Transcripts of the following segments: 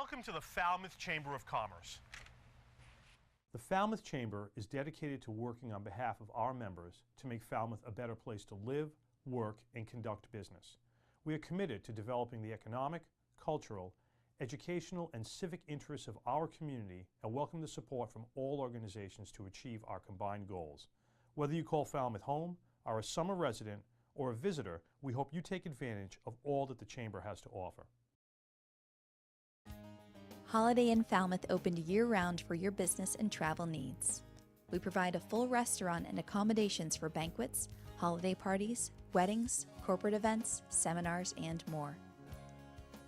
Welcome to the Falmouth Chamber of Commerce. The Falmouth Chamber is dedicated to working on behalf of our members to make Falmouth a better place to live, work, and conduct business. We are committed to developing the economic, cultural, educational, and civic interests of our community and welcome the support from all organizations to achieve our combined goals. Whether you call Falmouth home, are a summer resident, or a visitor, we hope you take advantage of all that the Chamber has to offer. Holiday Inn Falmouth opened year-round for your business and travel needs. We provide a full restaurant and accommodations for banquets, holiday parties, weddings, corporate events, seminars, and more.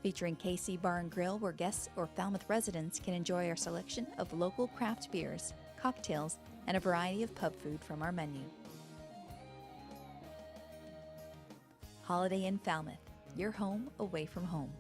Featuring KC Bar and Grill, where guests or Falmouth residents can enjoy our selection of local craft beers, cocktails, and a variety of pub food from our menu. Holiday Inn Falmouth, your home away from home.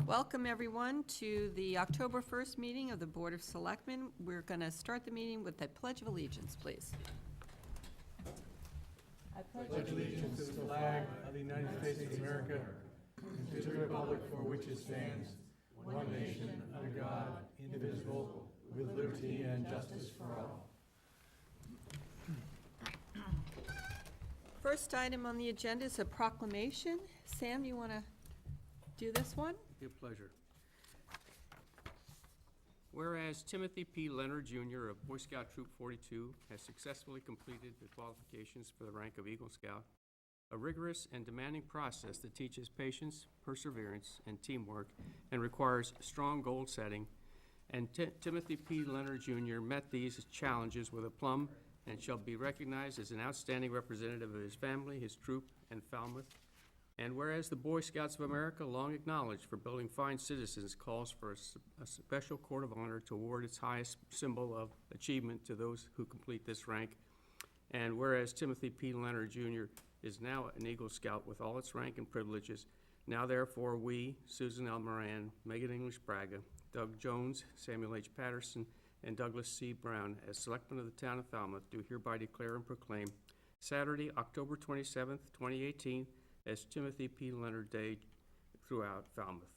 Welcome, everyone, to the October 1st meeting of the Board of Selectmen. We're going to start the meeting with the Pledge of Allegiance, please. pledge allegiance to the flag of the United States of America and to the republic for which it stands, one nation, under God, indivisible, with liberty and justice for all. First item on the agenda is a proclamation. Sam, you want to do this one? Your pleasure. Whereas Timothy P. Leonard Jr. of Boy Scout Troop 42 has successfully completed the qualifications for the rank of Eagle Scout, a rigorous and demanding process that teaches patience, perseverance, and teamwork, and requires strong goal setting, and Timothy P. Leonard Jr. met these challenges with aplomb and shall be recognized as an outstanding representative of his family, his troop, and Falmouth. And whereas the Boy Scouts of America, long acknowledged for building fine citizens, calls for a special court of honor to award its highest symbol of achievement to those who complete this rank. And whereas Timothy P. Leonard Jr. is now an Eagle Scout with all its rank and privileges, now therefore we, Susan L. Moran, Megan English Braga, Doug Jones, Samuel H. Patterson, and Douglas C. Brown, as Selectmen of the Town of Falmouth, do hereby declare and proclaim Saturday, October 27th, 2018, as Timothy P. Leonard Day throughout Falmouth.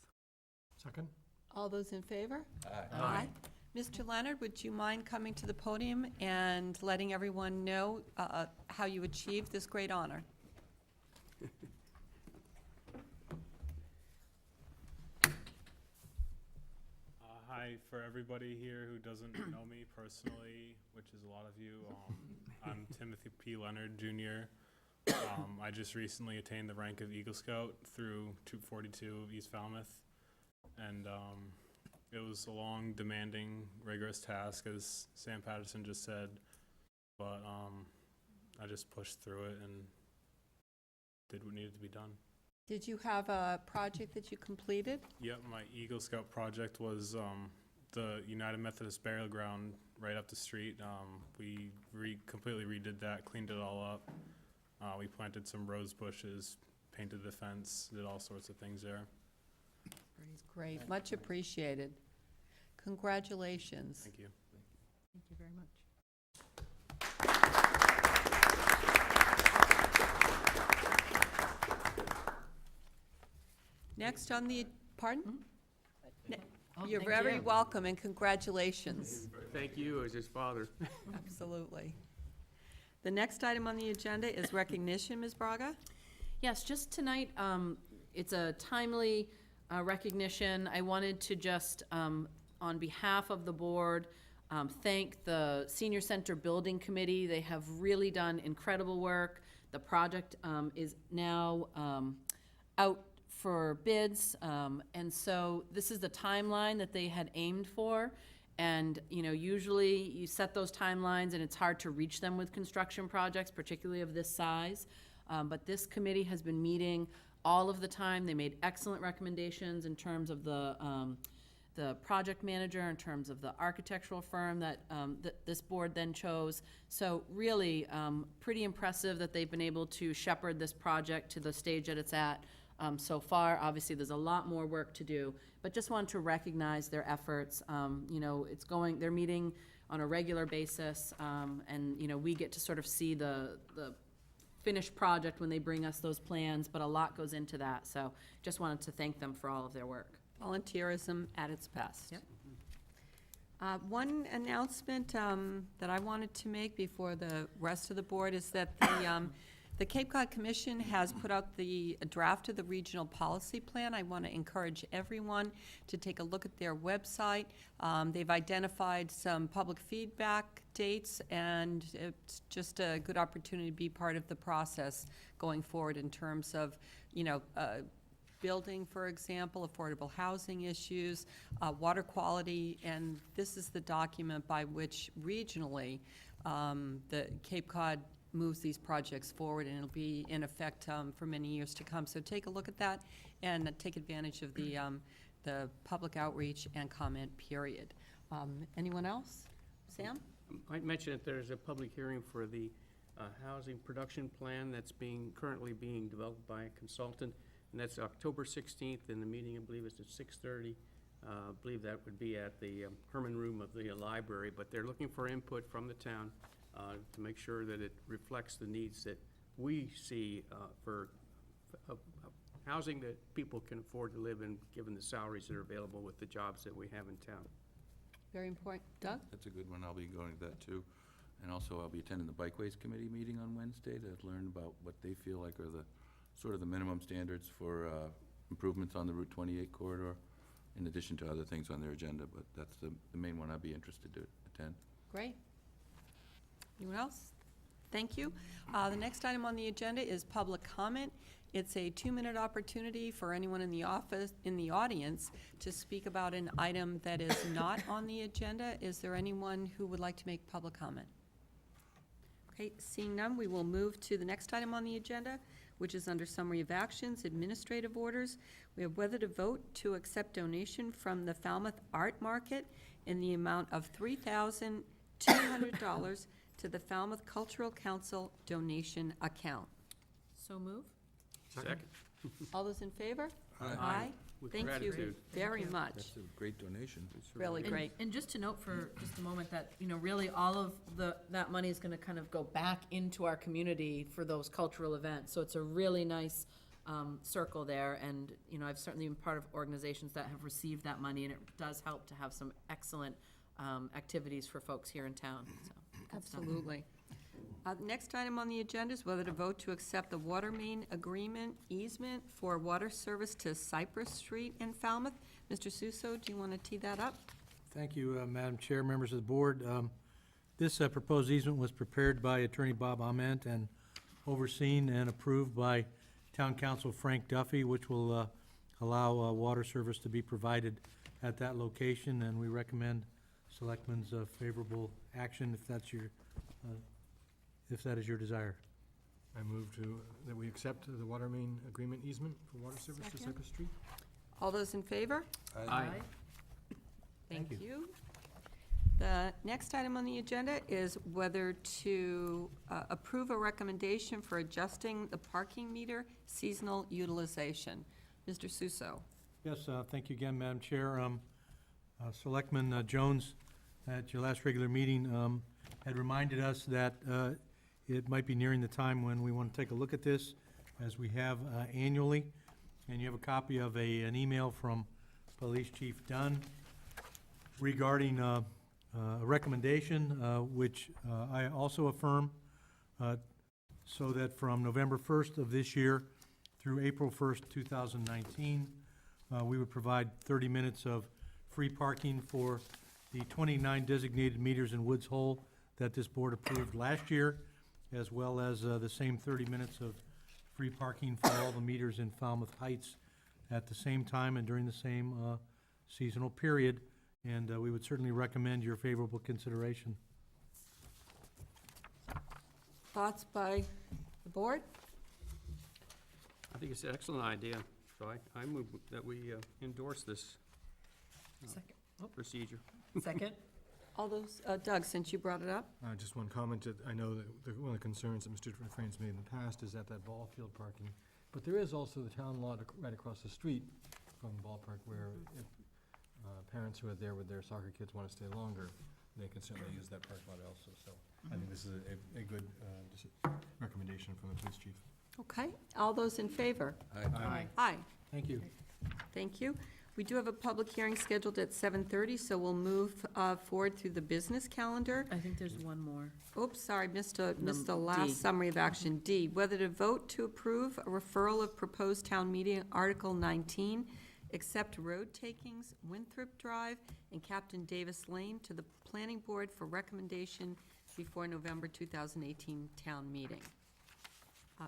Second? All those in favor? Aye. Mr. Leonard, would you mind coming to the podium and letting everyone know how you achieved this great honor? Hi, for everybody here who doesn't know me personally, which is a lot of you, I'm Timothy P. Leonard Jr. I just recently attained the rank of Eagle Scout through Troop 42 of East Falmouth, and it was a long, demanding, rigorous task, as Sam Patterson just said, but I just pushed through it and did what needed to be done. Did you have a project that you completed? Yep, my Eagle Scout project was the United Methodist Burial Ground right up the street. We completely redid that, cleaned it all up. We planted some rose bushes, painted the fence, did all sorts of things there. Great, much appreciated. Congratulations. Thank you. Thank you very much. Next on the, pardon? You're very welcome and congratulations. Thank you as his father. Absolutely. The next item on the agenda is recognition, Ms. Braga. Yes, just tonight, it's a timely recognition. I wanted to just, on behalf of the board, thank the Senior Center Building Committee. They have really done incredible work. The project is now out for bids, and so this is the timeline that they had aimed for. And, you know, usually you set those timelines and it's hard to reach them with construction projects, particularly of this size. But this committee has been meeting all of the time. They made excellent recommendations in terms of the project manager, in terms of the architectural firm that, that this board then chose. So really pretty impressive that they've been able to shepherd this project to the stage that it's at so far. Obviously, there's a lot more work to do, but just wanted to recognize their efforts. You know, they're meeting on a regular basis, and, you know, we get to sort of see the finished project when they bring us those plans, but a lot goes into that. So just wanted to thank them for all of their work. Volunteerism at its best. Yep. One announcement that I wanted to make before the rest of the board is that the Cape Cod Commission has put out the draft of the regional policy plan. I want to encourage everyone to take a look at their website. They've identified some public feedback dates, and it's just a good opportunity to be part of the process going forward in terms of, you know, building, for example, affordable housing issues, water quality, and this is the document by which regionally the Cape Cod moves these projects forward, and it'll be in effect for many years to come. So take a look at that and take advantage of the public outreach and comment period. Anyone else? Sam? I might mention that there's a public hearing for the housing production plan that's currently being developed by a consultant, and that's October 16th, and the meeting, I believe, is at 6:30. I believe that would be at the Herman Room of the library, but they're looking for input from the town to make sure that it reflects the needs that we see for housing that people can afford to live in, given the salaries that are available with the jobs that we have in town. Very important. Doug? That's a good one. I'll be going to that too. And also I'll be attending the Bikeways Committee meeting on Wednesday to learn about what they feel like are the, sort of the minimum standards for improvements on the Route 28 corridor, in addition to other things on their agenda, but that's the main one I'd be interested to attend. Great. Anyone else? Thank you. The next item on the agenda is public comment. It's a 2-minute opportunity for anyone in the audience to speak about an item that is not on the agenda. Is there anyone who would like to make public comment? Okay, seeing none, we will move to the next item on the agenda, which is under summary of actions, administrative orders. We have whether to vote to accept donation from the Falmouth Art Market in the amount of $3,200 to the Falmouth Cultural Council donation account. So move. Second. All those in favor? Aye. With Thank you gratitude. very much. That's a great donation. Really And- great. And just to note for just a moment that, really all of that money is gonna kind of go back into our community for those cultural events. So it's a really nice, circle there, and, I've certainly been part of organizations that have received that money, and it does help to have some excellent, activities for folks here in town, so. good stuff. Absolutely. Next item on the agenda is whether to vote to accept the Watermain agreement easement for water service to Cypress Street in Falmouth. Mr. Suso, do you want to tee that up? Thank you, Madam Chair, members of the board. This proposed easement was prepared by Attorney Bob Ament and overseen and approved by Town Council Frank Duffy, which will allow water service to be provided at that location, and we recommend Selectmen's favorable action if that is your desire. I move that we accept the Watermain agreement easement for water service to Second. Cypress Street. All those in favor? Aye. Thank you. The next item on the agenda is whether to approve a recommendation for adjusting the parking meter seasonal utilization. Mr. Suso. Yes, thank you again, Madam Chair. Selectman Jones, at your last regular meeting, had reminded us that it might be nearing the time when we want to take a look at this, as we have annually. And you have a copy of an email from Police Chief Dunn regarding a recommendation, which I also affirm, so that from November 1st of this year through April 1st, 2019, we would provide 30 minutes of free parking for the 29 designated meters in Woods Hole that this board approved last year, as well as the same 30 minutes of free parking for all the meters in Falmouth Heights at the same time and during the same seasonal period. And we would certainly recommend your favorable consideration. Thoughts by the board? I think it's an excellent idea, so I move that we endorse this Second. procedure. Second? All those, Doug, since you brought it up? Just one comment, that I know that one of the concerns that Mr. Dufresne's made in the past is that ball field parking. But there is also the town lot right across the street from the ballpark where if parents who are there with their soccer kids want to stay longer, they can certainly use that parking lot also. So I think this is a good recommendation from the police chief. Okay, all those in favor? Aye. Aye. Thank you. Thank you. We do have a public hearing scheduled at 7:30, so we'll move forward through the business calendar. I think there's one more. Oops, sorry, missed the D. last summary of action. D, whether to vote to approve a referral of proposed town meeting Article 19, accept road takings, Winthrop Drive and Captain Davis Lane to the planning board for recommendation before November 2018 town meeting.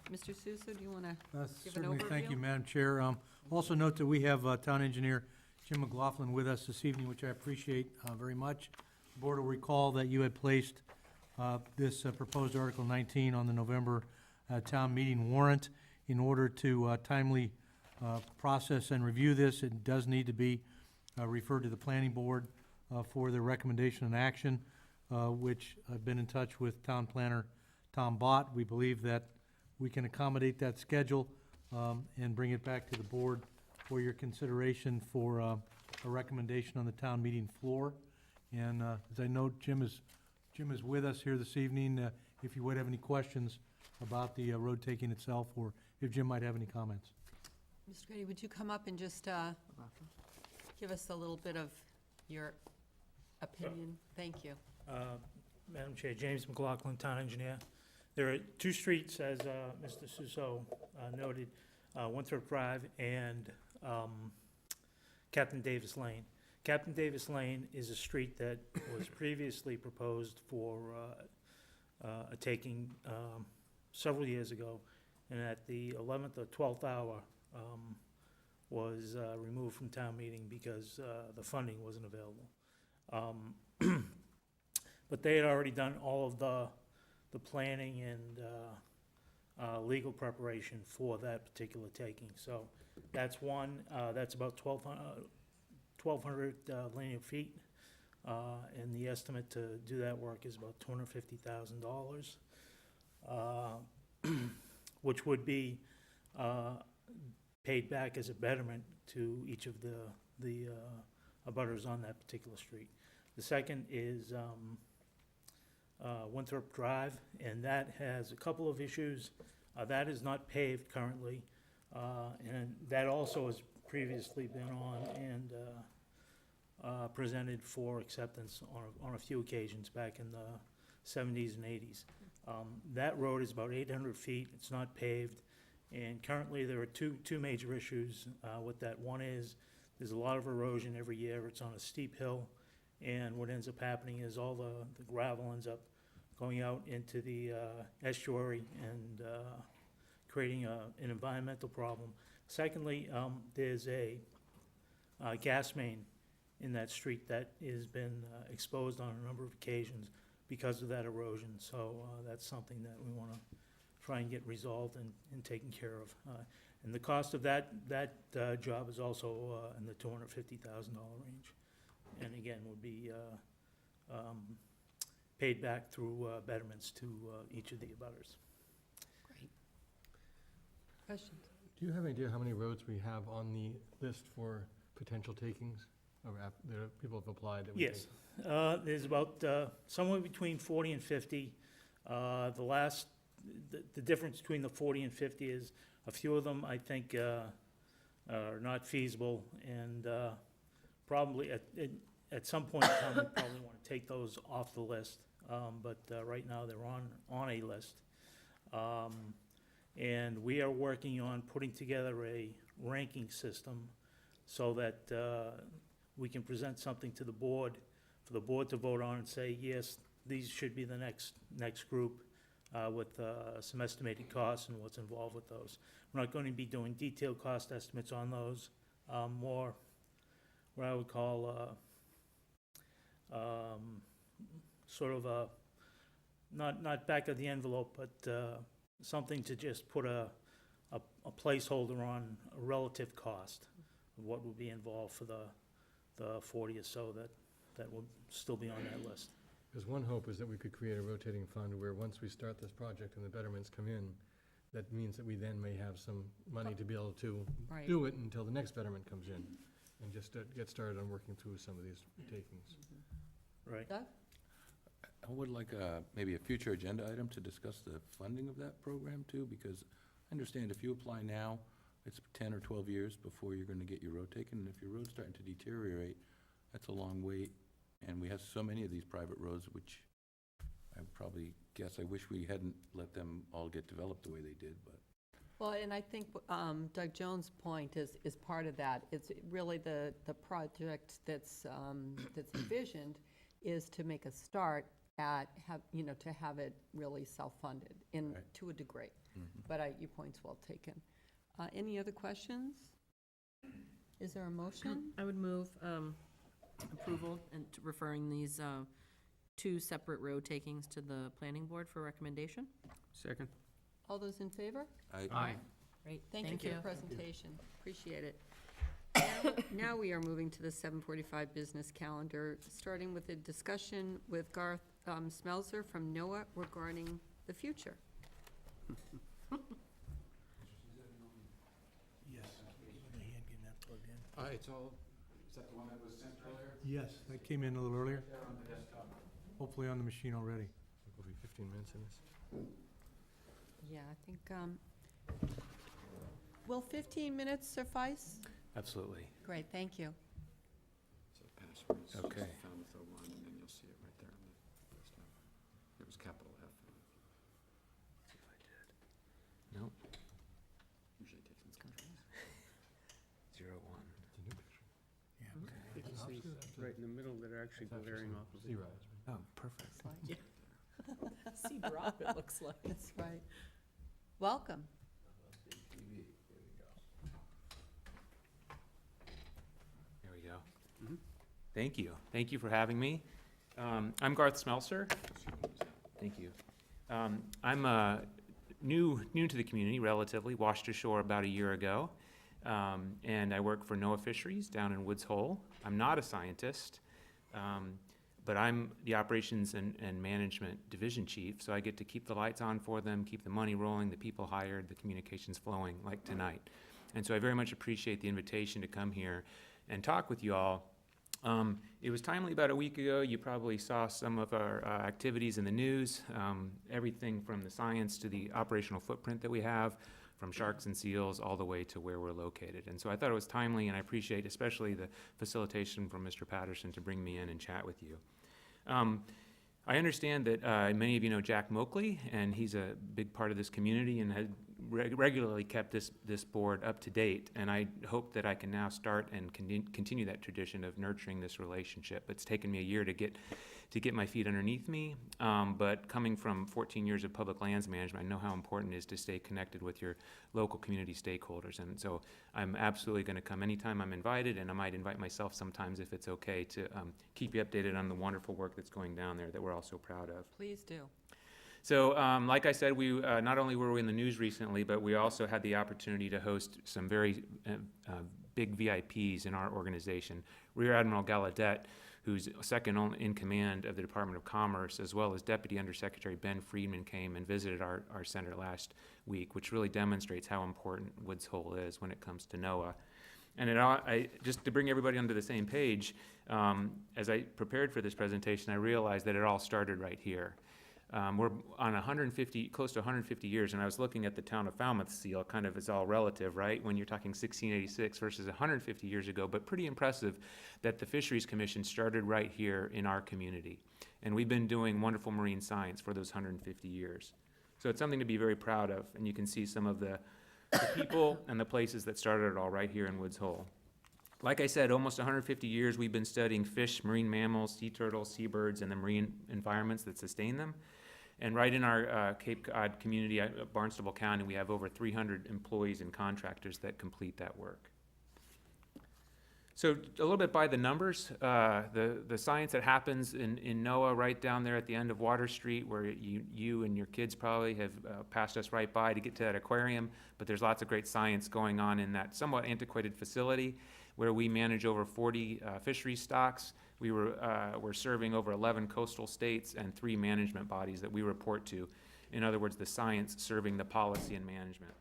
Mr. Suso, do you want to give an Certainly, thank you, overview? Madam Chair. Also note that we have Town Engineer Jim Mclaughlin with us this evening, which I appreciate very much. The board will recall that you had placed this proposed Article 19 on the November town meeting warrant. In order to timely process and review this, it does need to be referred to the planning board for their recommendation and action, which I've been in touch with Town Planner Tom Bott. We believe that we can accommodate that schedule and bring it back to the board for your consideration for a recommendation on the town meeting floor. And as I know, Jim is with us here this evening. If you would have any questions, about the road taking itself, or if Jim might have any comments. Mr. Grady, would you come up and just give us a little bit of your opinion? Thank you. Madam Chair, James Mclaughlin, Town Engineer. There are two streets, as Mr. Suso noted, Winthrop Drive and Captain Davis Lane. Captain Davis Lane is a street that was previously proposed for a taking several years ago, and at the 11th or 12th hour was removed from town meeting because the funding wasn't available. But they had already done all of the planning and legal preparation for that particular taking. So that's one, that's about 1,200 linear feet. And the estimate to do that work is about $250,000, which would be paid back as a betterment to each of the abutters on that particular street. The second is Winthrop Drive, and that has a couple of issues. That is not paved currently, and that also has previously been on and presented for acceptance on a few occasions back in the 70s and 80s. That road is about 800 feet. It's not paved, and currently there are two major issues with that. One is there's a lot of erosion every year. It's on a steep hill, and what ends up happening is all the gravel ends up going out into the estuary and creating an environmental problem. Secondly, there's a gas main in that street that has been exposed on a number of occasions because of that erosion. So that's something that we want to try and get resolved and taken care of. And the cost of that job is also in the $250,000 range. And again, would be paid back through betterments to each of the abutters. Great. Questions? Do you have any idea how many roads we have on the list for potential takings? Or there are people have applied that we Yes, there's about somewhere between 40 and 50. The difference between the 40 and 50 is a few of them, I think, are not feasible, and probably at some point in time, we probably want to take those off the list. But right now, they're on a list. And we are working on putting together a ranking system so that we can present something to the board, for the board to vote on and say, yes, these should be the next group with some estimated costs and what's involved with those. We're not going to be doing detailed cost estimates on those, more what I would call sort of a, not back of the envelope, but something to just put a placeholder on a relative cost of what would be involved for the 40 or so that will still be on that list. Because one hope is that we could create a rotating fund where once we start this project and the betterments come in, that means that we then may have some money to be able to Right. do it until the next betterment comes in, and just get started on working through some of these takings. Right. Doug? I would like maybe a future agenda item to discuss the funding of that program too, because I understand if you apply now, it's 10 or 12 years before you're gonna get your road taken, and if your road's starting to deteriorate, that's a long wait, and we have so many of these private roads, which I probably guess I wish we hadn't let them all get developed the way they did, but. Well, and I think Doug Jones' point is part of that. It's really the project that's envisioned is to make a start at to have it really self-funded Right. to a degree. Mm-hmm. But your point's well taken. Any other questions? Is there a motion? I would move approval and referring these two separate road takings to the planning board for recommendation. Second. All those in favor? Aye. Great, Thank you for your presentation. Appreciate it. Now we are moving to the 7:45 business calendar, starting with a discussion with Garth Smelzer from NOAA regarding the future. Yes. It's all, is that the one that was sent earlier? Yes, that came in a little earlier. On the desktop. Hopefully on the machine already. We'll be 15 minutes in this. Yeah, I think, will 15 minutes suffice? Absolutely. Great, thank you. So passwords. Okay. Falmouth 01, and then you'll see it right there on the desktop. It was capital F. See if I did. Nope. Usually takes me control. 01. It's a new picture. Okay. You can see right in the middle that are actually glaring off of it. Sea-Rise, right? Oh, perfect. See drop, it looks like. That's right. Welcome. There we go. Thank you. Thank you for having me. I'm Garth Smelser. Thank you. I'm new to the community, relatively. Washed ashore about a year ago. And I work for NOAA Fisheries down in Woods Hole. I'm not a scientist, but I'm the Operations and Management Division Chief, so I get to keep the lights on for them, keep the money rolling, the people hired, the communications flowing, like tonight. And so I very much appreciate the invitation to come here and talk with you all. It was timely about a week ago. You probably saw some of our activities in the news, everything from the science to the operational footprint that we have, from sharks and seals all the way to where we're located. And so I thought it was timely, and I appreciate especially the facilitation from Mr. Patterson to bring me in and chat with you. I understand that many of you know Jack Mclaughlin, and he's a big part of this community and has regularly kept this board up to date, and I hope that I can now start and continue that tradition of nurturing this relationship. It's taken me a year to get my feet underneath me, but coming from 14 years of public lands management, I know how important it is to stay connected with your local community stakeholders, and so I'm absolutely going to come anytime I'm invited, and I might invite myself sometimes if it's okay to keep you updated on the wonderful work that's going down there that we're all so proud of. Please do. So, like I said, we not only were we in the news recently, but we also had the opportunity to host some very big VIPs in our organization. Rear Admiral Gallaudet, who's second in command of the Department of Commerce, as well as Deputy Undersecretary Ben Friedman, came and visited our center last week, which really demonstrates how important Woods Hole is when it comes to NOAA. And just to bring everybody onto the same page, as I prepared for this presentation, I realized that it all started right here. We're on close to 150 years, and I was looking at the town of Falmouth seal, kind of it's all relative, right? When you're talking 1686 versus 150 years ago, but pretty impressive that the Fisheries Commission started right here in our community. And we've been doing wonderful marine science for those 150 years. So it's something to be very proud of, and you can see some of the people and the places that started it all right here in Woods Hole. Like I said, almost 150 years we've been studying fish, marine mammals, sea turtles, seabirds, and the marine environments that sustain them. And right in our Cape Cod community, Barnstable County, we have over 300 employees and contractors that complete that work. So a little bit by the numbers, the science that happens in NOAA right down there at the end of Water Street, where you and your kids probably have passed us right by to get to that aquarium, but there's lots of great science going on in that somewhat antiquated facility where we manage over 40 fishery stocks. We're serving over 11 coastal states and 3 management bodies that we report to. In other words, the science serving the policy and management.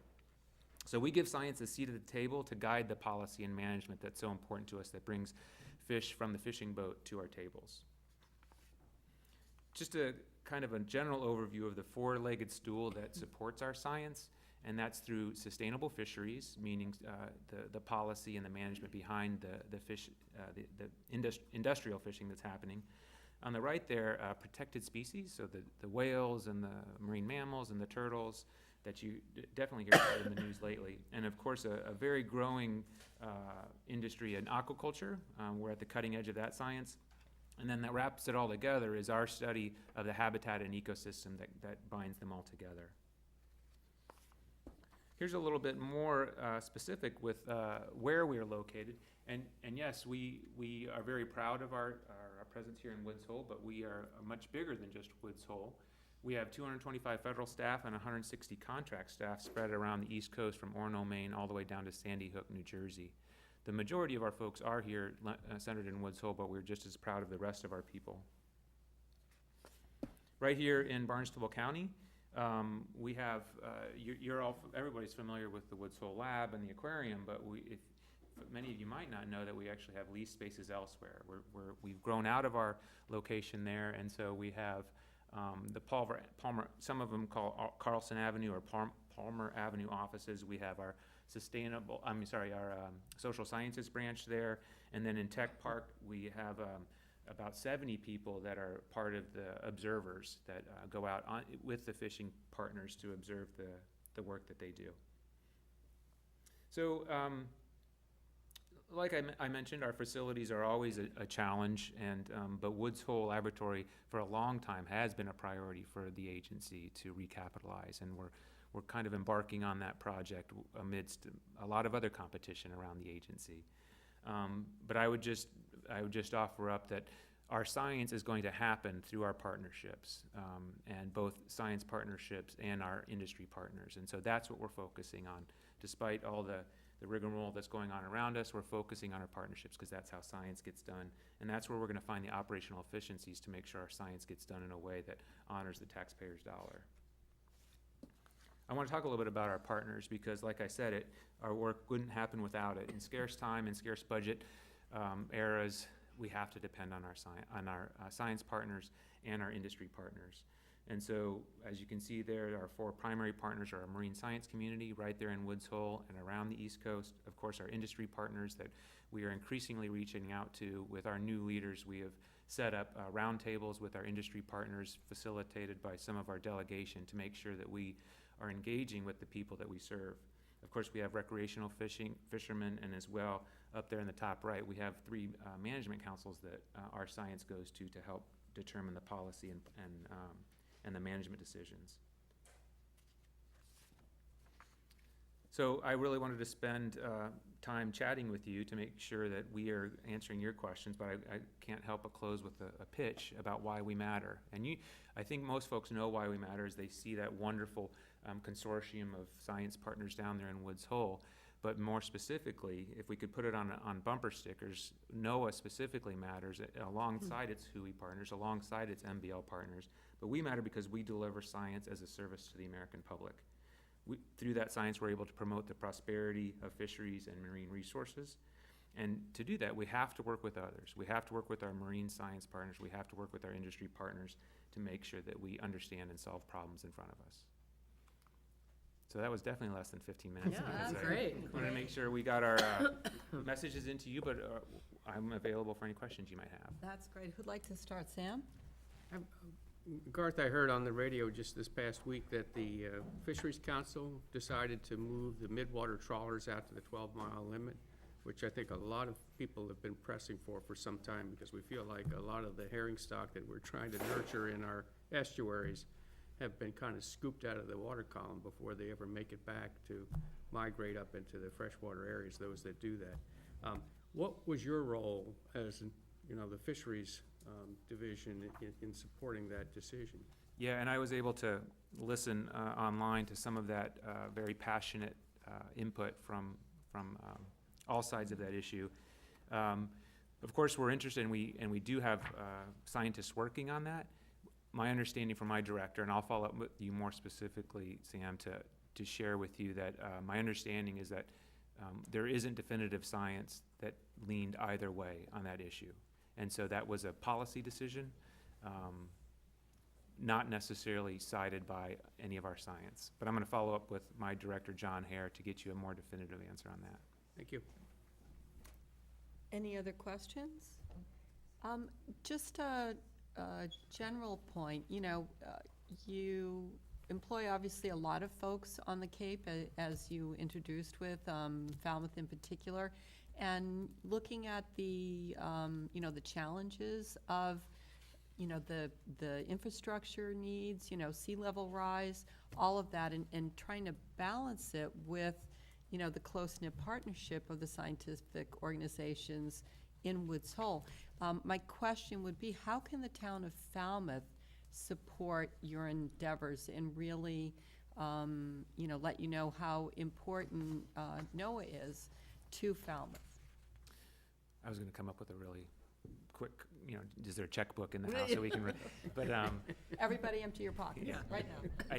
So we give science a seat at the table to guide the policy and management that's so important to us, that brings fish from the fishing boat to our tables. Just a kind of a general overview of the 4-legged stool that supports our science, and that's through sustainable fisheries, meaning the policy and the management behind the industrial fishing that's happening. On the right there, protected species, so the whales and the marine mammals and the turtles that you definitely hear about in the news lately. And of course, a very growing industry in aquaculture. We're at the cutting edge of that science. And then that wraps it all together is our study of the habitat and ecosystem that binds them all together. Here's a little bit more specific with where we are located. And yes, we are very proud of our presence here in Woods Hole, but we are much bigger than just Woods Hole. We have 225 federal staff and 160 contract staff spread around the East Coast from Orono, Maine, all the way down to Sandy Hook, New Jersey. The majority of our folks are here centered in Woods Hole, but we're just as proud of the rest of our people. Right here in Barnstable County, we have, everybody's familiar with the Woods Hole Lab and the aquarium, but many of you might not know that we actually have leased spaces elsewhere. We've grown out of our location there, and so we have The Palmer, some of them call Carlson Avenue or Palmer Avenue offices. We have our our social sciences branch there. And then in Tech Park, we have about 70 people that are part of the observers that go out with the fishing partners to observe the work that they do. So, like I mentioned, our facilities are always a challenge, but Woods Hole Laboratory for a long time has been a priority for the agency to recapitalize, and we're kind of embarking on that project amidst a lot of other competition around the agency. But I would just offer up that our science is going to happen through our partnerships, and both science partnerships and our industry partners. And so that's what we're focusing on. Despite all the rigmarole that's going on around us, we're focusing on our partnerships because that's how science gets done. And that's where we're going to find the operational efficiencies to make sure our science gets done in a way that honors the taxpayer's dollar. I want to talk a little bit about our partners because, like I said, our work wouldn't happen without it. In scarce time and scarce budget eras, we have to depend on our science partners and our industry partners. And so, as you can see there, our 4 primary partners are our marine science community right there in Woods Hole and around the East Coast. Of course, our industry partners that we are increasingly reaching out to with our new leaders. We have set up roundtables with our industry partners, facilitated by some of our delegation, to make sure that we are engaging with the people that we serve. Of course, we have recreational fishermen, and as well, up there in the top right, we have 3 management councils that our science goes to help determine the policy and the management decisions. So I really wanted to spend time chatting with you to make sure that we are answering your questions, but I can't help but close with a pitch about why we matter. And I think most folks know why we matter as they see that wonderful consortium of science partners down there in Woods Hole. But more specifically, if we could put it on bumper stickers, NOAA specifically matters alongside its WHOI partners, alongside its MBL partners. But we matter because we deliver science as a service to the American public. Through that science, we're able to promote the prosperity of fisheries and marine resources. And to do that, we have to work with others. We have to work with our marine science partners. We have to work with our industry partners to make sure that we understand and solve problems in front of us. So that was definitely less than 15 minutes. Yeah, that's great. I wanted to make sure we got our messages into you, but I'm available for any questions you might have. That's great. Who'd like to start? Sam? Garth, I heard on the radio just this past week that the Fisheries Council decided to move the midwater trawlers out to the 12-mile limit, which I think a lot of people have been pressing for some time, because we feel like a lot of the herring stock that we're trying to nurture in our estuaries have been kind of scooped out of the water column before they ever make it back to migrate up into the freshwater areas, those that do that. What was your role as, the fisheries division in supporting that decision? Yeah, and I was able to listen online to some of that very passionate input from all sides of that issue. Of course, we're interested, and we do have scientists working on that. My understanding from my director, and I'll follow up with you more specifically, Sam, to share with you that my understanding is that there isn't definitive science that leaned either way on that issue. And so that was a policy decision, not necessarily cited by any of our science. But I'm going to follow up with my director, John Hare, to get you a more definitive answer on that. Thank you. Any other questions? Just a general point, you employ obviously a lot of folks on the Cape, as you introduced with Falmouth in particular, and looking at the the challenges of the infrastructure needs, sea level rise, all of that, and trying to balance it with the close-knit partnership of the scientific organizations in Woods Hole. My question would be, how can the town of Falmouth support your endeavors and really, let you know how important NOAA is to Falmouth? I was going to come up with a really quick, is there a checkbook in the house that we can, but everybody empty your pockets right now.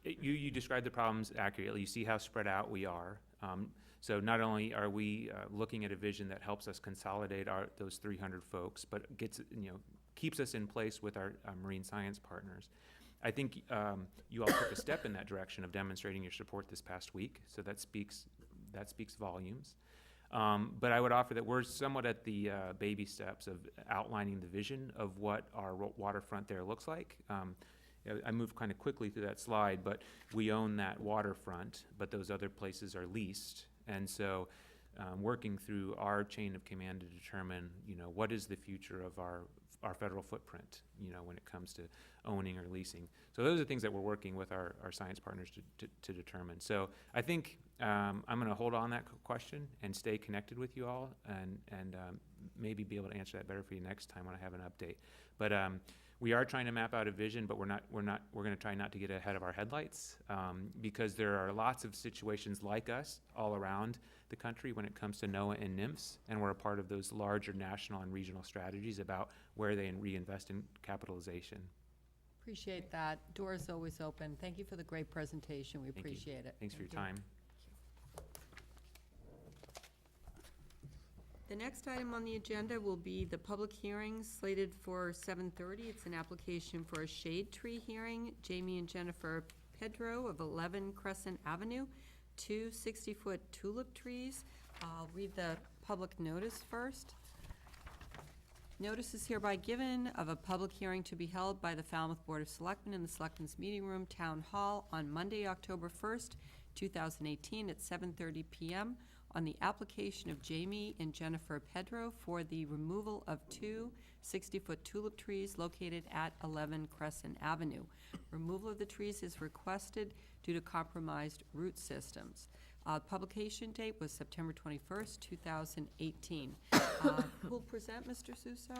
You described the problems accurately. You see how spread out we are. So not only are we looking at a vision that helps us consolidate those 300 folks, but gets keeps us in place with our marine science partners. I think you all took a step in that direction of demonstrating your support this past week, so that speaks volumes. But I would offer that we're somewhat at the baby steps of outlining the vision of what our waterfront there looks like. I moved kind of quickly through that slide, but we own that waterfront, but those other places are leased. And so working through our chain of command to determine, what is the future of our federal footprint, when it comes to owning or leasing. So those are things that we're working with our science partners to determine. So I think I'm going to hold on that question and stay connected with you all, and maybe be able to answer that better for you next time when I have an update. But we are trying to map out a vision, but we're going to try not to get ahead of our headlights, because there are lots of situations like us all around the country when it comes to NOAA and NIMS, and we're a part of those larger national and regional strategies about where they reinvest in capitalization. Appreciate that. Door is always open. Thank you for the great presentation. We Thank you. appreciate it. Thanks for your time. The next item on the agenda will be the public hearing slated for 7:30. It's an application for a shade tree hearing. Jamie and Jennifer Pedro of 11 Crescent Avenue, 2 60-foot tulip trees. I'll read the public notice first. Notice is hereby given of a public hearing to be held by the Falmouth Board of Selectmen in the Selectmen's Meeting Room, Town Hall, on Monday, October 1st, 2018 at 7:30 p.m. on the application of Jamie and Jennifer Pedro for the removal of 2 60-foot tulip trees located at 11 Crescent Avenue. Removal of the trees is requested due to compromised root systems. Publication date was September 21st, 2018. Who'll present, Mr. Suso?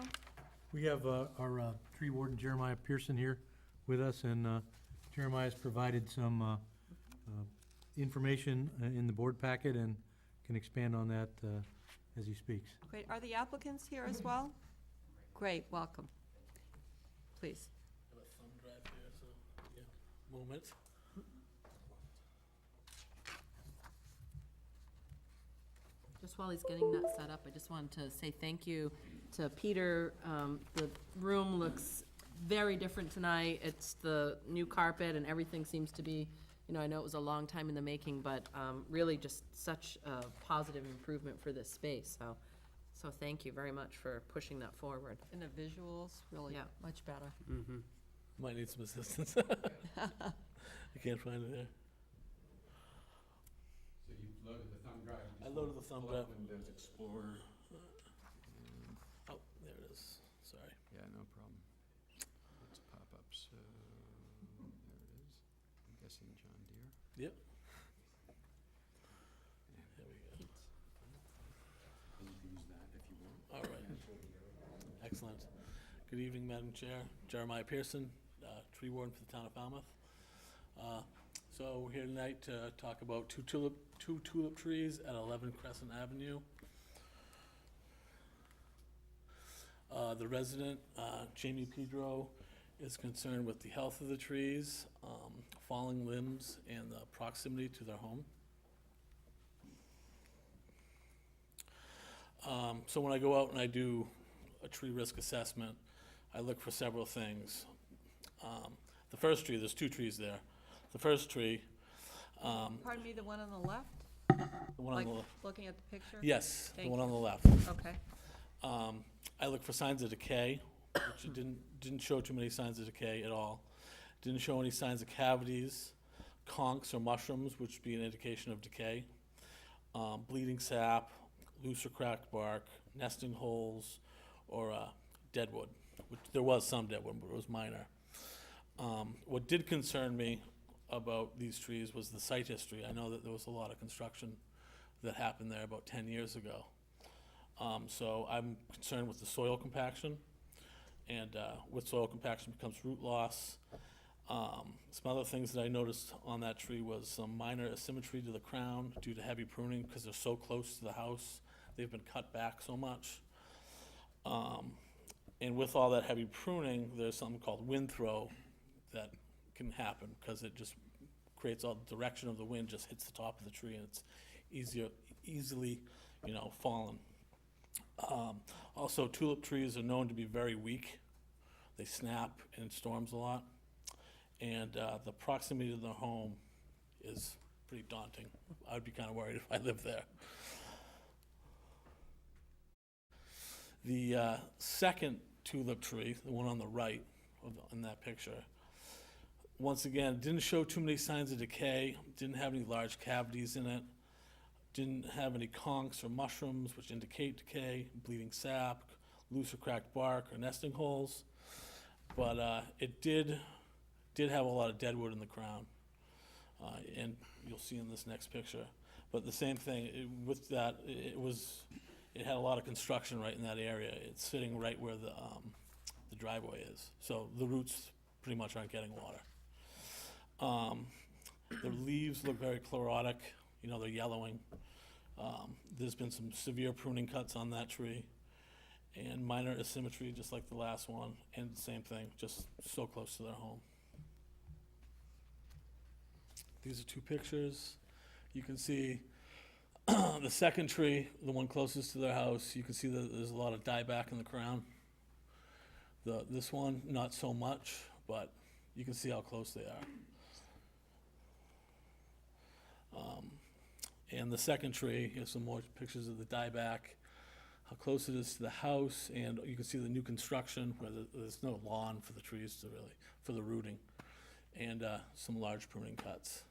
We have our tree warden Jeremiah Pearson here with us, and Jeremiah's provided some information in the board packet and can expand on that as he speaks. Great. Are the applicants here as well? Great, welcome. Please. I have a thumb drive here, so, yeah, moment. Just while he's getting that set up, I just wanted to say thank you to Peter. The room looks very different tonight. It's the new carpet and everything seems to be, I know it was a long time in the making, but really just such a positive improvement for this space. So thank you very much for pushing that forward. And the visuals, really much better. Mm-hmm. Might need some assistance. I can't find it there. So you loaded the thumb drive? I loaded the thumb drive. Windows Explorer. Oh, there it is. Sorry. Yeah, no problem. Let's pop up, so, there it is. I'm guessing John Deere. Yep. There we go. And you can use that if you want. All right. Excellent. Good evening, Madam Chair. Jeremiah Pearson, tree warden for the town of Falmouth. So we're here tonight to talk about two tulip trees at 11 Crescent Avenue. The resident, Jamie Pedro, is concerned with the health of the trees, falling limbs, and the proximity to their home. So when I go out and I do a tree risk assessment, I look for several things. The first tree, there's 2 trees there. The first tree, Pardon me, the one on the left? the one on Like, the left. looking at the picture? Yes, the Thank one you. on the left. Okay. I look for signs of decay, which it didn't show too many signs of decay at all. Didn't show any signs of cavities, conchs or mushrooms, which would be an indication of decay. Bleeding sap, loose or cracked bark, nesting holes, or deadwood, which there was some deadwood, but it was minor. What did concern me about these trees was the site history. I know that there was a lot of construction that happened there about 10 years ago. So I'm concerned with the soil compaction, and with soil compaction becomes root loss. Some other things that I noticed on that tree was some minor asymmetry to the crown due to heavy pruning because they're so close to the house. They've been cut back so much. And with all that heavy pruning, there's something called wind throw that can happen because it just creates all the direction of the wind just hits the top of the tree, and it's easily, fallen. Also, tulip trees are known to be very weak They snap in storms a lot. And the proximity to the home is pretty daunting. I'd be kind of worried if I lived there. The second tulip tree, the one on the right in that picture, once again, didn't show too many signs of decay, didn't have any large cavities in it, didn't have any conchs or mushrooms, which indicate decay, bleeding sap, loose or cracked bark, or nesting holes. But it did have a lot of dead wood in the crown, and you'll see in this next picture. But the same thing, with that, it had a lot of construction right in that area. It's sitting right where the driveway is. So the roots pretty much aren't getting water. The leaves look very chlorotic, they're yellowing. There's been some severe pruning cuts on that tree, and minor asymmetry, just like the last one, and same thing, just so close to their home. These are two pictures. You can see the second tree, the one closest to their house, you can see that there's a lot of dieback in the crown. This one, not so much, but you can see how close they are. And the second tree, here's some more pictures of the dieback, how close it is to the house, and you can see the new construction where there's no lawn for the trees for the rooting, and some large pruning cuts.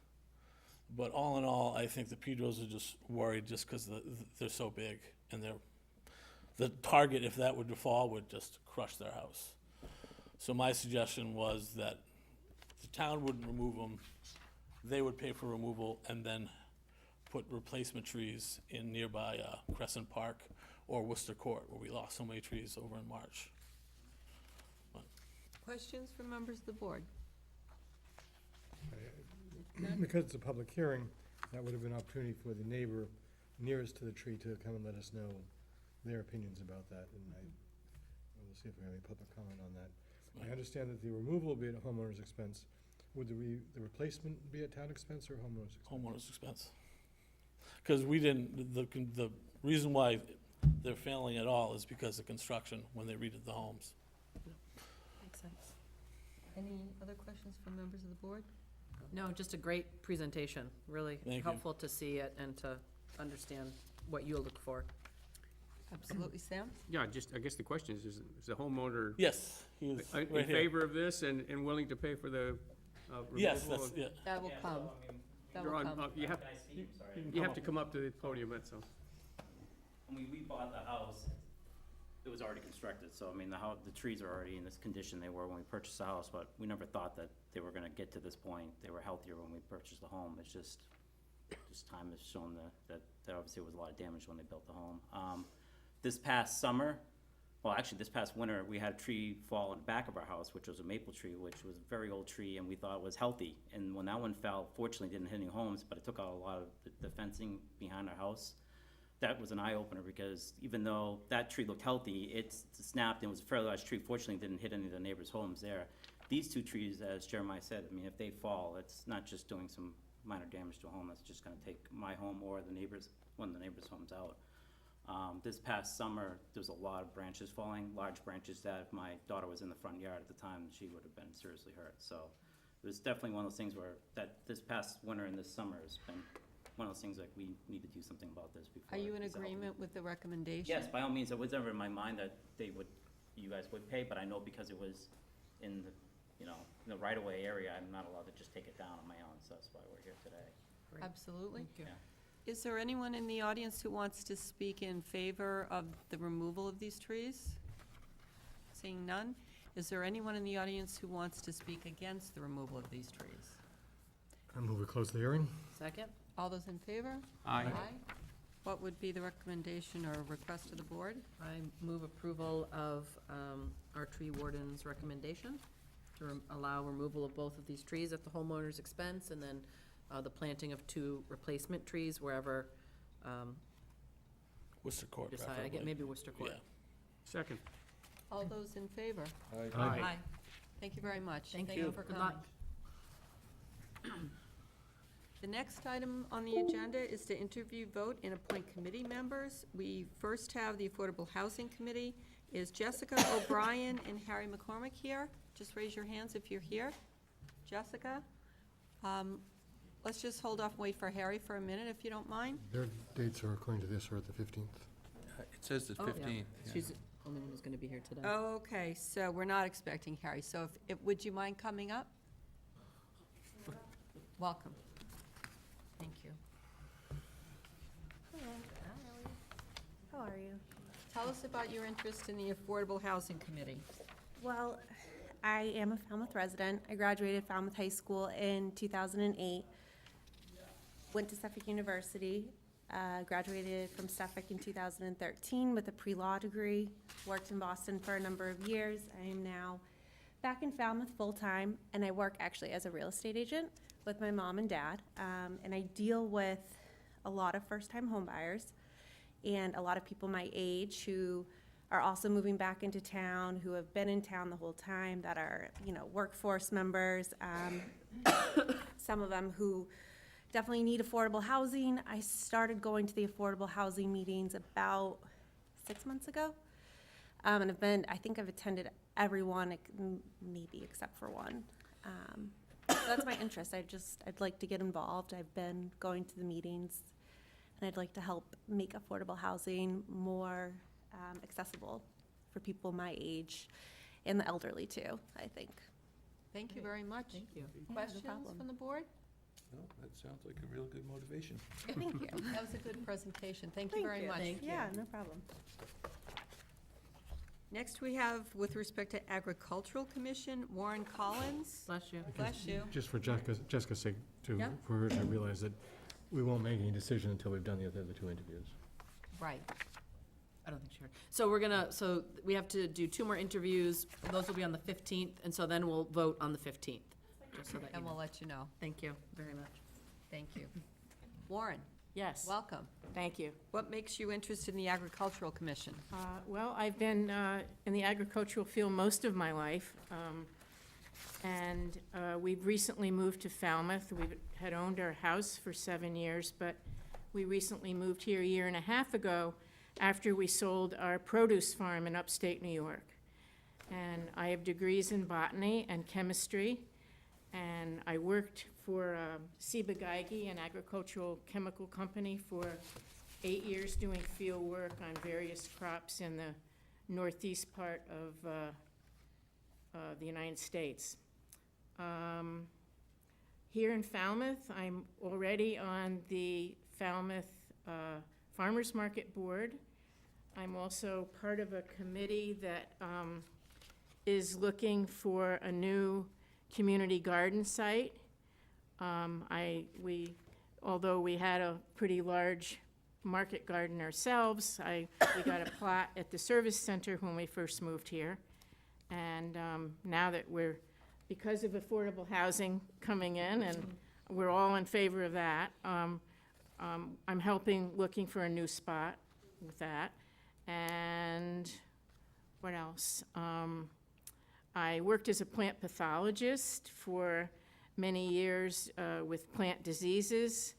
But all in all, I think the Pedros are just worried just because they're so big, and the target, if that were to fall, would just crush their house. So my suggestion was that the town wouldn't remove them, they would pay for removal, and then put replacement trees in nearby Crescent Park or Worcester Court, where we lost so many trees over in March. Questions from members of the board? Because it's a public hearing, that would have been an opportunity for the neighbor nearest to the tree to come and let us know their opinions about that, and we'll see if we have any public comment on that. I understand that the removal will be at a homeowner's expense. Would the replacement be at town expense or homeowner's expense? Homeowner's expense. Because we didn't, the reason why they're failing at all is because of construction when they redid the homes. Makes sense. Any other questions from members of the board? No, just a great presentation, really Thank you. helpful to see it and to understand what you look for. Absolutely, Sam? Yeah, I guess the question is the homeowner Yes, he is in right here. favor of this and willing to pay for the removal? Yes, that's, yeah. That will come. That will You're on, come. you have to come up to the podium, that's all. I mean, we bought the house, it was already constructed, so I mean, the trees are already in this condition they were when we purchased the house, but we never thought that they were gonna get to this point. They were healthier when we purchased the home. It's just time has shown that obviously there was a lot of damage when they built the home. This past summer, well, actually this past winter, we had a tree fall in the back of our house, which was a maple tree, which was a very old tree, and we thought was healthy. And when that one fell, fortunately didn't hit any homes, but it took out a lot of the fencing behind our house. That was an eye-opener, because even though that tree looked healthy, it snapped and was a fairly large tree. Fortunately, it didn't hit any of the neighbors' homes there. These two trees, as Jeremiah said, I mean, if they fall, it's not just doing some minor damage to a home, that's just gonna take my home or one of the neighbors' homes out. This past summer, there was a lot of branches falling, large branches that if my daughter was in the front yard at the time, she would have been seriously hurt. So it was definitely one of those things where this past winter and this summer has been one of those things like we need to do something about this before. Are you in it's out. agreement with the recommendation? Yes, by all means. It was never in my mind that you guys would pay, but I know because it was in the right-of-way area, I'm not allowed to just take it down on my own, so that's why we're here today. Absolutely. Yeah. Is there anyone in the audience who wants to speak in favor of the removal of these trees? Seeing none, is there anyone in the audience who wants to speak against the removal of these trees? I move we close the hearing. Second? All those in favor? Aye. What would be the recommendation or request of the board? I move approval of our tree warden's recommendation to allow removal of both of these trees at the homeowner's expense, and then the planting of 2 replacement trees wherever, Worcester Court, I preferably. get maybe Worcester Court. Yeah. Second. All those in favor? The next item on the agenda is to interview, vote, and appoint committee members. We first have the Affordable Housing Committee. Is Jessica O'Brien and Harry McCormick here? Just raise your hands if you're here. Jessica? Let's just hold off and wait for Harry for a minute, if you don't mind. Their dates are, according to this, are at the 15th. It says the Oh. 15th. She's the only one who's gonna be here today. Oh, okay, so we're not expecting Harry. So if would you mind coming up? Welcome. Thank you. How are you? Tell us about your interest in the Affordable Housing Committee. Well, I am a Falmouth resident. I graduated Falmouth High School in 2008. Went to Suffolk University, graduated from Suffolk in 2013 with a pre-law degree. Worked in Boston for a number of years. I am now back in Falmouth full-time, and I work actually as a real estate agent with my mom and dad. And I deal with a lot of first-time homebuyers and a lot of people my age who are also moving back into town, who have been in town the whole time, that are, workforce members. Some of them who definitely need affordable housing. I started going to the affordable housing meetings about 6 months ago. And I think I've attended every one, maybe except for one. So that's my interest. I'd like to get involved. I've been going to the meetings, and I'd like to help make affordable housing more accessible for people my age and the elderly too, I think. Thank you very much. Thank you. Questions problem. from the board? No, that sounds like a real good motivation. Thank you. That was a good presentation. Thank you very much. Yeah, no problem. Next, we have, with respect to Agricultural Commission, Warren Collins. Bless you. Bless you. Just for Jessica's sake, Yeah. for her to realize that we won't make any decision until we've done the other two interviews. Right. I don't think she heard. So we have to do 2 more interviews. Those will be on the 15th, and so then we'll vote on the 15th, just so that you And we'll know. let you know. Thank you very much. Thank you. Warren, Yes, welcome. thank you. What makes you interested in the Agricultural Commission? Well, I've been in the agricultural field most of my life, and we've recently moved to Falmouth. We had owned our house for 7 years, but we recently moved here a year and a half ago after we sold our produce farm in upstate New York. And I have degrees in botany and chemistry, and I worked for Ciba-Geigy, an agricultural chemical company, for 8 years doing field work on various crops in the northeast part of the United States. Here in Falmouth, I'm already on the Falmouth Farmers Market Board. I'm also part of a committee that is looking for a new community garden site. Although we had a pretty large market garden ourselves, we got a plot at the service center when we first moved here. And now that because of affordable housing coming in, and we're all in favor of that, I'm looking for a new spot with that. And what else? I worked as a plant pathologist for many years with plant diseases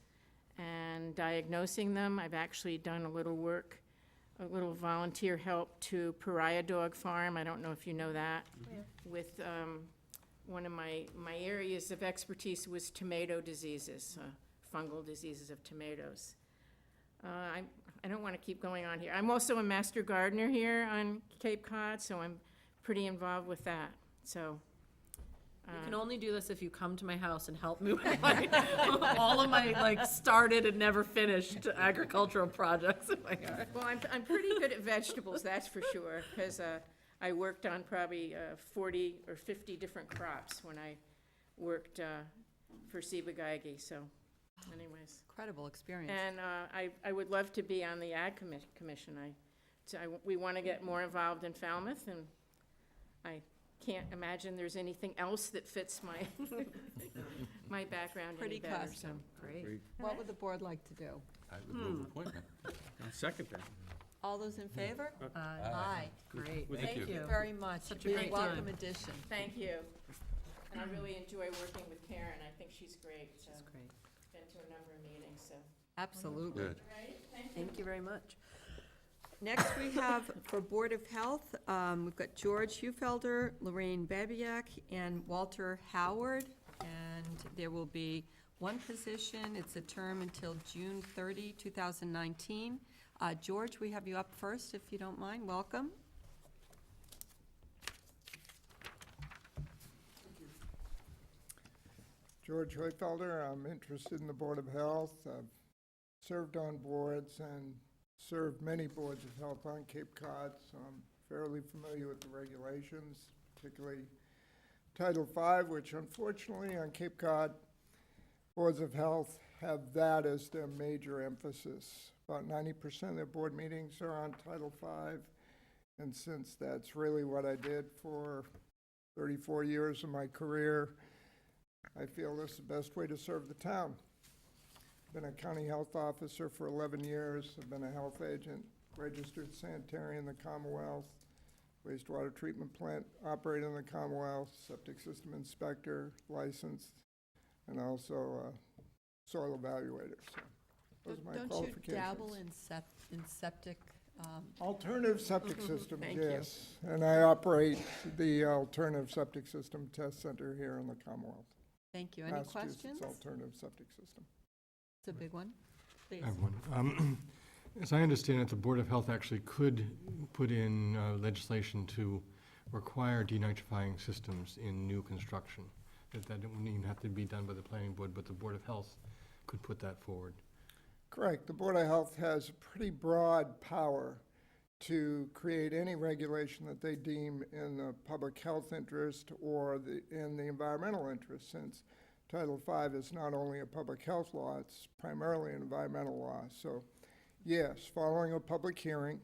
and diagnosing them. I've actually done a little volunteer help to Pariah Dog Farm. I don't know if you know that. Yeah. With one of my areas of expertise was tomato diseases, fungal diseases of tomatoes. I don't want to keep going on here. I'm also a master gardener here on Cape Cod, so I'm pretty involved with that. So You can only do this if you come to my house and help me with all of my started and never finished agricultural projects in my yard. well, I'm pretty good at vegetables, that's for sure, because I worked on probably 40 or 50 different crops when I worked for Ciba-Geigy, so anyways. Incredible experience. And I would love to be on the Ag Commission. We want to get more involved in Falmouth, and I can't imagine there's anything else that fits my background any Pretty better. custom. Great. What would the board like to do? I would move appointment. I'll second that. All those in favor? Aye. Great, Thank Thank you. you very much. Such a Be great welcome time. addition. Thank you. And I really enjoy working with Karen. I think she's great. So That's great. it's been to a number of meetings, so. Absolutely. Good. Right, thank you. Thank you very much. Next, we have for Board of Health, we've got George Hufelder, Lorraine Babiak, and Walter Howard. And there will be one position. It's a term until June 30, 2019. George, we have you up first, if you don't mind. Welcome. George Hufelder. I'm interested in the Board of Health. I've served on boards and served many boards of health on Cape Cod, so I'm fairly familiar with the regulations, particularly Title V, which unfortunately on Cape Cod, boards of health have that as their major emphasis. About 90% of their board meetings are on Title V, and since that's really what I did for 34 years of my career, I feel this is the best way to serve the town. Been a county health officer for 11 years. I've been a health agent, registered sanitarian in the Commonwealth, wastewater treatment plant operator in the Commonwealth, septic system inspector, licensed, and also a soil evaluator. So those are my Don't qualifications. you dabble in septic? Alternative septic systems, Thank you. yes. And I operate the alternative septic system test center here in the Commonwealth. Thank you. Any Massachusetts questions? alternative septic system. It's a big one. Please. I have one. As I understand it, the Board of Health actually could put in legislation to require denitrifying systems in new construction. That wouldn't even have to be done by the planning board, but the Board of Health could put that forward. Correct. The Board of Health has pretty broad power to create any regulation that they deem in the public health interest or in the environmental interest, since Title V is not only a public health law, it's primarily an environmental law. So yes, following a public hearing,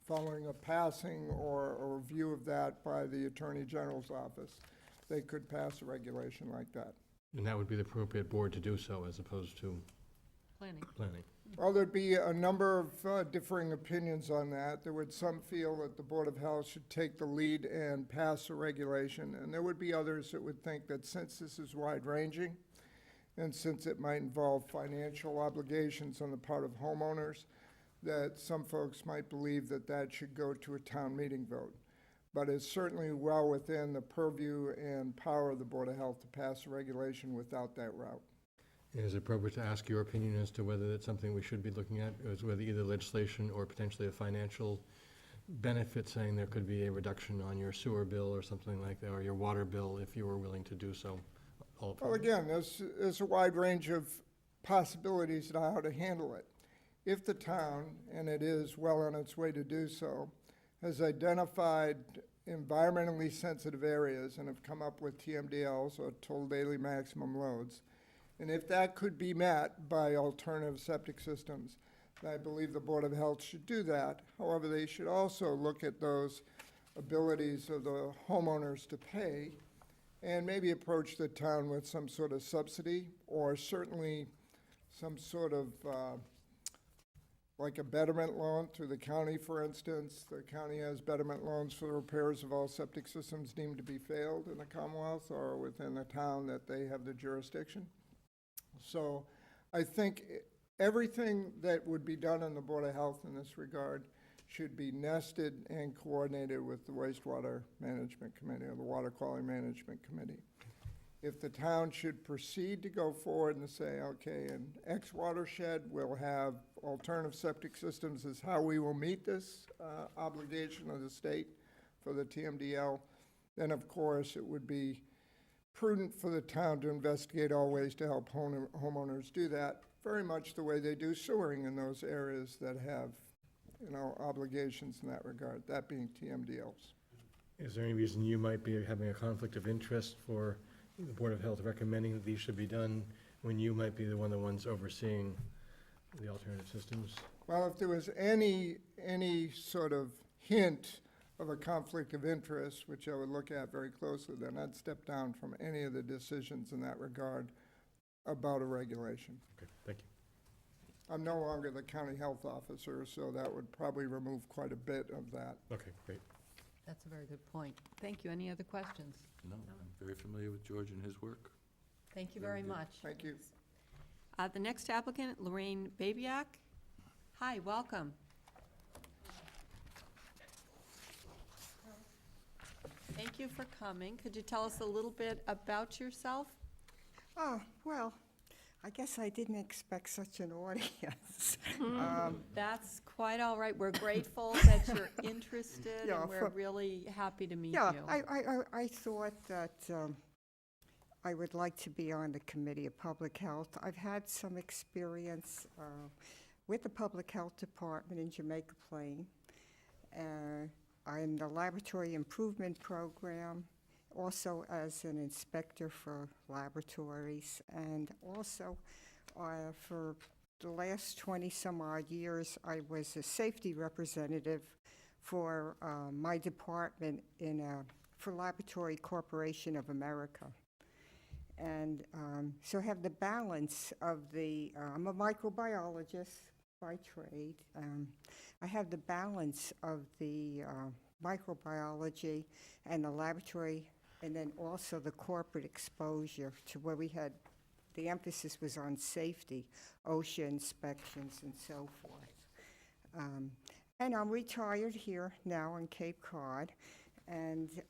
following a passing or a review of that by the Attorney General's office, they could pass a regulation like that. And that would be the appropriate board to do so as opposed to Planning. planning. Well, there'd be a number of differing opinions on that. There would some feel that the Board of Health should take the lead and pass a regulation, and there would be others that would think that since this is wide-ranging, and since it might involve financial obligations on the part of homeowners, that some folks might believe that that should go to a town meeting vote. But it's certainly well within the purview and power of the Board of Health to pass a regulation without that route. Is it appropriate to ask your opinion as to whether that's something we should be looking at, as whether either legislation or potentially a financial benefit, saying there could be a reduction on your sewer bill or something like that, or your water bill if you were willing to do so? Well, again, there's a wide range of possibilities on how to handle it. If the town, and it is well on its way to do so, has identified environmentally sensitive areas and have come up with TMDLs, or total daily maximum loads, and if that could be met by alternative septic systems, I believe the Board of Health should do that. However, they should also look at those abilities of the homeowners to pay and maybe approach the town with some sort of subsidy, or certainly some sort of like a betterment loan through the county, for instance. The county has betterment loans for the repairs of all septic systems deemed to be failed in the Commonwealth or within the town that they have the jurisdiction. So I think everything that would be done in the Board of Health in this regard should be nested and coordinated with the Wastewater Management Committee or the Water Quality Management Committee. If the town should proceed to go forward and say, okay, in X watershed, we'll have alternative septic systems is how we will meet this obligation of the state for the TMDL, then of course it would be prudent for the town to investigate all ways to help homeowners do that, very much the way they do sewering in those areas that have, obligations in that regard, that being TMDLs. Is there any reason you might be having a conflict of interest for the Board of Health recommending that these should be done when you might be the ones overseeing the alternative systems? Well, if there was any sort of hint of a conflict of interest, which I would look at very closely, then I'd step down from any of the decisions in that regard about a regulation. Okay, thank you. I'm no longer the county health officer, so that would probably remove quite a bit of that. Okay, great. That's a very good point. Thank you. Any other questions? No, I'm very familiar with George and his work. Thank you very much. Thank you. The next applicant, Lorraine Babiak. Hi, welcome. Thank you for coming. Could you tell us a little bit about yourself? Oh, well, I guess I didn't expect such an audience. That's quite all right. We're grateful that you're interested, Yeah, and we're really happy to meet Yeah, you. I thought that I would like to be on the Committee of Public Health. I've had some experience with the Public Health Department in Jamaica Plain. I'm in the Laboratory Improvement Program, also as an inspector for laboratories, and also for the last 20-some-odd years, I was a safety representative for my department for Laboratory Corporation of America. And so I have the balance of I'm a microbiologist by trade. I have the balance of the microbiology and the laboratory, and then also the corporate exposure to where the emphasis was on safety, OSHA inspections, and so forth. And I'm retired here now in Cape Cod, and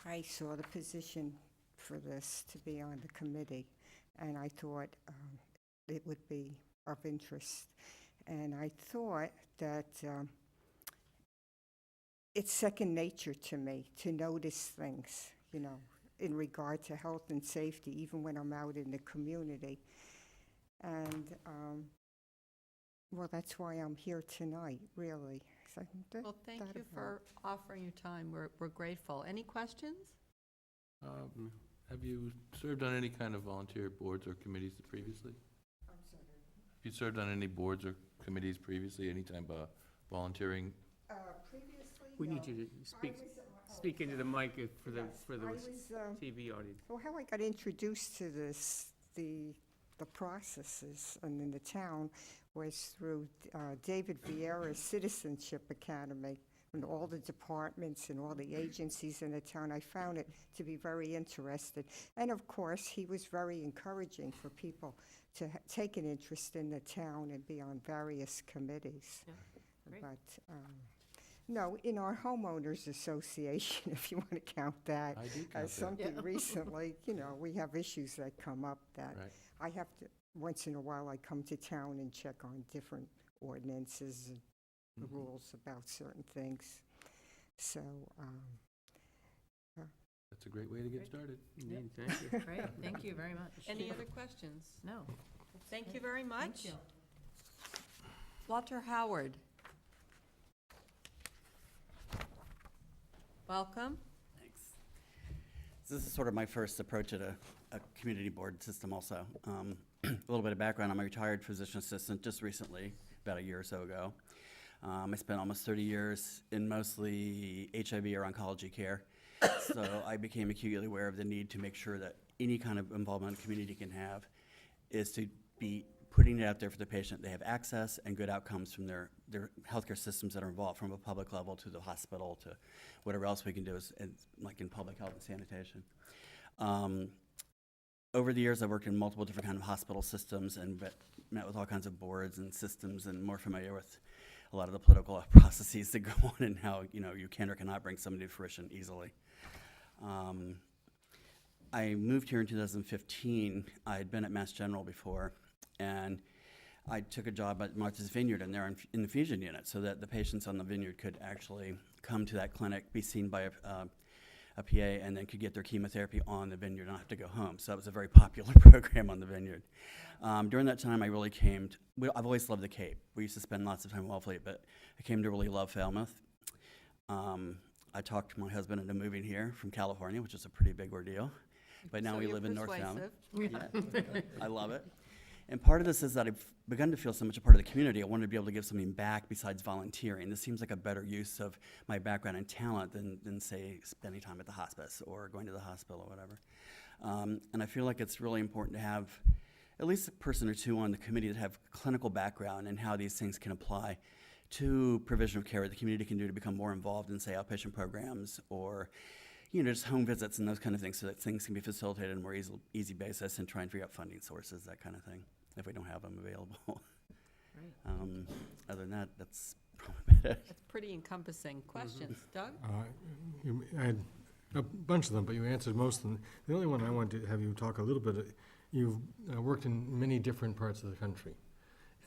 I saw the position for this to be on the committee, and I thought it would be of interest. And I thought that it's second nature to me to notice things, in regard to health and safety, even when I'm out in the community. And, well, that's why I'm here tonight, really. So Well, thank you for offering your time. We're grateful. Any questions? Have you served on any kind of volunteer boards or committees previously? I'm sorry. Have you served on any boards or committees previously, any time volunteering? Previously, We need you to speak into the mic for the TV audience. Well, how I got introduced to the processes and in the town was through David Vieira's Citizenship Academy, and all the departments and all the agencies in the town. I found it to be very interesting. And of course, he was very encouraging for people to take an interest in the town and be on various committees. Yeah, great. But, no, in our homeowners association, if you want to count that I do count as that. something Yeah. recently, we have issues that come up that Right. I have to, once in a while, I come to town and check on different ordinances and the rules about certain things. So, That's a great way to get Great. started. Indeed, thank you. Great, thank you very much. Any other questions? No. Thank you very much. Thank you. Walter Howard. Welcome. Thanks. So this is sort of my first approach at a community board system also. A little bit of background, I'm a retired physician assistant just recently, about a year or so ago. I spent almost 30 years in mostly HIV or oncology care. So I became acutely aware of the need to make sure that any kind of involvement a community can have is to be putting it out there for the patient. They have access and good outcomes from their healthcare systems that are involved, from a public level to the hospital to whatever else we can do, like in public health and sanitation. Over the years, I've worked in multiple different kind of hospital systems and met with all kinds of boards and systems, and more familiar with a lot of the political processes that go on and how you can or cannot bring somebody to fruition easily. I moved here in 2015. I had been at Mass General before, and I took a job at Martha's Vineyard and there in the infusion unit, so that the patients on the vineyard could actually come to that clinic, be seen by a PA, and then could get their chemotherapy on the vineyard and not have to go home. So that was a very popular program on the vineyard. During that time, I really I've always loved the Cape. We used to spend lots of time in Wellfleet, but I came to really love Falmouth. I talked my husband into moving here from California, which is a pretty big ordeal. But now So we you're live in North Falmouth. persuasive. Yeah. I love it. And part of this is that I've begun to feel so much a part of the community. I wanted to be able to give something back besides volunteering. This seems like a better use of my background and talent than say, spending time at the hospice or going to the hospital or whatever. And I feel like it's really important to have at least a person or two on the committee that have clinical background and how these things can apply to provision of care that the community can do to become more involved in, say, outpatient programs or, just home visits and those kind of things, so that things can be facilitated on a more easy basis, and try and figure out funding sources, that kind of thing, if we don't have them available. Other than that, that's probably about it. That's pretty encompassing. Questions? Doug? I had a bunch of them, but you answered most of them. The only one I wanted to have you talk a little bit, you've worked in many different parts of the country,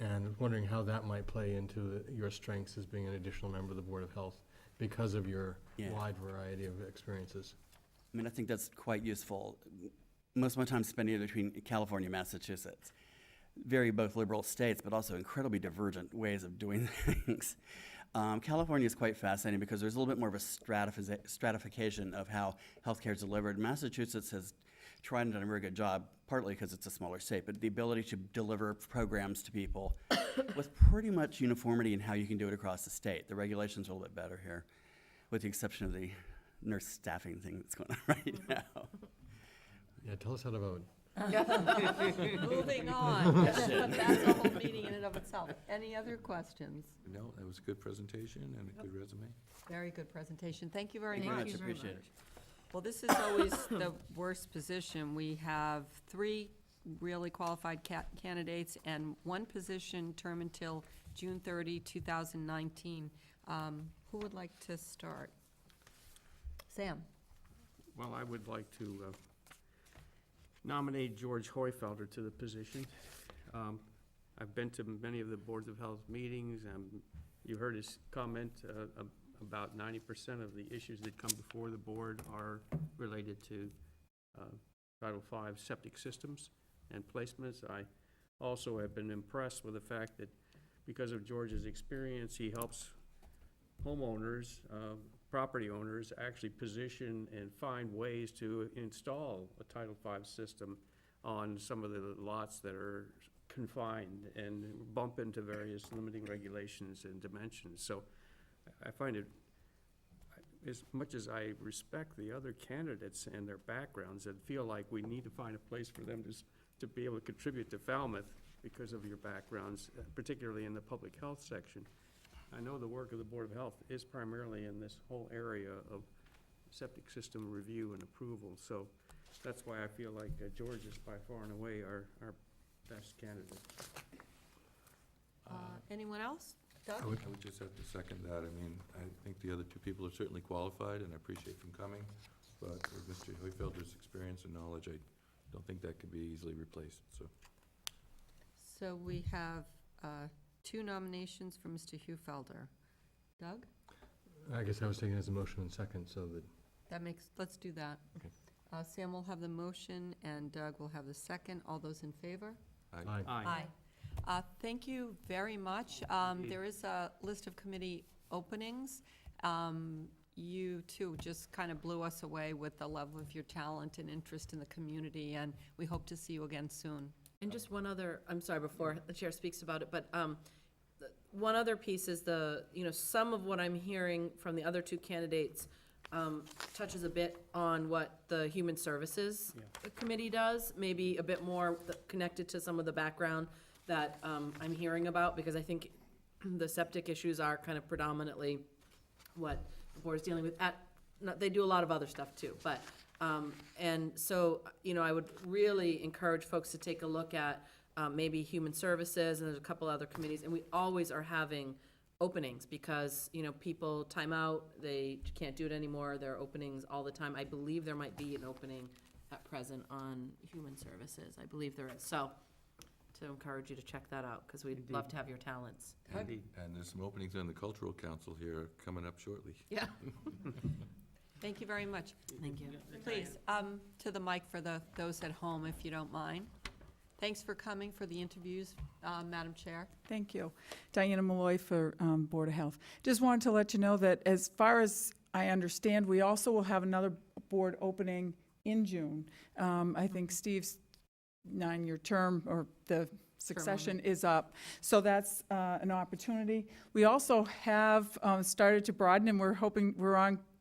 and I was wondering how that might play into your strengths as being an additional member of the Board of Health because of your wide variety of experiences. I mean, I think that's quite useful. Most of my time spent either between California and Massachusetts. Very both liberal states, but also incredibly divergent ways of doing things. California is quite fascinating because there's a little bit more of a stratification of how healthcare is delivered. Massachusetts has tried and done a very good job, partly because it's a smaller state, but the ability to deliver programs to people with pretty much uniformity in how you can do it across the state. The regulations are a little bit better here, with the exception of the nurse staffing thing that's going on right now. Yeah, tell us how to vote. Moving on. That's a whole meeting in and of itself. Any other questions? No, that was a good presentation and a good resume. Very good presentation. Thank you very Thank much. you very much. Appreciate it. Well, this is always the worst position. We have 3 really qualified candidates and 1 position term until June 30, 2019. Who would like to start? Sam? Well, I would like to nominate George Hoyfelder to the position. I've been to many of the Boards of Health meetings, and you heard his comment about 90% of the issues that come before the board are related to Title V septic systems and placements. I also have been impressed with the fact that because of George's experience, he helps homeowners, property owners actually position and find ways to install a Title V system on some of the lots that are confined and bump into various limiting regulations and dimensions. So I find it, as much as I respect the other candidates and their backgrounds, I feel like we need to find a place for them to be able to contribute to Falmouth because of your backgrounds, particularly in the public health section. I know the work of the Board of Health is primarily in this whole area of septic system review and approval, so that's why I feel like George is by far and away our best candidate. Anyone else? Doug? I would just have to second that. I mean, I think the other 2 people are certainly qualified, and I appreciate them coming, but with Mr. Hoyfelder's experience and knowledge, I don't think that could be easily replaced, so. So we have 2 nominations for Mr. Hoyfelder. Doug? I guess I was taking it as a motion and second, so that. That makes, let's do that. Okay. Sam will have the motion and Doug will have the second. All those in favor? Aye. Aye. Thank you very much. There is a list of committee openings. You too just kind of blew us away with the level of your talent and interest in the community, and we hope to see you again soon. And just one other, I'm sorry, before the chair speaks about it, but one other piece is some of what I'm hearing from the other 2 candidates touches a bit on what the Human Services Committee does, maybe a bit more connected to some of the background that I'm hearing about, because I think the septic issues are kind of predominantly what the board is dealing with. They do a lot of other stuff too, but and so, I would really encourage folks to take a look at maybe Human Services, and there's a couple other committees, and we always are having openings because, people time out, they can't do it anymore. There are openings all the time. I believe there might be an opening at present on Human Services. I believe there is. So to encourage you to check that out, because we'd love to have your talents. And there's some openings on the Cultural Council here coming up shortly. Yeah. Thank you very much. Thank you. Please, to the mic for those at home, if you don't mind. Thanks for coming for the interviews, Madam Chair. Thank you. Diana Malloy for Board of Health. Just wanted to let you know that as far as I understand, we also will have another board opening in June. I think Steve's 9-year term, or the succession, is up. So that's an opportunity. We also have started to broaden, and we're hoping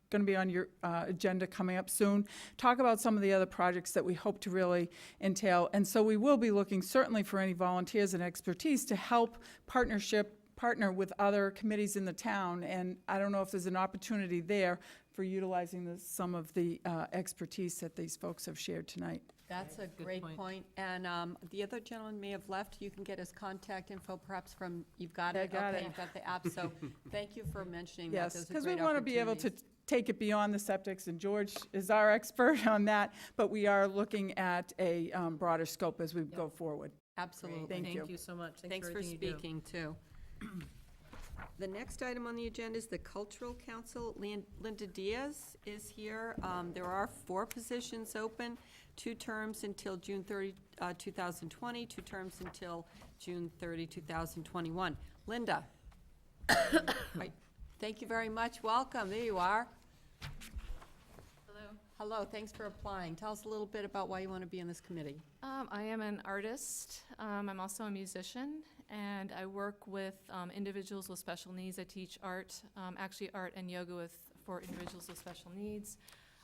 going to be on your agenda coming up soon, talk about some of the other projects that we hope to really entail. And so we will be looking certainly for any volunteers and expertise to help partnership partner with other committees in the town, and I don't know if there's an opportunity there for utilizing some of the expertise that these folks have shared tonight. That's a great point. And the other gentleman may have left. You can get his contact info perhaps from, you've got I it? got Okay, it. you've got the app. So thank you for mentioning that. Yes, Those are because we great want to be able to opportunities. take it beyond the septics, and George is our expert on that, but we are looking at a broader scope as we go forward. Absolutely. Thank you. Thank you so much. Thanks for everything you do. speaking, too. The next item on the agenda is the Cultural Council. Linda Diaz is here. There are 4 positions open, 2 terms until June 30, 2020, 2 terms until June 30, 2021. Linda? Right. Thank you very much. Welcome. There you are. Hello. Hello. Thanks for applying. Tell us a little bit about why you want to be on this committee. I am an artist. I'm also a musician, and I work with individuals with special needs. I teach art, actually art and yoga for individuals with special needs.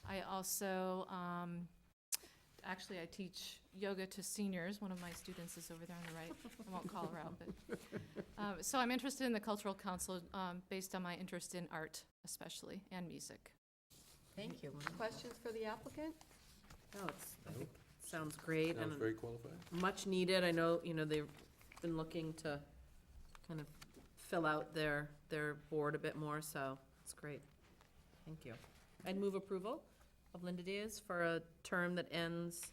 I also, I teach yoga to seniors. One of my students is over there on the right. I won't call her out, but so I'm interested in the Cultural Council based on my interest in art, especially, and music. Thank you. Questions for the applicant? No, I think sounds great. Sounds and very qualified. Much needed. I know, they've been looking to kind of fill out their board a bit more, so it's great. Thank you. I'd move approval of Linda Diaz for a term that ends.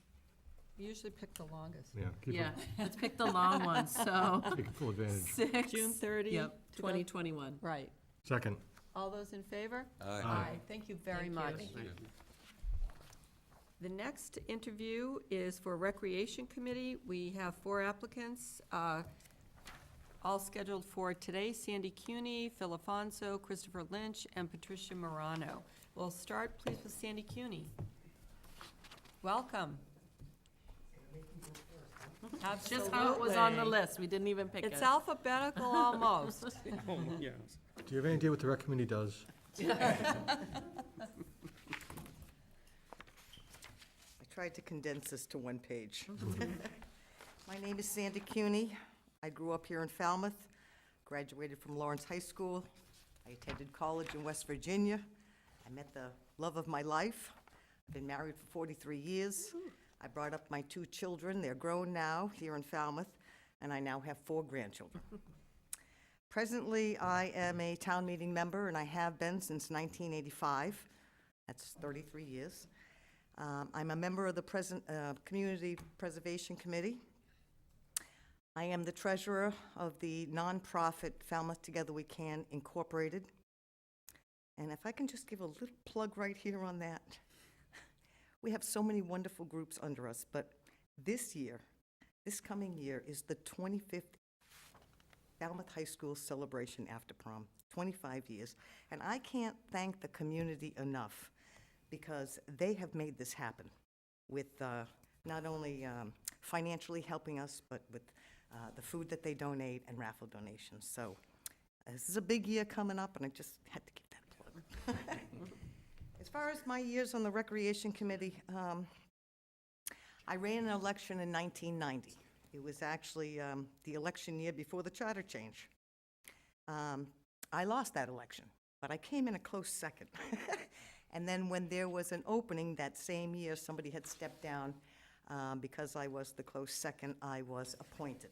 We usually pick the longest. Yeah, let's pick the long one, so. Take full advantage. 6. June 30. Yep, 2021. Right. Second. All those in favor? Aye. Thank you very Thank much. you. Thank you. The next interview is for Recreation Committee. We have 4 applicants, all scheduled for today: Sandy Cooney, Phil Afonso, Christopher Lynch, and Patricia Morello. We'll start, please, with Sandy Cooney. Welcome. Just how it was on the list, we didn't even pick it. It's alphabetical almost. Yes. Do you have any idea what the rec committee does? I tried to condense this to 1 page. My name is Sandy Cooney. I grew up here in Falmouth, graduated from Lawrence High School. I attended college in West Virginia. I met the love of my life. I've been married for 43 years. I brought up my 2 children. They're grown now here in Falmouth, and I now have 4 grandchildren. Presently, I am a town meeting member, and I have been since 1985. That's 33 years. I'm a member of the Community Preservation Committee. I am the treasurer of the nonprofit Falmouth Together We Can Incorporated. And if I can just give a little plug right here on that. We have so many wonderful groups under us, but this coming year, is the 25th Falmouth High School celebration after prom, 25 years. And I can't thank the community enough, because they have made this happen with not only financially helping us, but with the food that they donate and raffle donations. So this is a big year coming up, and I just had to give that plug. As far as my years on the Recreation Committee, I ran an election in 1990. It was actually the election year before the charter change. I lost that election, but I came in a close second. And then when there was an opening that same year, somebody had stepped down. Because I was the close second, I was appointed.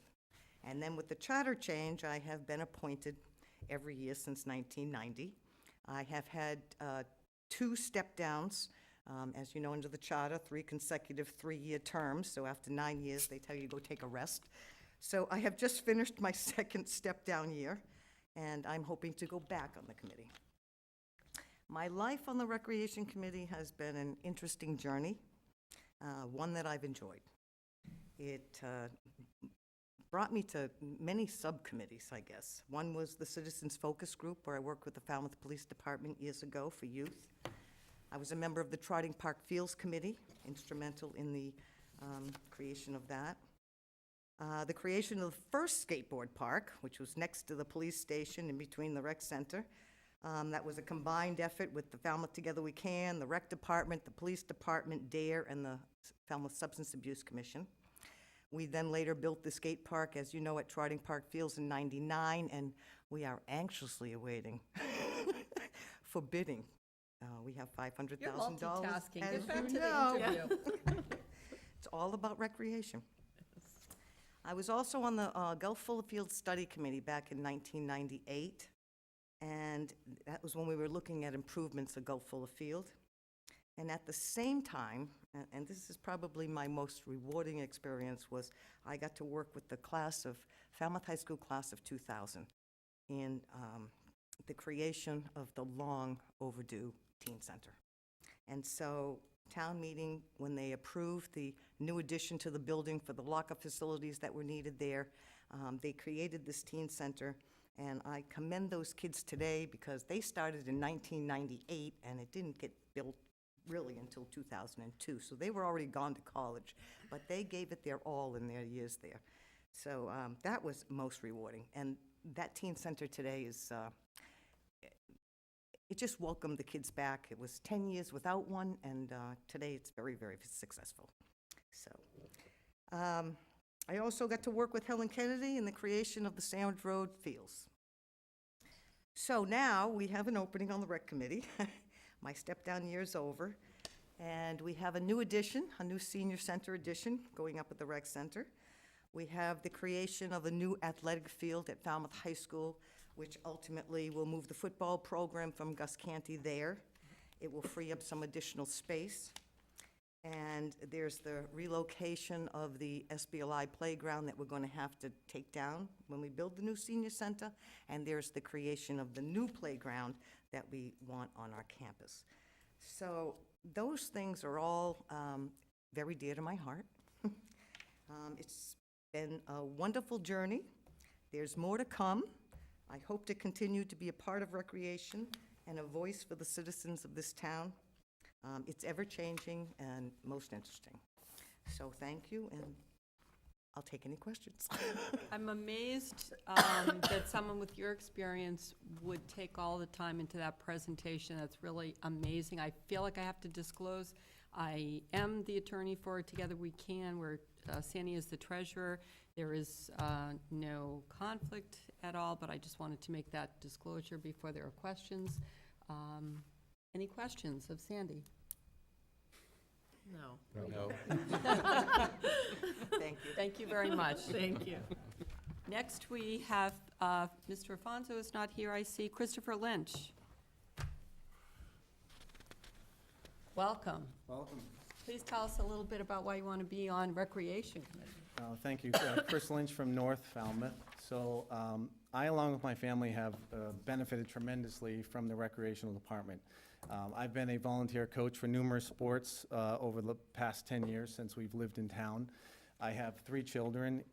And then with the charter change, I have been appointed every year since 1990. I have had 2 step-downs, as you know, under the charter, 3 consecutive 3-year terms. So after 9 years, they tell you to go take a rest. So I have just finished my 2nd step-down year, and I'm hoping to go back on the committee. My life on the Recreation Committee has been an interesting journey, one that I've enjoyed. It brought me to many subcommittees, I guess. One was the Citizens Focus Group, where I worked with the Falmouth Police Department years ago for youth. I was a member of the Trotting Park Fields Committee, instrumental in the creation of that. The creation of the first skateboard park, which was next to the police station in between the rec center. That was a combined effort with the Falmouth Together We Can, the Rec Department, the Police Department, DARE, and the Falmouth Substance Abuse Commission. We then later built the skate park, as you know, at Trotting Park Fields in '99, and we are anxiously awaiting for bidding. We have $500,000. You're multitasking. as Get back you to the know. interview. It's all about recreation. I was also on the Gulf Fuller Field Study Committee back in 1998, and that was when we were looking at improvements of Gulf Fuller Field. And at the same time, and this is probably my most rewarding experience, was I got to work with the Falmouth High School class of 2000 in the creation of the long overdue teen center. And so town meeting, when they approved the new addition to the building for the locker facilities that were needed there, they created this teen center, and I commend those kids today because they started in 1998 and it didn't get built really until 2002. So they were already gone to college, but they gave it their all in their years there. So that was most rewarding. And that teen center today is, it just welcomed the kids back. It was 10 years without one, and today it's very, very successful. So I also got to work with Helen Kennedy in the creation of the Sandwich Road Fields. So now we have an opening on the rec committee. My step-down year's over, and we have a new addition, a new senior center addition going up at the rec center. We have the creation of a new athletic field at Falmouth High School, which ultimately will move the football program from Gus Canty there. It will free up some additional space. And there's the relocation of the SBLI playground that we're going to have to take down when we build the new senior center. And there's the creation of the new playground that we want on our campus. So those things are all very dear to my heart. It's been a wonderful journey. There's more to come. I hope to continue to be a part of recreation and a voice for the citizens of this town. It's ever-changing and most interesting. So thank you, and I'll take any questions. I'm amazed that someone with your experience would take all the time into that presentation. That's really amazing. I feel like I have to disclose, I am the attorney for Together We Can, where Sandy is the treasurer. There is no conflict at all, but I just wanted to make that disclosure before there are questions. Any questions of Sandy? No. No. Thank you. Thank you very much. Thank you. Next, we have, Mr. Afonso is not here, I see. Christopher Lynch. Welcome. Welcome. Please tell us a little bit about why you want to be on Recreation Committee. Thank you. Chris Lynch from North Falmouth. So I, along with my family, have benefited tremendously from the recreational department. I've been a volunteer coach for numerous sports over the past 10 years since we've lived in town. I have 3 children,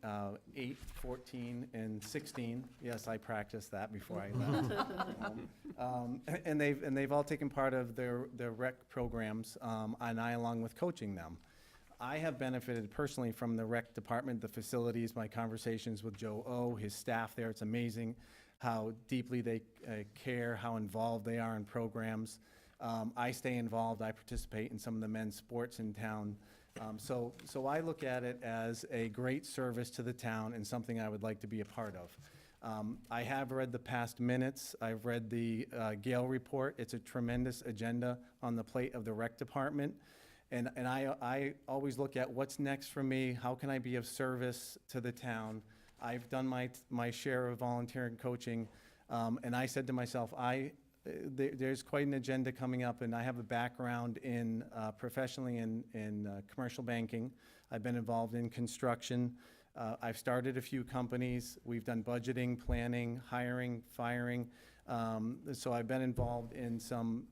8, 14, and 16. Yes, I practiced that before I left. And they've all taken part of their rec programs, and I, along with coaching them. I have benefited personally from the rec department, the facilities, my conversations with Joe O, his staff there. It's amazing how deeply they care, how involved they are in programs. I stay involved. I participate in some of the men's sports in town. So I look at it as a great service to the town and something I would like to be a part of. I have read the past minutes. I've read the Gale report. It's a tremendous agenda on the plate of the rec department. And I always look at what's next for me. How can I be of service to the town? I've done my share of volunteering coaching. And I said to myself, there's quite an agenda coming up, and I have a background in professionally in commercial banking. I've been involved in construction. I've started a few companies. We've done budgeting, planning, hiring, firing. So I've been involved in some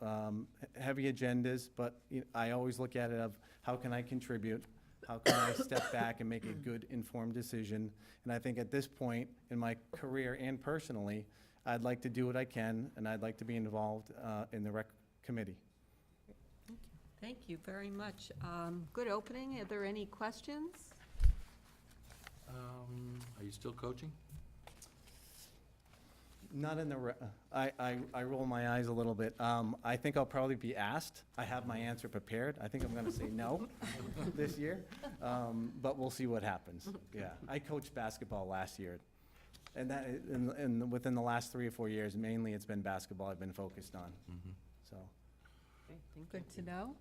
heavy agendas, but I always look at it of how can I contribute? How can I step back and make a good informed decision? And I think at this point in my career and personally, I'd like to do what I can, and I'd like to be involved in the rec committee. Thank you very much. Good opening. Are there any questions? Are you still coaching? Not in the, I roll my eyes a little bit. I think I'll probably be asked. I have my answer prepared. I think I'm gonna say no this year, but we'll see what happens. Yeah, I coached basketball last year, and that, within the last 3 or 4 years, mainly it's been basketball I've been focused on, so. Good to know.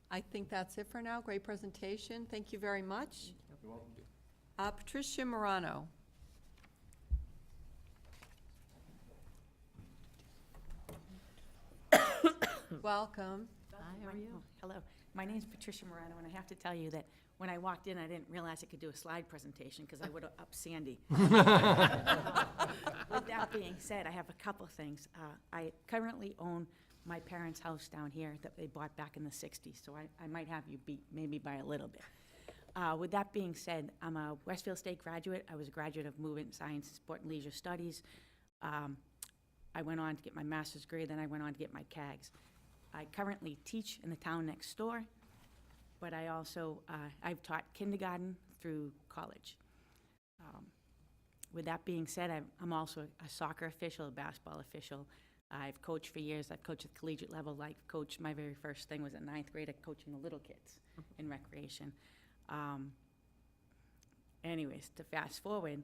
I think that's it for now. Great presentation. Thank you very much. You're welcome. Patricia Morello. Welcome. Hi, how are you? Hello. My name's Patricia Morello, and I have to tell you that when I walked in, I didn't realize I could do a slide presentation because I would have upped Sandy. With that being said, I have a couple of things. I currently own my parents' house down here that they bought back in the 60s, so I might have you beat maybe by a little bit. With that being said, I'm a Westfield State graduate. I was a graduate of Movement Science, Sport and Leisure Studies. I went on to get my master's degree, then I went on to get my CAGs. I currently teach in the town next door, but I also, I've taught kindergarten through college. With that being said, I'm also a soccer official, a basketball official. I've coached for years. I've coached at the collegiate level. Like coach, my very first thing was at 9th grade, coaching the little kids in recreation. Anyways, to fast forward,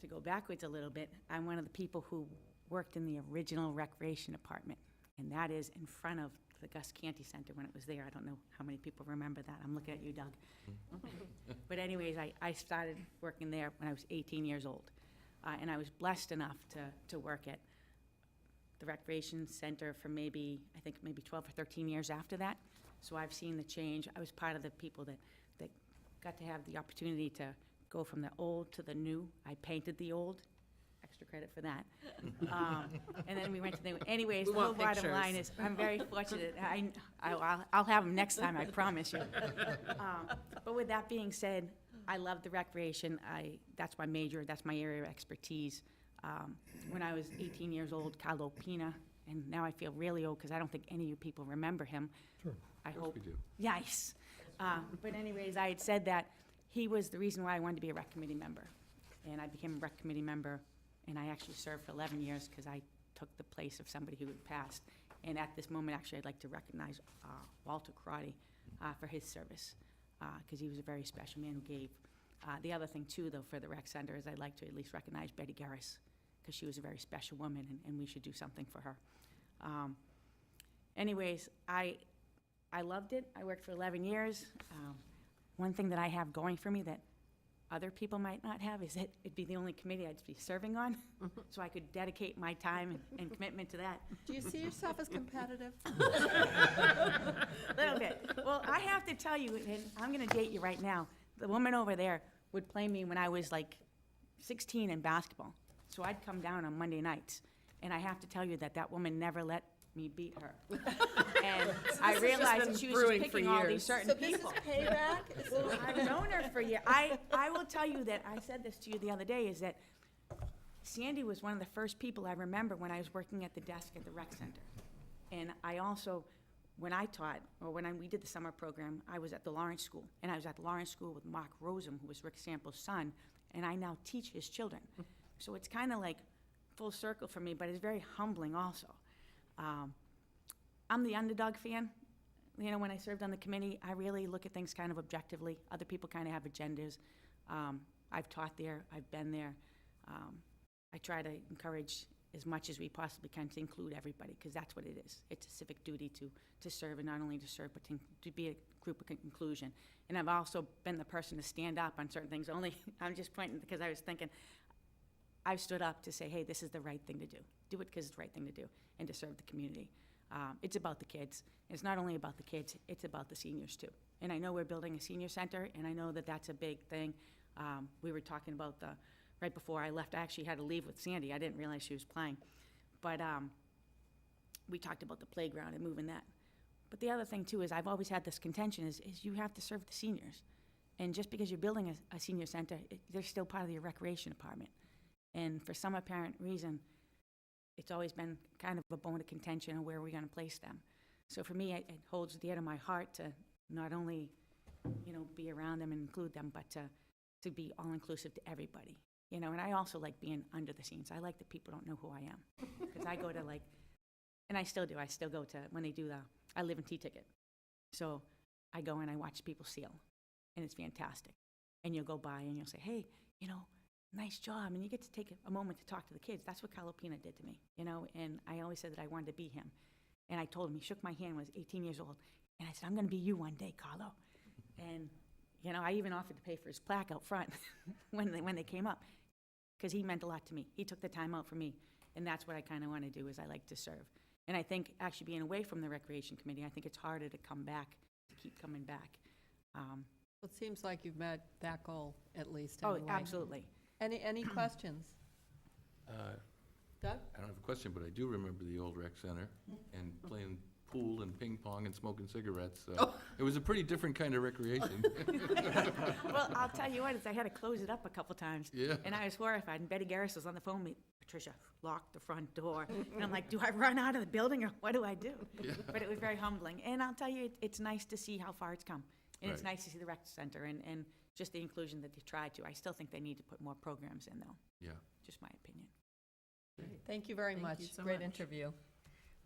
to go backwards a little bit, I'm one of the people who worked in the original recreation department, and that is in front of the Gus Canty Center when it was there. I don't know how many people remember that. I'm looking at you, Doug. But anyways, I started working there when I was 18 years old, and I was blessed enough to work at the recreation center for maybe 12 or 13 years after that. So I've seen the change. I was part of the people that got to have the opportunity to go from the old to the new. I painted the old. Extra credit for that. And then we went to the, anyways, the whole bottom line is, I'm very fortunate. I'll have them next time, I promise you. But with that being said, I love the recreation. That's my major, that's my area of expertise. When I was 18 years old, Carlo Pina, and now I feel really old because I don't think any of you people remember him. Sure, I of course hope. we do. Yes. But anyways, I had said that he was the reason why I wanted to be a rec committee member. And I became a rec committee member, and I actually served for 11 years because I took the place of somebody who had passed. And at this moment, actually, I'd like to recognize Walter Crotty for his service, because he was a very special man who gave. The other thing, too, though, for the rec center is I'd like to at least recognize Betty Garris, because she was a very special woman, and we should do something for her. Anyways, I loved it. I worked for 11 years. One thing that I have going for me that other people might not have is that it'd be the only committee I'd be serving on, so I could dedicate my time and commitment to that. Do you see yourself as competitive? A little bit. Well, I have to tell you, and I'm going to date you right now, the woman over there would play me when I was like 16 in basketball. So I'd come down on Monday nights, and I have to tell you that woman never let me beat her. And I realized that she was just picking all these certain people. So this is payback? Well, I've known her for years. I will tell you that, I said this to you the other day, is that Sandy was one of the first people I remember when I was working at the desk at the rec center. And I also, when I taught, or when we did the summer program, I was at the Lawrence School. And I was at the Lawrence School with Mark Rosem, who was Rick Sample's son, and I now teach his children. So it's kind of like full circle for me, but it's very humbling also. I'm the underdog fan. You know, when I served on the committee, I really look at things kind of objectively. Other people kind of have agendas. I've taught there, I've been there. I try to encourage as much as we possibly can to include everybody, because that's what it is. It's a civic duty to serve, and not only to serve, but to be a group of inclusion. And I've also been the person to stand up on certain things. Only, I'm just pointing because I was thinking, I've stood up to say, hey, this is the right thing to do. Do it because it's the right thing to do, and to serve the community. It's about the kids. It's not only about the kids, it's about the seniors too. And I know we're building a senior center, and I know that that's a big thing. We were talking about right before I left, I actually had to leave with Sandy. I didn't realize she was playing. But we talked about the playground and moving that. But the other thing too is I've always had this contention is you have to serve the seniors. And just because you're building a senior center, they're still part of your recreation department. And for some apparent reason, it's always been kind of a bone of contention on where we're going to place them. So for me, it holds dear to my heart to not only, be around them and include them, but to be all-inclusive to everybody. you know, and I also like being under the scenes. I like that people don't know who I am. Because I go to like, and I still do, I still go to, when they do I live in T-Ticket. So I go and I watch people seal, and it's fantastic. And you'll go by and you'll say, hey, you know, nice job. And you get to take a moment to talk to the kids. That's what Carlo Pina did to me, you know, and I always said that I wanted to be him. And I told him, he shook my hand when I was 18 years old. And I said, I'm going to be you one day, Carlo. And, you know, I even offered to pay for his plaque out front when they came up, because he meant a lot to me. He took the time out for me. And that's what I kind of want to do, is I like to serve. And I think actually being away from the Recreation Committee, I think it's harder to come back, to keep coming back. Well, it seems like you've met that goal, at least, Oh, anyway. absolutely. Any questions? Doug? I don't have a question, but I do remember the old rec center and playing pool and ping pong and smoking cigarettes. So it was a pretty different kind of recreation. Well, I'll tell you what, is I had to close it up a couple times. Yeah. And I was horrified, and Betty Garris was on the phone with me, Patricia, lock the front door. And I'm like, do I run out of the building, or what do I do? Yeah. But it was very humbling. And I'll tell you, it's nice to see how far it's come. And it's Right. nice to see the rec center and just the inclusion that they tried to. I still think they need to put more programs in, though. Yeah. Just my opinion. Thank you very Thank much. you so Great much. interview.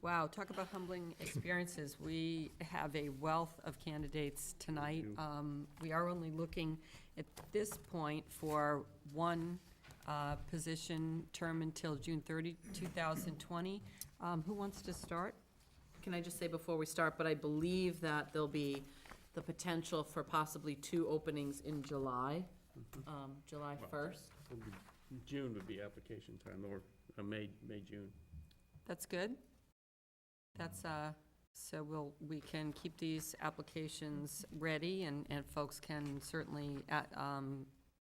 Wow, talk about humbling experiences. We have a wealth of candidates tonight. We are only looking at this point for one position, term until June 30, 2020. Who wants to start? Can I just say before we start, but I believe that there'll be the potential for possibly 2 openings in July, July 1st. June would be application time, or May, June. That's good. That's, so we can keep these applications ready, and folks can certainly,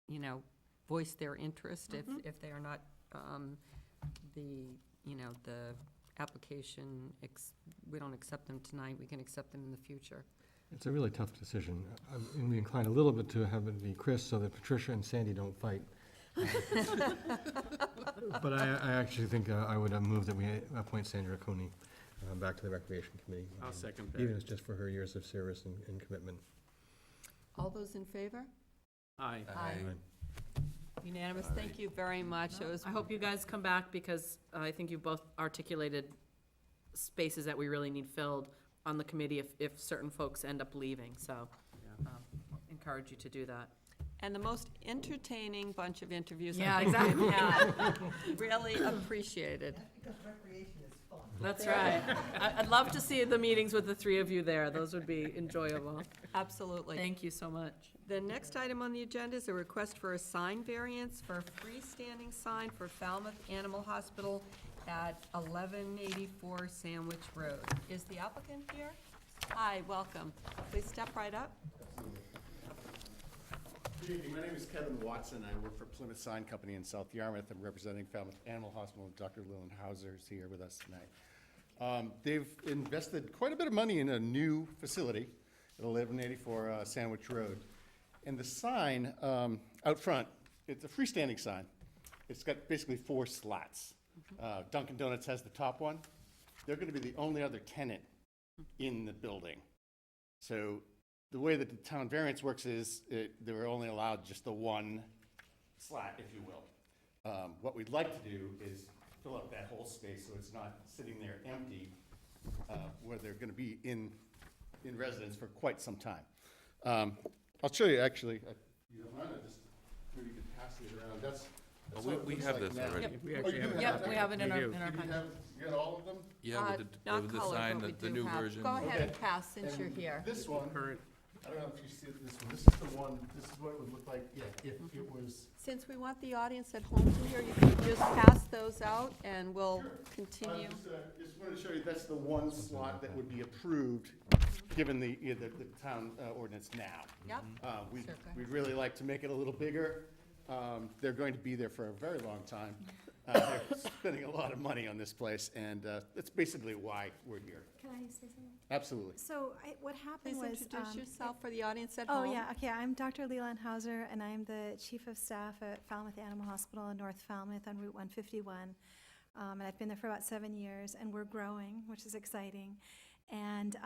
you know, voice their interest if they are not, the application, we don't accept them tonight, we can accept them in the future. It's a really tough decision. I'm inclined a little bit to have it be Chris, so that Patricia and Sandy don't fight. But I actually think I would move that we appoint Sandra Cooney back to the Recreation Committee. I'll second that. Even if it's just for her years of service and commitment. All those in favor? Aye. Unanimous, thank you very much. It was, I hope you guys come back, because I think you both articulated spaces that we really need filled on the committee if certain folks end up leaving, so encourage you to do that. and the most entertaining bunch of interviews Yeah, I think we've exactly. had. Really appreciated. Because recreation is fun. That's right. I'd love to see the meetings with the 3 of you there. Those would be enjoyable. Absolutely. Thank you so much. The next item on the agenda is a request for a sign variance for a freestanding sign for Falmouth Animal Hospital at 1184 Sandwich Road. Is the applicant here? Hi, welcome. Please step right up. Good evening, my name is Kevin Watson. I work for Plymouth Sign Company in South Yarmouth. I'm representing Falmouth Animal Hospital, and Dr. Leland Hauser is here with us tonight. They've invested quite a bit of money in a new facility at 1184 Sandwich Road. And the sign out front, it's a freestanding sign. It's got basically 4 slats. Dunkin' Donuts has the top one. They're going to be the only other tenant in the building. So the way that the town variance works is they were only allowed just the one slat, if you will. What we'd like to do is fill up that whole space so it's not sitting there empty, where they're going to be in residence for quite some time. I'll show you, actually. You don't mind, maybe you can pass it around. That's Well, what it we looks have like this now. already. Yep. We actually have it. Yep, we have it in our We do. packet. You got all of them? Yeah, Not with the colored, sign, but the we new do have- version. Go ahead and Okay. pass since you're And here. This one, Current. I don't know if you see this one. This is the one, this is what it would look like, if it was. Since we want the audience at home to hear, you can just pass those out and we'll continue. Just wanted to show you, that's the one slot that would be approved, given the town ordinance now. Yep. We'd really like to make it a little bigger. They're going to be there for a very long time. They're spending a lot of money on this place, and that's basically why we're here. Can I say something? Absolutely. So what happened Please was... introduce yourself for the audience at Oh, home. yeah, okay, I'm Dr. Leland Hauser, and I'm the Chief of Staff at Falmouth Animal Hospital in North Falmouth on Route 151. And I've been there for about 7 years, and we're growing, which is exciting. And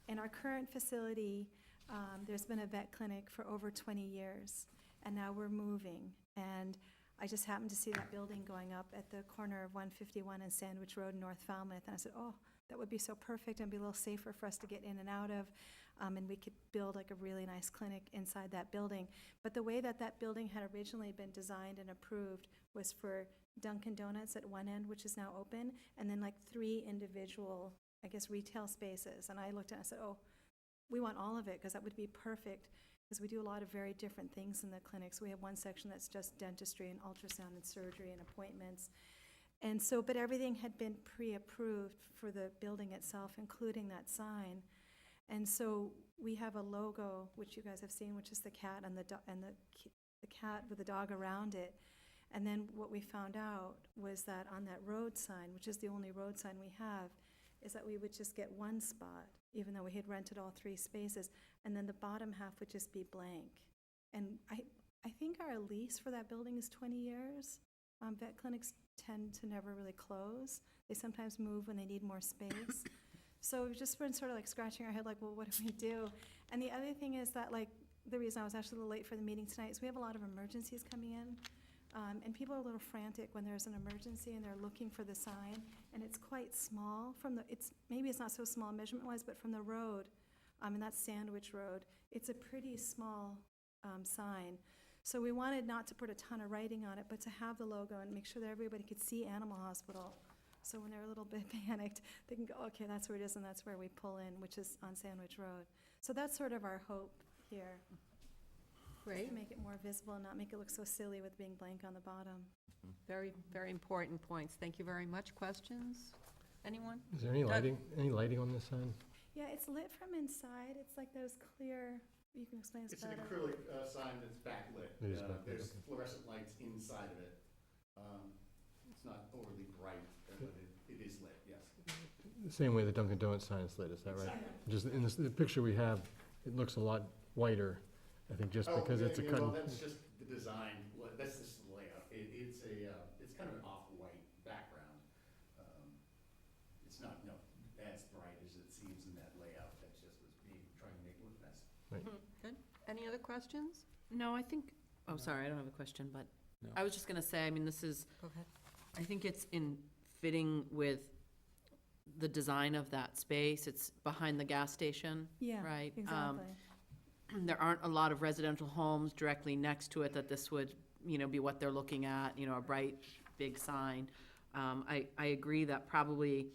in our current facility, there's been a vet clinic for over 20 years, and now we're moving. And I just happened to see that building going up at the corner of 151 and Sandwich Road in North Falmouth, and I said, oh, that would be so perfect and be a little safer for us to get in and out of, and we could build like a really nice clinic inside that building. But the way that that building had originally been designed and approved was for Dunkin' Donuts at one end, which is now open, and then like 3 individual, I guess, retail spaces. And I looked at it and said, oh, we want all of it, because that would be perfect, because we do a lot of very different things in the clinics. We have one section that's just dentistry and ultrasound and surgery and appointments. And so, but everything had been pre-approved for the building itself, including that sign. And so we have a logo, which you guys have seen, which is the cat and the cat with the dog around it. And then what we found out was that on that road sign, which is the only road sign we have, is that we would just get one spot, even though we had rented all 3 spaces, and then the bottom half would just be blank. And I think our lease for that building is 20 years. Vet clinics tend to never really close. They sometimes move when they need more space. So we've just been sort of like scratching our head, like, well, what do we do? And the other thing is that, like, the reason I was actually a little late for the meeting tonight is we have a lot of emergencies coming in. And people are a little frantic when there's an emergency and they're looking for the sign, and it's quite small from the, maybe it's not so small measurement-wise, but from the road, and that's Sandwich Road, it's a pretty small sign. So we wanted not to put a ton of writing on it, but to have the logo and make sure that everybody could see Animal Hospital. So when they're a little bit panicked, they can go, okay, that's where it is, and that's where we pull in, which is on Sandwich Road. So that's sort of our hope here. Great. To make it more visible and not make it look so silly with being blank on the bottom. Very, very important points. Thank you very much. Questions? Anyone? Is there any lighting on this sign? Yeah, it's lit from inside. It's like those clear, you can explain this It's an better. acrylic sign that's backlit. It is backlit, There's okay. fluorescent lights inside of it. It's not overly bright, but it is lit, yes. The same way the Dunkin' Donuts sign is lit, is that right? Exactly. Just in the picture we have, it looks a lot whiter, I think, just because it's a cut. Well, that's just the design, that's just the layout. It's kind of an off-white background. It's not, as bright as it seems in that layout. That's just what's trying to make it look nice. Right. Good. Any other questions? No, I think, oh, sorry, I don't have a question, but No. I was just gonna say, I mean, this is, Go ahead. I think it's in fitting with the design of that space. It's behind the gas station, Yeah, right? exactly. There aren't a lot of residential homes directly next to it that this would, be what they're looking at, a bright, big sign. I agree that probably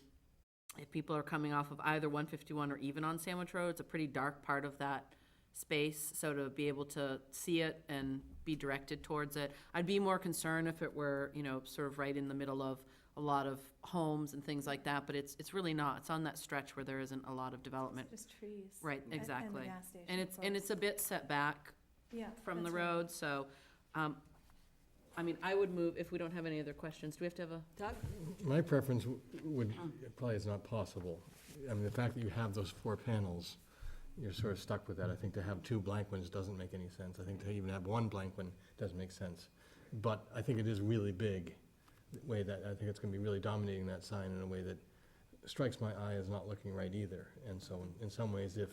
if people are coming off of either 151 or even on Sandwich Road, it's a pretty dark part of that space, so to be able to see it and be directed towards it. I'd be more concerned if it were, sort of right in the middle of a lot of homes and things like that, but it's really not. It's on that stretch where there isn't a lot of development. Just trees. Right, And the exactly. gas station, And of it's a bit set back Yeah, from the that's right. road, so, I would move, if we don't have any other questions, do we have to have a? Doug? My preference would, probably is not possible. I mean, the fact that you have those 4 panels, you're sort of stuck with that. I think to have 2 blank ones doesn't make any sense. I think to even have 1 blank one doesn't make sense. But I think it is really big, the way that, I think it's gonna be really dominating that sign in a way that strikes my eye as not looking right either. And so in some ways, if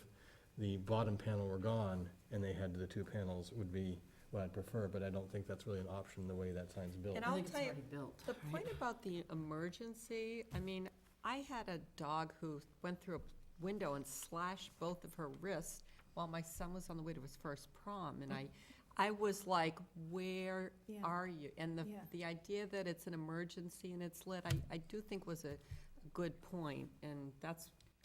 the bottom panel were gone and they had the 2 panels, would be what I'd prefer, but I don't think that's really an option the way that sign's built. And I I'll think it's tell you, already built, the right? point about the emergency, I had a dog who went through a window and slashed both of her wrists while my son was on the way to his first prom, and I was like, where Yeah. are you? And Yeah. the idea that it's an emergency and it's lit, I do think was a good point, and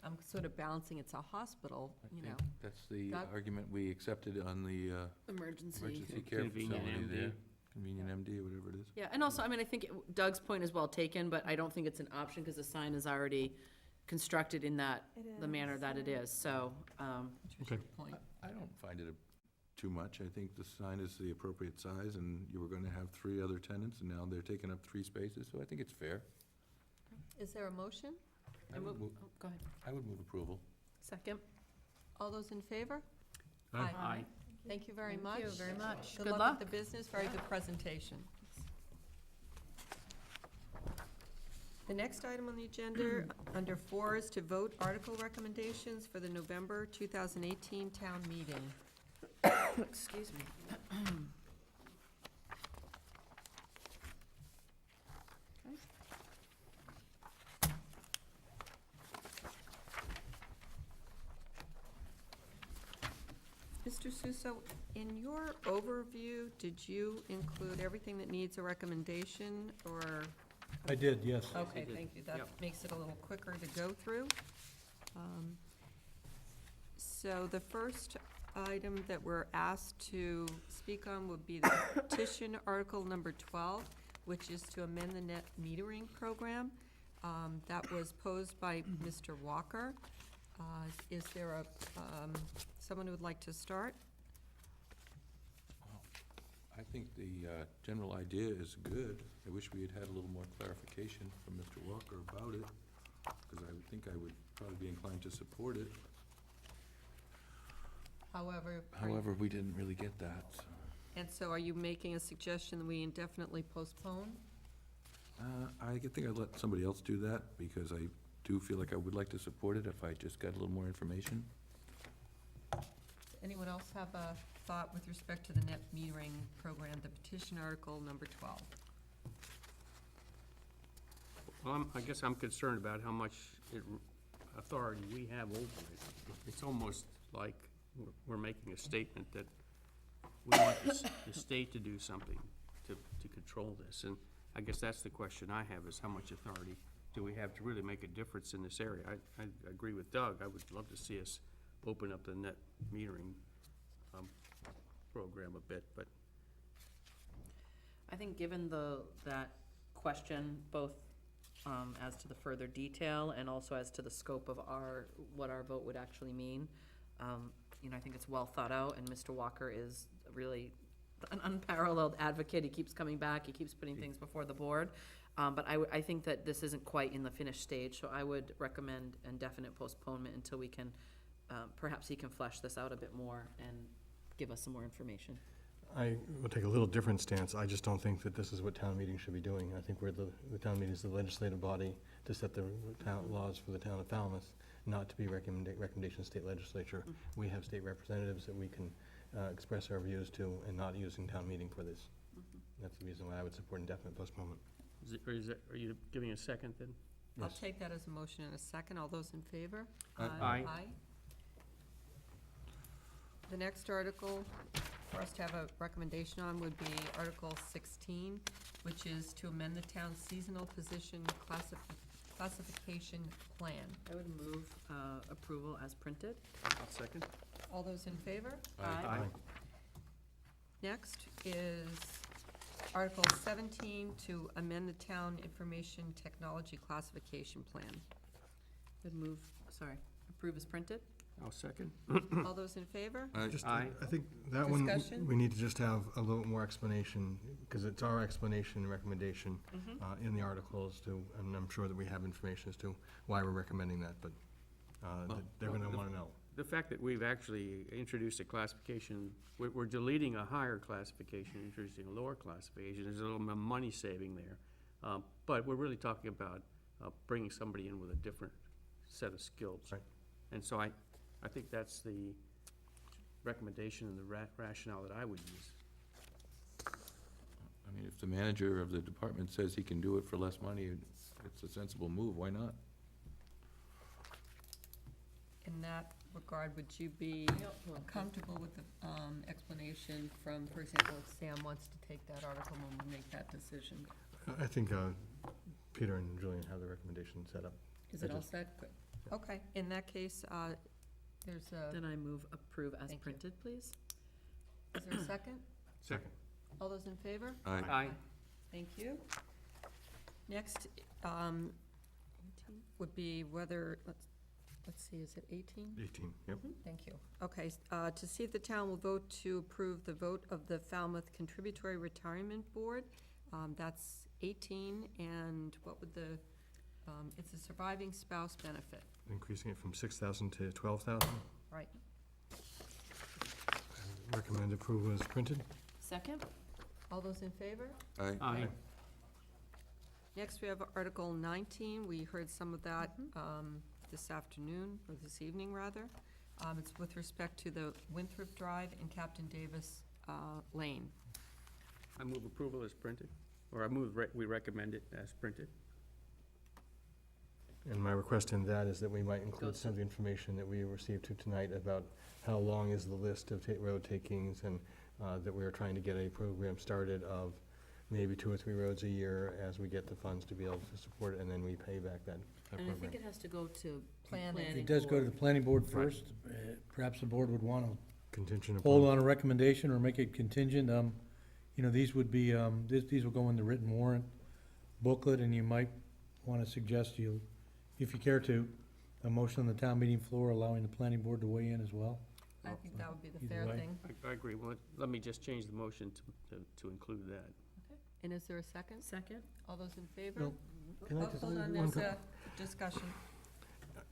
I'm sort of balancing, it's a hospital, I think that's the Doug? argument we accepted on the Emergency. emergency care Convenient facility MD. there. Convenient MD, or whatever it is. Yeah, and also, I think Doug's point is well taken, but I don't think it's an option because the sign is already constructed in the manner that it is, so, Okay. point. I don't find it too much. I think the sign is the appropriate size, and you were gonna have 3 other tenants, and now they're taking up 3 spaces, so I think it's fair. Is there a motion? I would move, go ahead. I would move approval. Second? All those in favor? Aye. Aye. Thank you very Thank much. you very much. Good Good luck luck. with the business, very good presentation. The next item on the agenda, under 4, is to vote article recommendations for the November 2018 town meeting. Excuse me. Mr. Suso, in your overview, did you include everything that needs a recommendation, or? I did, yes. Okay, thank you. That Yep. makes it a little quicker to go through. So the first item that we're asked to speak on would be the petition article number 12, which is to amend the net metering program. That was posed by Mr. Walker. Is there someone who would like to start? I think the general idea is good. I wish we had had a little more clarification from Mr. Walker about it, because I would think I would probably be inclined to support it. However, we didn't really get that, so. And so are you making a suggestion that we indefinitely postpone? I think I'd let somebody else do that, because I do feel like I would like to support it if I just got a little more information. Does anyone else have a thought with respect to the net metering program, the petition article number 12? Well, I guess I'm concerned about how much authority we have over it. It's almost like we're making a statement that we want the state to do something to control this. And I guess that's the question I have, is how much authority do we have to really make a difference in this area? I agree with Doug. I would love to see us open up the net metering program a bit, but I think given that question, both as to the further detail and also as to the scope of what our vote would actually mean, I think it's well thought out, and Mr. Walker is really an unparalleled advocate. He keeps coming back, he keeps putting things before the board. But I think that this isn't quite in the finished stage, so I would recommend indefinite postponement until we can, perhaps he can flesh this out a bit more and give us some more information. I will take a little different stance. I just don't think that this is what town meeting should be doing. I think the town meeting is the legislative body to set the town laws for the town of Falmouth, not to be recommendation of state legislature. We have state representatives that we can express our views to, and not using town meeting for this. That's the reason why I would support indefinite postponement. Are you giving a second then? I'll Yes. take that as a motion in a second. All those in favor? Aye. Aye. The next article for us to have a recommendation on would be Article 16, which is to amend the town's seasonal position classification plan. I would move approval as printed. I'll second. All those in favor? Aye. Next is Article 17, to amend the town information technology classification plan. Would move, approve as printed. I'll second. All those in favor? Aye. I think that one, Discussion? we need to just have a little more explanation, because it's our explanation and recommendation in the articles to, and I'm sure that we have information as to why we're recommending that, but they're gonna wanna know. The fact that we've actually introduced a classification, we're deleting a higher classification, introducing a lower classification, there's a little money saving there. But we're really talking about bringing somebody in with a different set of skills. Right. And so I think that's the recommendation and the rationale that I would use. I mean, if the manager of the department says he can do it for less money, it's a sensible move, why not? In that regard, would you be comfortable with the explanation from, for example, if Sam wants to take that article when we make that decision? I think Peter and Julian have the recommendation set up. Is it all set? Good. Okay, in that case, there's a, Then I move approve as Thank you. printed, please. is there a second? Second. All those in favor? Aye. Thank you. Next, would be whether, let's see, is it 18? 18, yep. Thank you. Okay, to see if the town will vote to approve the vote of the Falmouth Contributory Retirement Board. That's 18, and what would the, it's a surviving spouse benefit, Increasing it from 6,000 to 12,000. right? Recommend approval as printed. Second? All those in favor? Aye. Next, we have Article 19. We heard some of that this afternoon, or this evening, rather. It's with respect to the Winthrop Drive and Captain Davis Lane. I move approval as printed, or I move we recommend it as printed. And my request in that is that we might include some of the information that we received tonight about how long is the list of road takings, and that we are trying to get a program started of maybe 2 or 3 roads a year as we get the funds to be able to support it, and then we pay back that And I program. think it has to go to planning. It does go to the planning board first. Perhaps the board would want to Contingent hold upon, on a recommendation or make it contingent. You know, these would be, these will go in the written warrant booklet, and you might want to suggest if you care to, a motion on the town meeting floor allowing the planning board to weigh in as well. I think that would be the Either fair way. thing. I agree. Well, let me just change the motion to include that. And is there a second? Second? All those in favor? No. Can I Oh, just- hold on, one there's a discussion.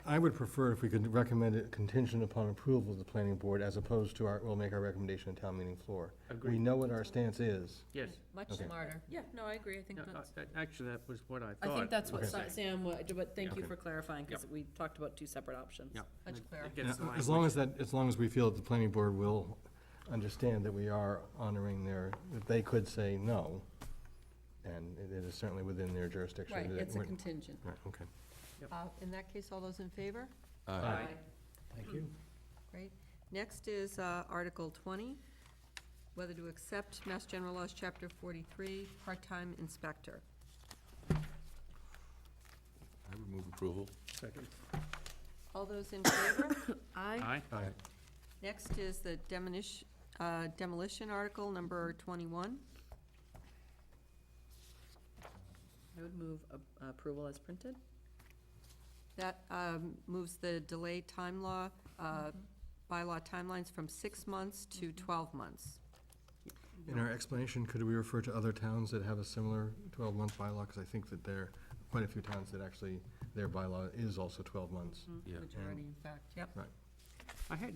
I would prefer if we could recommend it contingent upon approval of the planning board, as opposed to we'll make our recommendation at town meeting floor. We Agreed. know what our stance is. Yes. Much Okay. smarter. Yeah, no, I agree, I think Yeah, that's, Actually, that was what I I thought. think that's what Okay. Sam, but thank you Okay. for clarifying, because we talked about 2 separate options. Yeah. much It- clearer. it gets the As long language. as we feel that the planning board will understand that we are honoring that they could say no, and it is certainly within their jurisdiction. right, that it's a we're- contingent. Right, okay. In that case, all those in favor? Aye. Thank you. Great. Next is Article 20, whether to accept Mass General Laws, Chapter 43, part-time inspector. I would move approval. Second. All those in favor? Aye. Aye. Next is the demolition article, number 21. I would move approval as printed. That moves the delay time law, bylaw timelines from 6 months to 12 months. In our explanation, could we refer to other towns that have a similar 12-month bylaw? Because I think that there are quite a few towns that actually, their bylaw is also 12 months. Yeah. Majority, in fact, yep. I had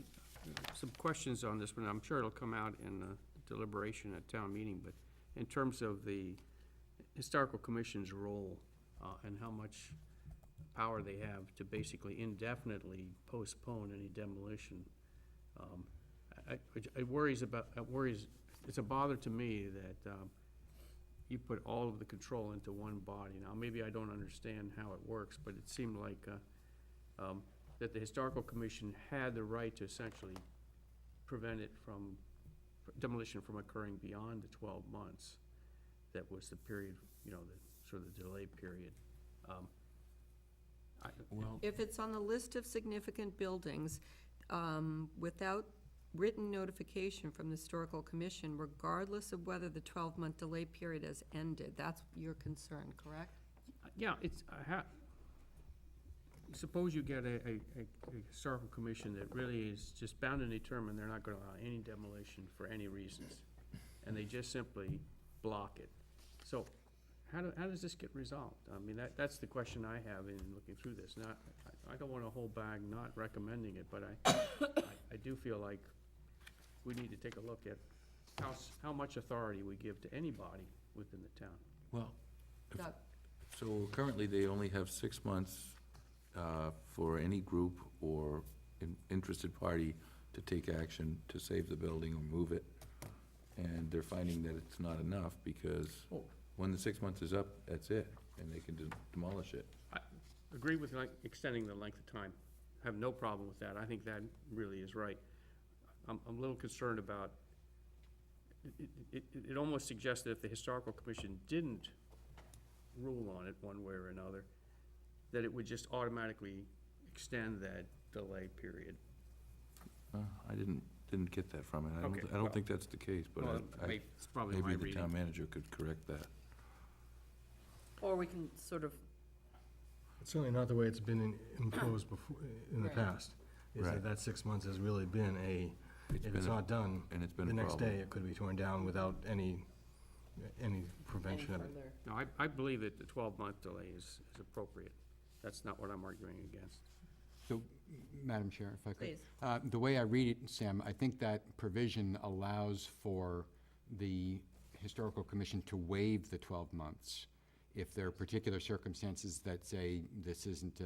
some questions on this one. I'm sure it'll come out in deliberation at town meeting, but in terms of the Historical Commission's role and how much power they have to basically indefinitely postpone any demolition, it's a bother to me that you put all of the control into one body. Now, maybe I don't understand how it works, but it seemed like that the Historical Commission had the right to essentially prevent it from, demolition from occurring beyond the 12 months. That was the period, the sort of delay period. Well, If it's on the list of significant buildings, without written notification from the Historical Commission, regardless of whether the 12-month delay period has ended, that's your concern, correct? Yeah, suppose you get a Historical Commission that really is just bound and determined they're not gonna allow any demolition for any reasons, and they just simply block it. So, how does this get resolved? I mean, that's the question I have in looking through this. Not, I don't wanna hold back not recommending it, but I do feel like we need to take a look at how much authority we give to anybody within the town. well, Doug? so currently they only have 6 months for any group or interested party to take action to save the building or move it. And they're finding that it's not enough because when the 6 months is up, that's it, and they can demolish it. I agree with extending the length of time. I have no problem with that. I think that really is right. I'm a little concerned about, it almost suggests that if the Historical Commission didn't rule on it one way or another, that it would just automatically extend that delay period. I didn't get that from it. Okay, I don't well- think that's the case, but Well, it's probably my maybe the reading. town manager could correct that. Or we can sort of, It's certainly not the way it's been imposed before, in the Right. past. Is Right. that 6 months has really been if been it's a- not done, And it's been the a next problem. day, it could be torn down without any prevention of it. further. No, I believe that the 12-month delay is appropriate. That's not what I'm arguing against. So, Madam Chair, if I could. Please. The way I read it, Sam, I think that provision allows for the Historical Commission to waive the 12 months if there are particular circumstances that say this isn't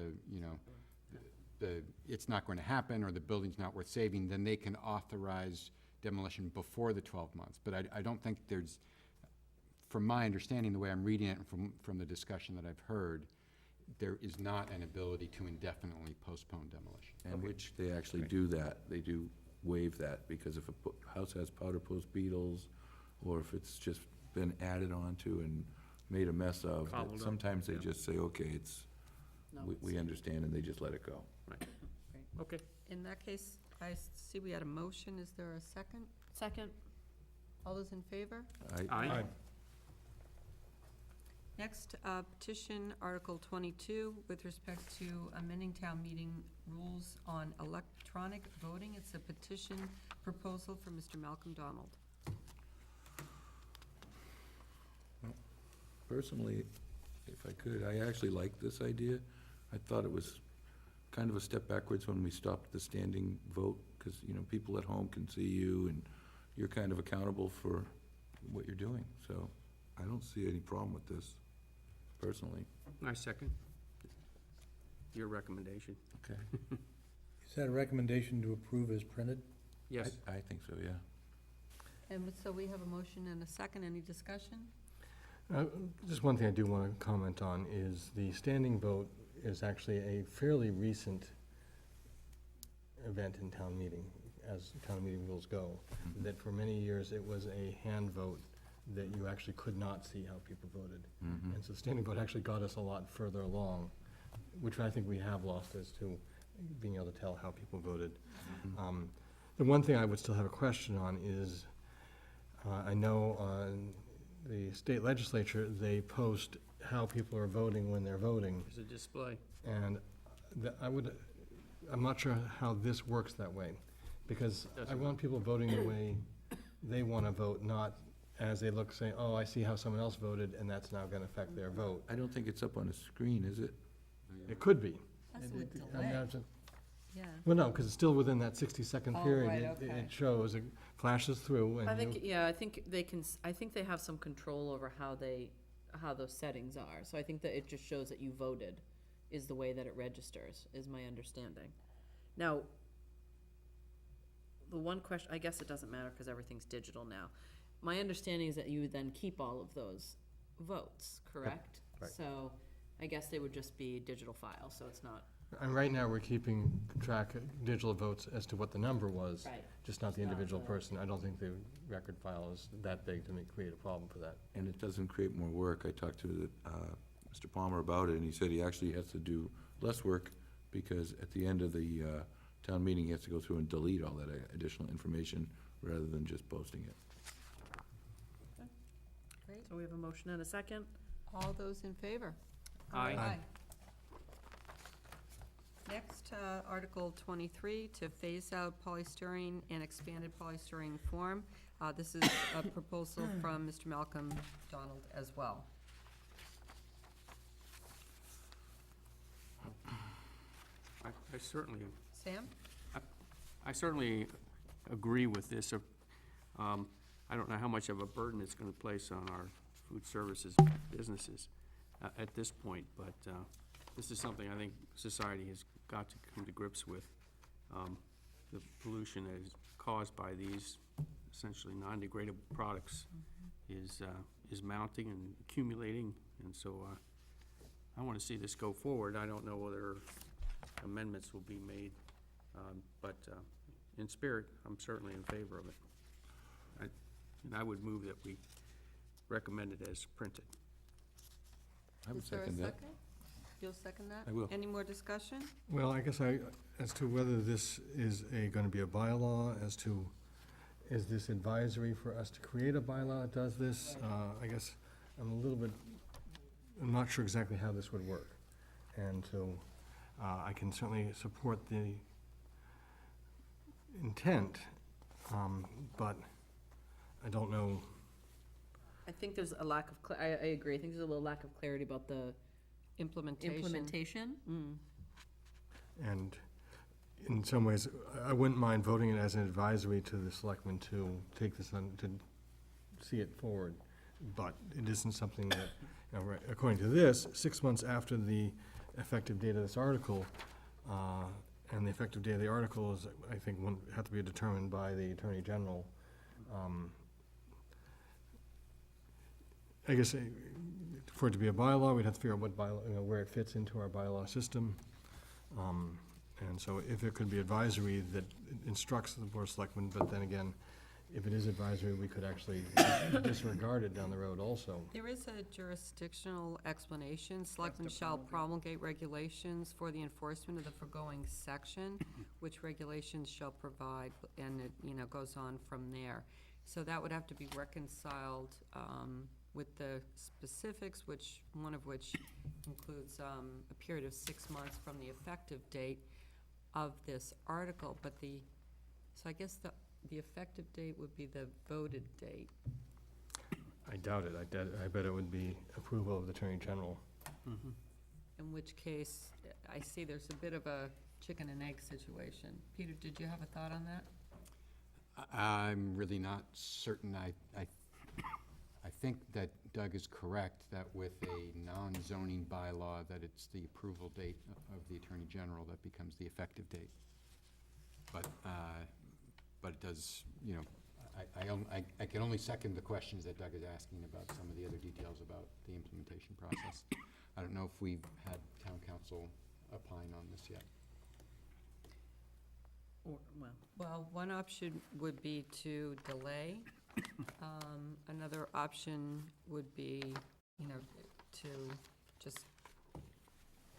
it's not going to happen, or the building's not worth saving, then they can authorize demolition before the 12 months. But I don't think there's, from my understanding, the way I'm reading it and from the discussion that I've heard, there is not an ability to indefinitely postpone demolition. And which they actually do that, they do waive that, because if a house has powder post beetles, or if it's just been added onto and made a mess of, Cobbled up, sometimes they yeah. just say, okay, No, we understand, and they just let it go. Right. Okay. In that case, I see we had a motion. Is there a second? Second. All those in favor? Aye. Next, petition Article 22 with respect to amending town meeting rules on electronic voting. It's a petition proposal for Mr. Malcolm Donald. Personally, if I could, I actually like this idea. I thought it was kind of a step backwards when we stopped the standing vote, because, you know, people at home can see you, and you're kind of accountable for what you're doing. So I don't see any problem with this, personally. I second your recommendation. Okay. Is that a recommendation to approve as printed? Yes. I think so, yeah. And so we have a motion and a second. Any discussion? Just one thing I do want to comment on is the standing vote is actually a fairly recent event in town meeting, as town meeting rules go. That for many years, it was a hand vote that you actually could not see how people voted. And so standing vote actually got us a lot further along, which I think we have lost as to being able to tell how people voted. The one thing I would still have a question on is, I know the state legislature, they post how people are voting when they're voting. There's a display. And I'm not sure how this works that way, because I want people voting the way they want to vote, not as they look, saying, oh, I see how someone else voted, and that's now going to affect their vote. I don't think it's up on the screen, is it? It could be. That's with I mean, delay. Yeah. Well, no, because it's still within that 60-second Oh, period. right, It okay. shows, it flashes through, and I you- think, yeah, I think they can, I think they have some control over how those settings are. So I think that it just shows that you voted is the way that it registers, is my understanding. Now, the one question, I guess it doesn't matter because everything's digital now. My understanding is that you would then keep all of those votes, correct? right. So I guess they would just be digital files, so it's not. And right now, we're keeping track of digital votes as to what the number was, Right. just not the Not individual the- person. I don't think the record file is that big to create a problem for that. And it doesn't create more work. I talked to Mr. Palmer about it, and he said he actually has to do less work, because at the end of the town meeting, he has to go through and delete all that additional information, rather than just posting it. Great. So we have a motion and a second. All those in favor? Aye. Next, Article 23, to phase out polystyrene and expanded polystyrene form. This is a proposal from Mr. Malcolm Donald as well. I certainly Sam? I certainly agree with this. I don't know how much of a burden it's going to place on our food services businesses at this point, but this is something I think society has got to come to grips with. The pollution that is caused by these essentially non-degradable products is mounting and accumulating, and so I want to see this go forward. I don't know whether amendments will be made, but in spirit, I'm certainly in favor of it. And I would move that we recommend it as printed. I would Is there a second that. second? You'll second that? I will. Any more discussion? Well, I guess as to whether this is going to be a bylaw, is this advisory for us to create a bylaw that does this? I guess I'm not sure exactly how this would work. And so I can certainly support the intent, but I don't know. I think there's a lack of, I agree, I think there's a little lack of clarity about the implementation. And in some ways, I wouldn't mind voting it as an advisory to the selectmen to take this on, to see it forward. But it isn't something that, according to this, 6 months after the effective date of this article, and the effective date of the article is, I think, have to be determined by the Attorney General. I guess for it to be a bylaw, we'd have to figure out what bylaw, where it fits into our bylaw system. And so if it could be advisory that instructs the Board of Selectmen, but then again, if it is advisory, we could actually disregard it down the road also. There is a jurisdictional explanation. Selectmen shall promulgate regulations for the enforcement of the foregoing section, which regulations shall provide, and it, goes on from there. So that would have to be reconciled with the specifics, one of which includes a period of 6 months from the effective date of this article, but so I guess the effective date would be the voted date. I doubt it. I bet it would be approval of the Attorney General. In which case, I see there's a bit of a chicken and egg situation. Peter, did you have a thought on that? I'm really not certain. I think that Doug is correct, that with a non-zoning bylaw, that it's the approval date of the Attorney General that becomes the effective date. But it does, I can only second the questions that Doug is asking about some of the other details about the implementation process. I don't know if we've had town council opine on this yet. Well, one option would be to delay. Another option would be, to just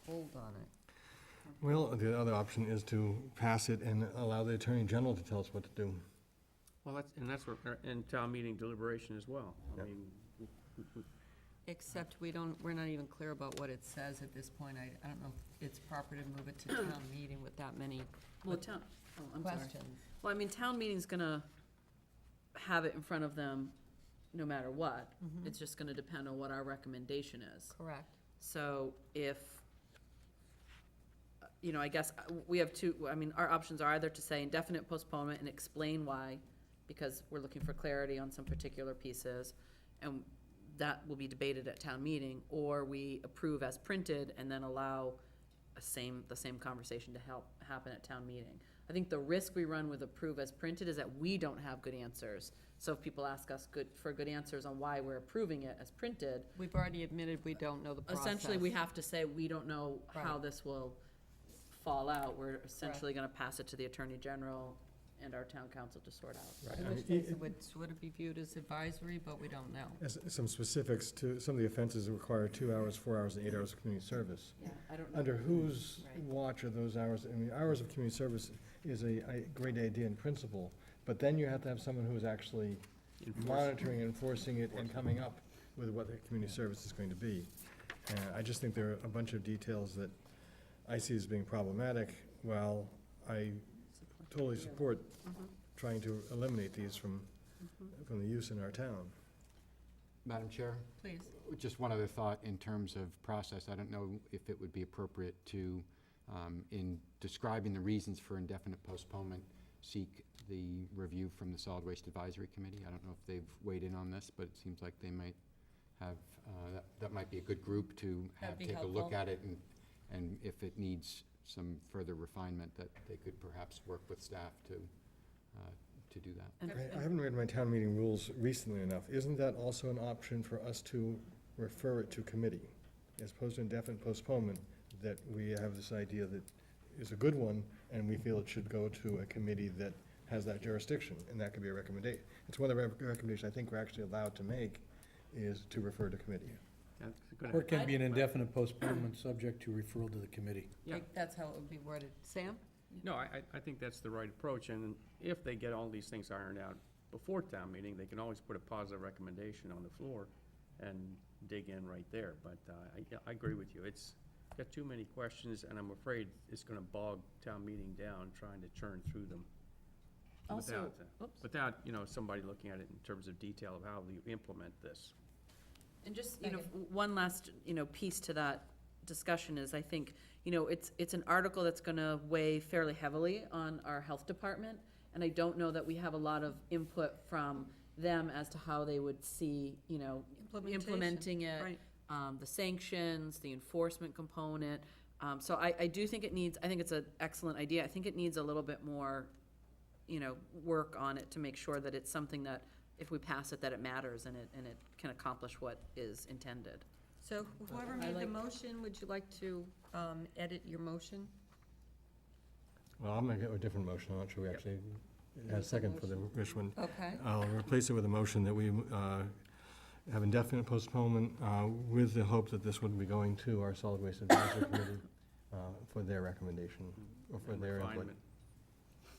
hold on it. Well, the other option is to pass it and allow the Attorney General to tell us what to do. Well, that's what, in town meeting deliberation as well. I mean, Except we're not even clear about what it says at this point. I don't know if it's proper to move it to town meeting with that many Well, I'm sorry. questions. Well, I mean, town meeting's gonna have it in front of them no matter what. It's just gonna depend on what our recommendation is. Correct. So if, I guess we have two, our options are either to say indefinite postponement and explain why, because we're looking for clarity on some particular pieces, and that will be debated at town meeting, or we approve as printed and then allow the same conversation to happen at town meeting. I think the risk we run with approve as printed is that we don't have good answers. So if people ask us for good answers on why we're approving it as printed. We've already admitted we don't know the process. Essentially, we have to say, we don't know how Right. this will fall out. We're essentially gonna pass it to the Attorney General and our town council to sort out. In which case, would it be viewed as advisory, but we don't know. As some specifics to, some of the offenses require 2 hours, 4 hours, and 8 hours of community service. Yeah, I don't know. Under whose Right. watch are those hours? I mean, hours of community service is a great idea in principle, but then you have to have someone who is actually monitoring and enforcing it and coming up with what the community service is going to be. I just think there are a bunch of details that I see as being problematic, while I totally support trying to eliminate these from the use in our town. Madam Chair? Please. Just one other thought in terms of process. I don't know if it would be appropriate to, in describing the reasons for indefinite postponement, seek the review from the Solid Waste Advisory Committee. I don't know if they've weighed in on this, but it seems like they might have, that might be a good group to That'd be take a look helpful. at it, and if it needs some further refinement, that they could perhaps work with staff to do that. I haven't read my town meeting rules recently enough. Isn't that also an option for us to refer it to committee? As opposed to indefinite postponement, that we have this idea that is a good one, and we feel it should go to a committee that has that jurisdiction, and that could be a recommendation. It's one of the recommendations I think we're actually allowed to make, is to refer to committee. Or it can be an indefinite postponement subject to referral to the committee. Yeah. That's how it would be worded. Sam? No, I think that's the right approach, and if they get all these things ironed out before town meeting, they can always put a positive recommendation on the floor and dig in right there, but I agree with you. It's got too many questions, and I'm afraid it's gonna bog town meeting down trying to churn through them. Also, Without, somebody looking at it in terms of detail of how you implement this. And just, one last, piece to that discussion is, I think, it's an article that's gonna weigh fairly heavily on our health department, and I don't know that we have a lot of input from them as to how they would see, implementing it, Right. the sanctions, the enforcement component. So I do think I think it's an excellent idea. I think it needs a little bit more, work on it to make sure that it's something that, if we pass it, that it matters and it can accomplish what is intended. So whoever made the motion, would you like to edit your motion? Well, I'm gonna get a different motion. I'm not sure we actually had a second for the Rich one. Okay. I'll replace it with a motion that we have indefinite postponement with the hope that this would be going to our solid waste advisory committee for their recommendation or for their input. Refinement.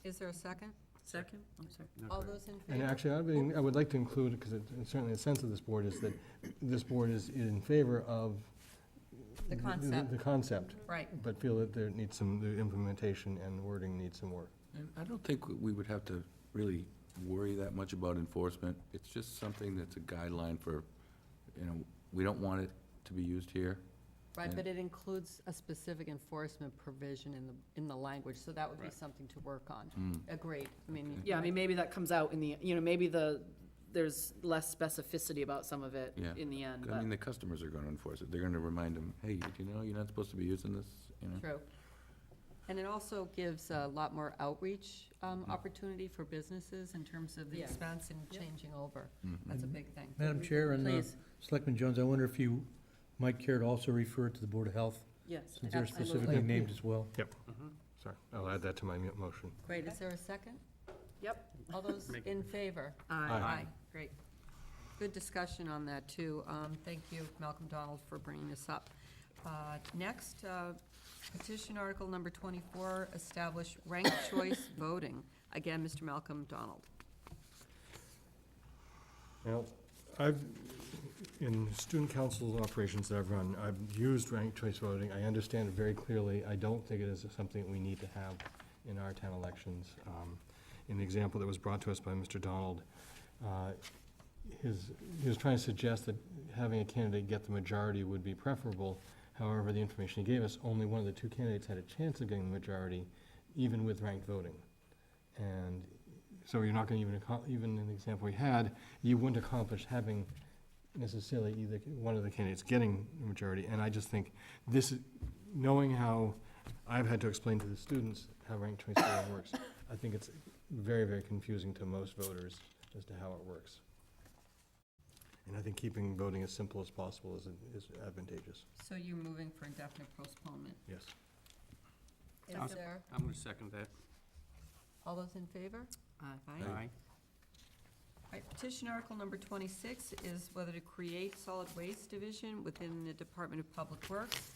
Is there a second? Second? I'm sorry. All those in And favor? actually, I would like to include, because certainly the sense of this board is that this board is in favor of The concept. the concept, Right. but feel that there needs the implementation and wording needs some work. And I don't think we would have to really worry that much about enforcement. It's just something that's a guideline for, we don't want it to be used here. Right, And- but it includes a specific enforcement provision in the language, so that would be something to work on. Agreed. I mean. Yeah, I mean, maybe that comes out in the, maybe there's less specificity about some of it Yeah. in the end, I but. mean, the customers are gonna enforce it. They're gonna remind them, hey, you're not supposed to be using this, True. And it also gives a lot more outreach opportunity for businesses in terms of the Yeah. expense and changing over. Mm-hmm. That's a big thing. Madam Chair and Please. Selectman Jones, I wonder if you might care to also refer to the Board of Health, Yes, since they're absolutely. specifically named as well. Yep. Sorry, I'll add that to my motion. Great, is there a second? Yep. All those in favor? Aye. Great. Good discussion on that, too. Thank you, Malcolm Donald, for bringing this up. Next, petition article number 24, establish ranked choice voting. Again, Mr. Malcolm Donald. Now, in student council operations that I've run, I've used ranked choice voting. I understand it very clearly. I don't think it is something we need to have in our town elections. In the example that was brought to us by Mr. Donald, he was trying to suggest that having a candidate get the majority would be preferable. However, the information he gave us, only one of the two candidates had a chance of getting the majority, even with ranked voting. And so you're not going to even in the example we had, you wouldn't accomplish having necessarily either one of the candidates getting the majority. And I just think this, knowing how I've had to explain to the students how ranked choice voting works, I think it's very, very confusing to most voters as to how it works. And I think keeping voting as simple as possible is advantageous. So you're moving for indefinite postponement. Yes. Is there, I'm gonna second that. all those in favor? Aye. Aye. All right, petition article number 26 is whether to create solid waste division within the Department of Public Works.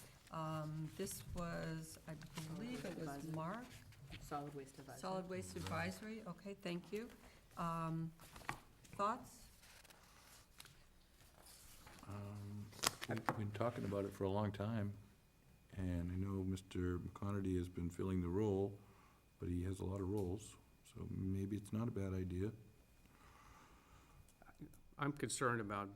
This was, I believe it was Mark, Solid waste advisory. Solid Waste Advisory, okay, thank you. Thoughts? We've been talking about it for a long time, and I know Mr. McConerty has been filling the role, but he has a lot of roles, so maybe it's not a bad idea. I'm concerned about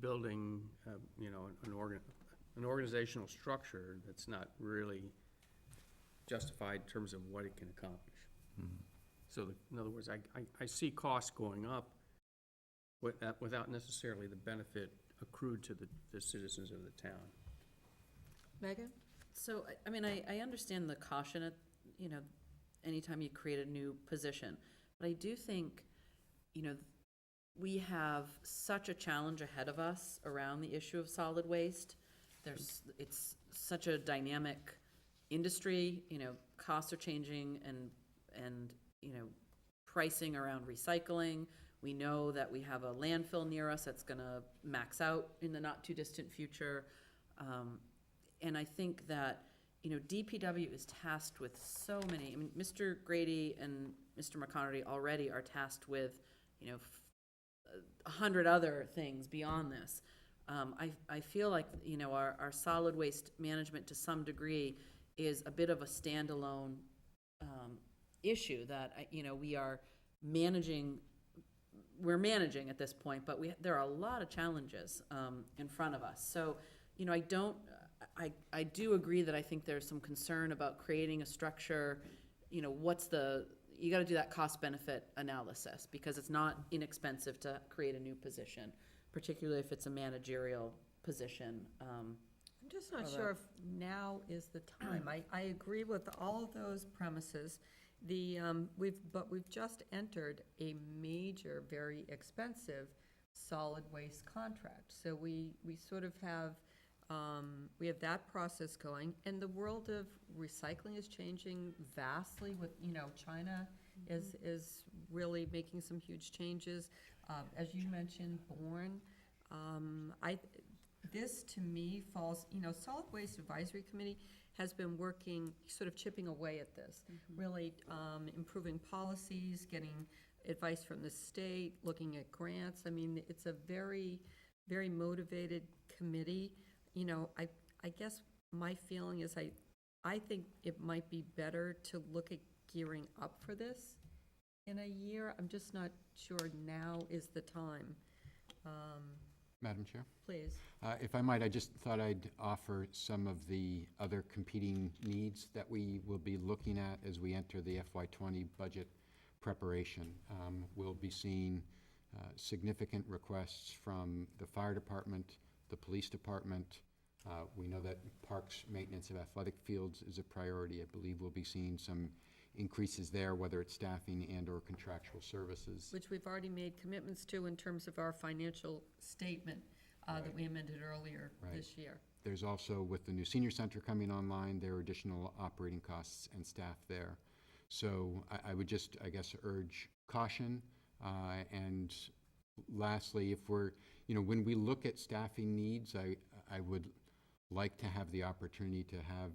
building, an organizational structure that's not really justified in terms of what it can accomplish. So, in other words, I see costs going up without necessarily the benefit accrued to the citizens of the town. Megan? So, I understand the caution at, anytime you create a new position. But I do think, we have such a challenge ahead of us around the issue of solid waste. It's such a dynamic industry, costs are changing and pricing around recycling. We know that we have a landfill near us that's gonna max out in the not too distant future. And I think that, DPW is tasked with so many, Mr. Grady and Mr. McConerty already are tasked with, 100 other things beyond this. I feel like, our solid waste management to some degree is a bit of a standalone issue that, we're managing at this point, but there are a lot of challenges in front of us. So, I do agree that I think there's some concern about creating a structure, you gotta do that cost-benefit analysis, because it's not inexpensive to create a new position, particularly if it's a managerial position. I'm just not sure if now is the time. I agree with all of those premises. We've just entered a major, very expensive solid waste contract. So we sort of have, we have that process going, and the world of recycling is changing vastly with, China is really making some huge changes. As you mentioned, Bourne, this to me falls, Solid Waste Advisory Committee has been working, sort of chipping away at this, really improving policies, getting advice from the state, looking at grants. I mean, it's a very, very motivated committee. I guess my feeling is I think it might be better to look at gearing up for this in a year. I'm just not sure now is the time. Madam Chair? Please. If I might, I just thought I'd offer some of the other competing needs that we will be looking at as we enter the FY20 budget preparation. We'll be seeing significant requests from the fire department, the police department. We know that parks maintenance of athletic fields is a priority. I believe we'll be seeing some increases there, whether it's staffing and/or contractual services. Which we've already made commitments to in terms of our financial statement that we amended earlier this year. There's also, with the new senior center coming online, there are additional operating costs and staff there. So I would just, I guess, urge caution. And lastly, if we're, when we look at staffing needs, I would like to have the opportunity to have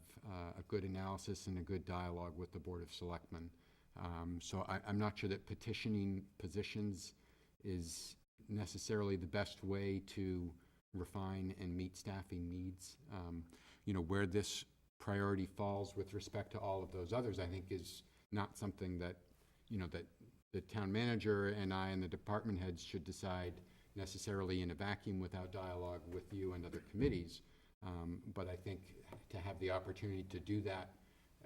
a good analysis and a good dialogue with the Board of Selectmen. So I'm not sure that petitioning positions is necessarily the best way to refine and meet staffing needs. Where this priority falls with respect to all of those others, I think is not something that, that the town manager and I and the department heads should decide necessarily in a vacuum without dialogue with you and other committees. But I think to have the opportunity to do that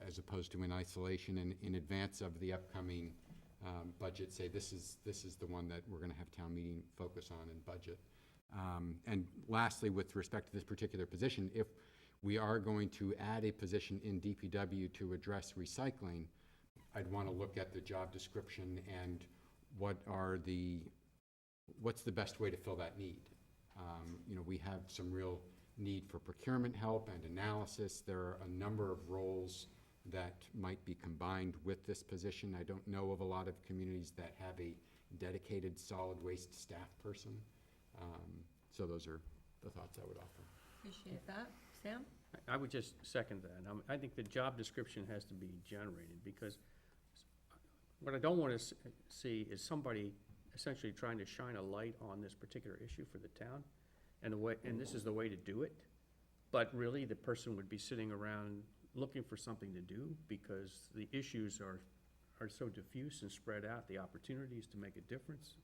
as opposed to in isolation and in advance of the upcoming budget, say this is the one that we're going to have town meeting focus on and budget. And lastly, with respect to this particular position, if we are going to add a position in DPW to address recycling, I'd want to look at the job description and what's the best way to fill that need. We have some real need for procurement help and analysis. There are a number of roles that might be combined with this position. I don't know of a lot of communities that have a dedicated solid waste staff person. So those are the thoughts I would offer. Appreciate that. Sam? I would just second that. I think the job description has to be generated, because what I don't want to see is somebody essentially trying to shine a light on this particular issue for the town, and this is the way to do it. But really, the person would be sitting around looking for something to do, because the issues are so diffuse and spread out, the opportunities to make a difference.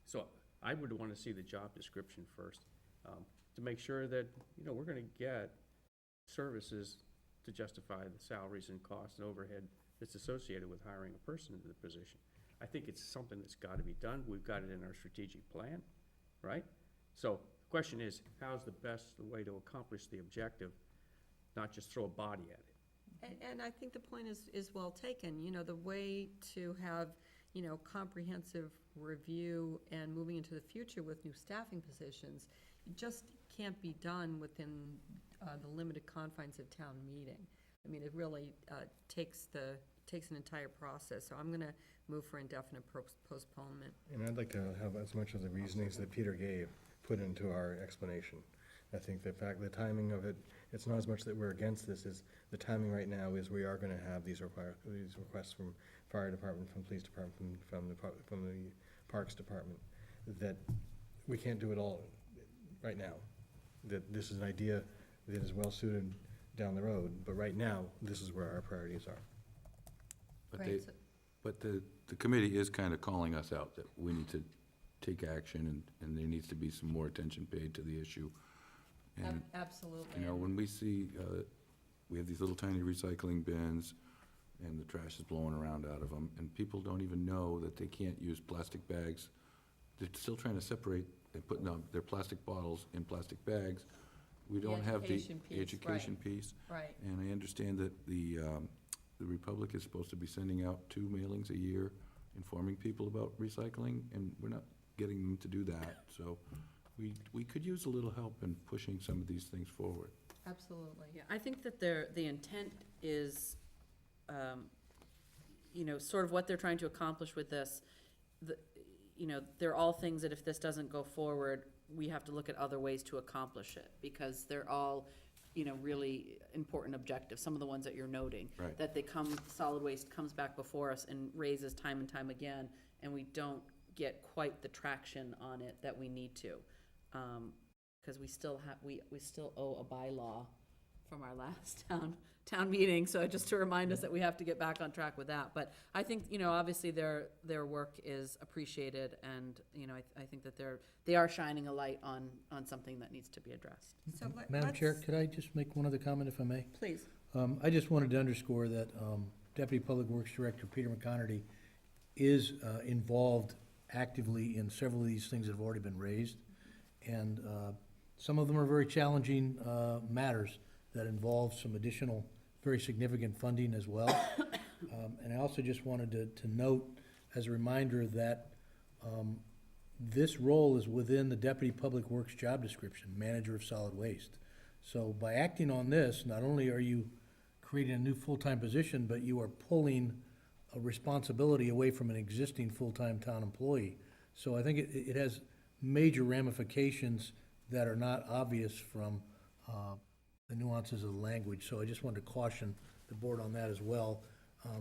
So I would want to see the job description first, to make sure that, we're going to get services to justify the salaries and costs and overhead that's associated with hiring a person into the position. I think it's something that's got to be done. We've got it in our strategic plan, right? So the question is, how's the best way to accomplish the objective, not just throw a body at it? And I think the point is well taken. The way to have, comprehensive review and moving into the future with new staffing positions, it just can't be done within the limited confines of town meeting. I mean, it really takes an entire process. So I'm going to move for indefinite postponement. And I'd like to have as much of the reasonings that Peter gave put into our explanation. I think the timing of it, it's not as much that we're against this, as the timing right now is we are going to have these requests from fire department, from police department, from the parks department, that we can't do it all right now. That this is an idea that is well suited down the road, but right now, this is where our priorities are. But the committee is kind of calling us out that we need to take action, and there needs to be some more attention paid to the issue. And, absolutely. When we see, we have these little tiny recycling bins, and the trash is blowing around out of them, and people don't even know that they can't use plastic bags. They're still trying to separate, they're putting their plastic bottles in plastic bags. We don't have the education piece. Right. And I understand that the Republic is supposed to be sending out 2 mailings a year informing people about recycling, and we're not getting them to do that. So we could use a little help in pushing some of these things forward. Absolutely. Yeah, I think that the intent is, you know, sort of what they're trying to accomplish with this. You know, they're all things that if this doesn't go forward, we have to look at other ways to accomplish it, because they're all, you know, really important objectives, some of the ones that you're noting. Right. That solid waste comes back before us and raises time and time again, and we don't get quite the traction on it that we need to. Because we still owe a bylaw from our last town meeting, so just to remind us that we have to get back on track with that. But I think, you know, obviously their work is appreciated, and, you know, I think that they are shining a light on something that needs to be addressed. So Madam Chair, let's- could I just make one other comment, if I may? Please. I just wanted to underscore that Deputy Public Works Director Peter McConerty is involved actively in several of these things that have already been raised. And some of them are very challenging matters that involve some additional, very significant funding as well. And I also just wanted to note, as a reminder, that this role is within the Deputy Public Works job description, Manager of Solid Waste. So by acting on this, not only are you creating a new full-time position, but you are pulling a responsibility away from an existing full-time town employee. So I think it has major ramifications that are not obvious from the nuances of the language. So I just wanted to caution the board on that as well.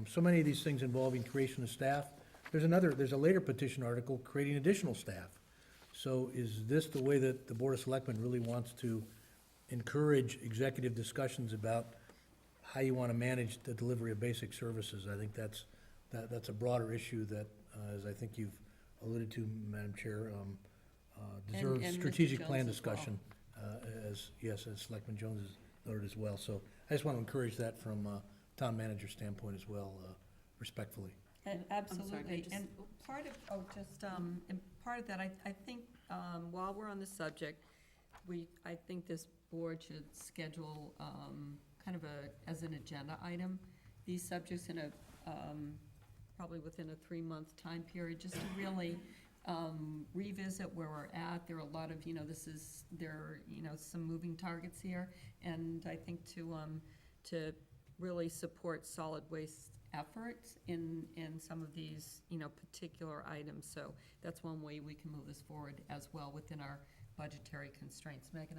So many of these things involving creation of staff. There's a later petition article creating additional staff. So is this the way that the Board of Selectmen really wants to encourage executive discussions about how you want to manage the delivery of basic services? I think that's a broader issue that, as I think you've alluded to, Madam Chair, deserves and Mr. strategic Jones plan as well. discussion, as Selectman Jones has noted as well. So I just want to encourage that from a town manager standpoint as well, respectfully. And absolutely, and part of that, I think, while we're on the subject, I think this board should schedule, kind of as an agenda item, these subjects in probably within a 3-month time period, just to really, revisit where we're at. There are a lot of, there are, some moving targets here, and I think to really support solid waste efforts in some of these, particular items. So that's one way we can move this forward as well within our budgetary constraints. Megan,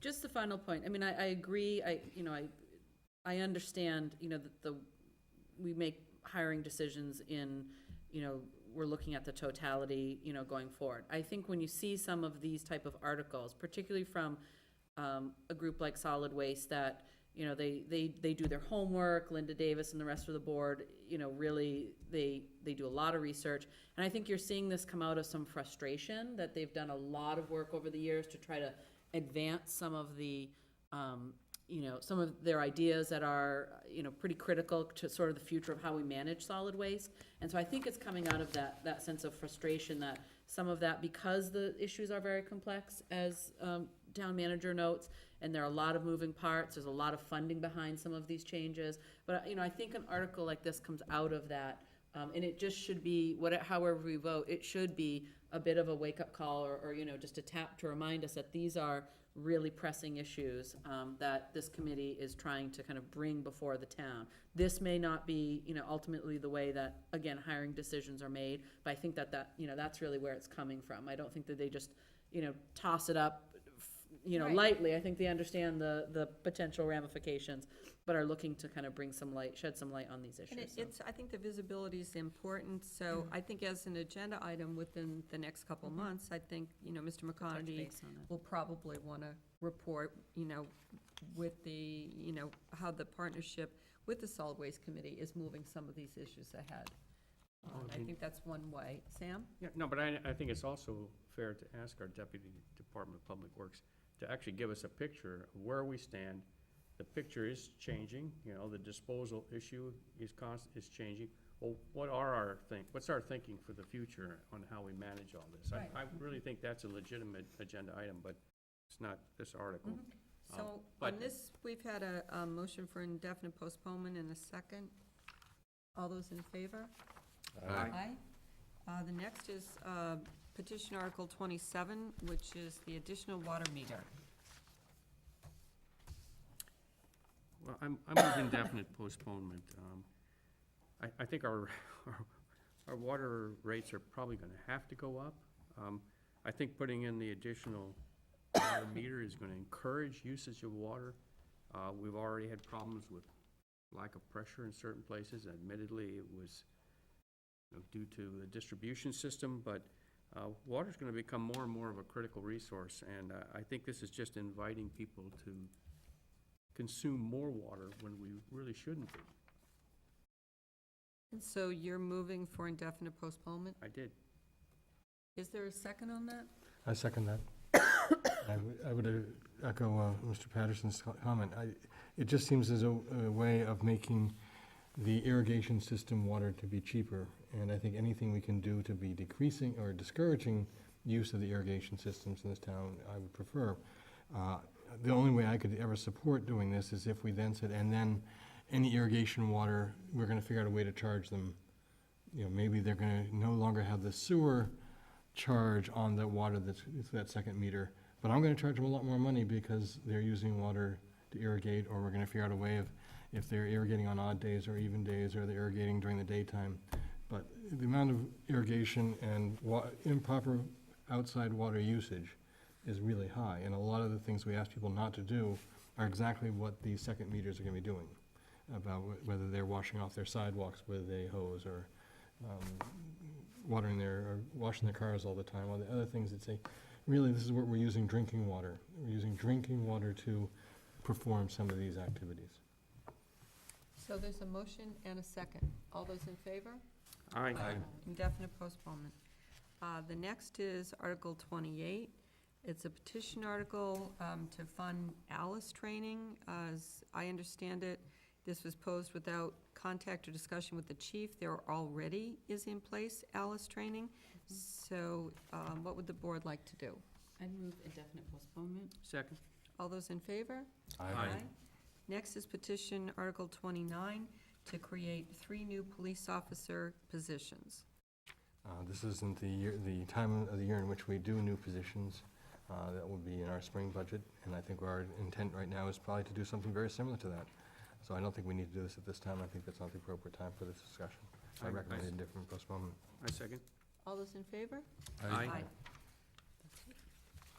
Just the final point. I mean, I agree. I understand, that we make hiring decisions in, we're looking at the totality, going forward. I think when you see some of these type of articles, particularly from a group like Solid Waste that, they do their homework, Linda Davis and the rest of the board, really, they do a lot of research. And I think you're seeing this come out of some frustration that they've done a lot of work over the years to try to advance some of the, some of their ideas that are, pretty critical to sort of the future of how we manage solid waste. And so I think it's coming out of that sense of frustration that some of that, because the issues are very complex, as town manager notes, and there are a lot of moving parts, there's a lot of funding behind some of these changes. But, I think an article like this comes out of that, and it just should be, however we vote, it should be a bit of a wake-up call, or just a tap to remind us that these are really pressing issues that this committee is trying to kind of bring before the town. This may not be, ultimately the way that, again, hiring decisions are made, but I think that's really where it's coming from. I don't think that they just, toss it up, Right. lightly. I think they understand the potential ramifications, but are looking to kind of bring some light, shed some light on these issues. and I think the visibility is important, so I think as an agenda item within the next couple of months, I think, Mr. McConerty base on it. will probably want to report, with the, how the partnership with the Solid Waste Committee is moving some of these issues ahead. I think that's one way. Sam? Yeah, no, but I think it's also fair to ask our Deputy Department of Public Works to actually give us a picture of where we stand. The picture is changing, the disposal issue is changing. Well, what's our thinking for the future on how we manage all this? Right. I really think that's a legitimate agenda item, but it's not this article. So but- on this, we've had a motion for indefinite postponement and a second. All those in favor? Aye. The next is Petition Article 27, which is the additional water meter. Well, I'm with indefinite postponement. I think our water rates are probably gonna have to go up. I think putting in the additional water meter is gonna encourage usage of water. We've already had problems with lack of pressure in certain places. Admittedly, it was, you know, due to the distribution system, but water's gonna become more and more of a critical resource, and I think this is just inviting people to consume more water when we really shouldn't be. And so you're moving for indefinite postponement? I did. Is there a second on that? I second that. I would echo Mr. Patterson's comment. It just seems as a way of making the irrigation system water to be cheaper. And I think anything we can do to be decreasing or discouraging use of the irrigation systems in this town, I would prefer. The only way I could ever support doing this is if we then said, and then any irrigation water, we're gonna figure out a way to charge them. You know, maybe they're gonna no longer have the sewer charge on the water that's that second meter, but I'm gonna charge them a lot more money because they're using water to irrigate, or we're gonna figure out a way of, if they're irrigating on odd days or even days, or they're irrigating during the daytime. But the amount of irrigation and improper outside water usage is really high, and a lot of the things we ask people not to do are exactly what these second meters are gonna be doing, about whether they're washing off their sidewalks with a hose, or washing their cars all the time, all the other things that say, really, this is what we're using drinking water. We're using drinking water to perform some of these activities. So there's a motion and a second. All those in favor? Aye. Indefinite postponement. The next is Article 28. It's a petition article to fund ALICE training. As I understand it, this was posed without contact or discussion with the chief. There already is in place ALICE training. So what would the board like to do? I move indefinite postponement. Second. All those in favor? Aye. Next is petition Article 29 to create 3 new police officer positions. This isn't the time of the year in which we do new positions. That will be in our spring budget, and I think our intent right now is probably to do something very similar to that. So I don't think we need to do this at this time. I think that's not the appropriate time for this discussion. I recommend indefinite postponement. I second. All those in favor? Aye.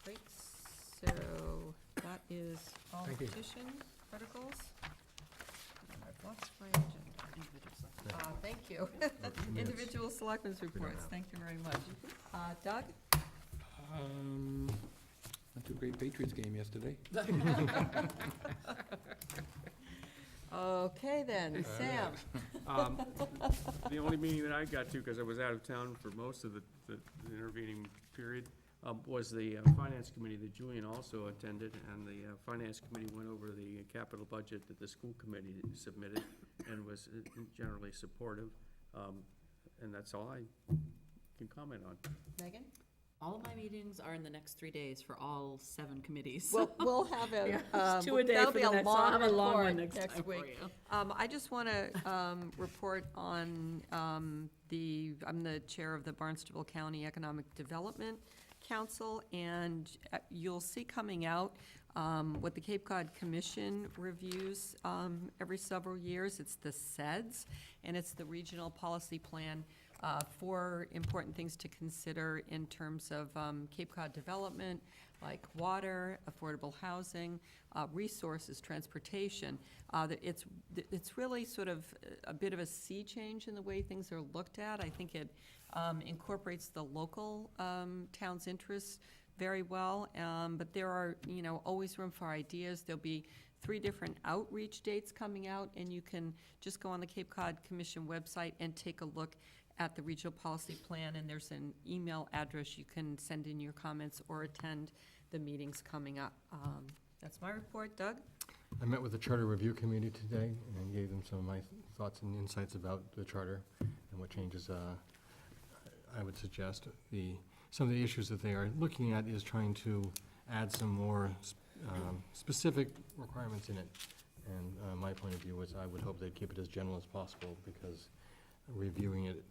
Great, so that is all Thank you. petition articles. And I've lost my agenda. Thank you. Individual selectmen's reports, thank you very much. Doug? Went to a great Patriots game yesterday. Okay then, Sam. The only meeting that I got to, because I was out of town for most of the intervening period, was the Finance Committee that Julian also attended, and the Finance Committee went over the capital budget that the school committee submitted and was generally supportive, and that's all I can comment on. Megan? All of my meetings are in the next 3 days for all 7 committees. We'll have a, It's 2 a day that'll for be the a next, I'll long have a long report one next time for week. you. I just want to report on I'm the chair of the Barnstable County Economic Development Council, and you'll see coming out what the Cape Cod Commission reviews every several years. It's the SEDS, and it's the Regional Policy Plan. 4 important things to consider in terms of Cape Cod development, like water, affordable housing, resources, transportation. It's really sort of a bit of a sea change in the way things are looked at. I think it incorporates the local town's interests very well, but there are, always room for ideas. There'll be 3 different outreach dates coming out, and you can just go on the Cape Cod Commission website and take a look at the regional policy plan, and there's an email address you can send in your comments or attend the meetings coming up. That's my report. Doug? I met with the Charter Review Committee today and gave them some of my thoughts and insights about the charter and what changes I would suggest. Some of the issues that they are looking at is trying to add some more specific requirements in it. And my point of view is I would hope they'd keep it as general as possible, because reviewing it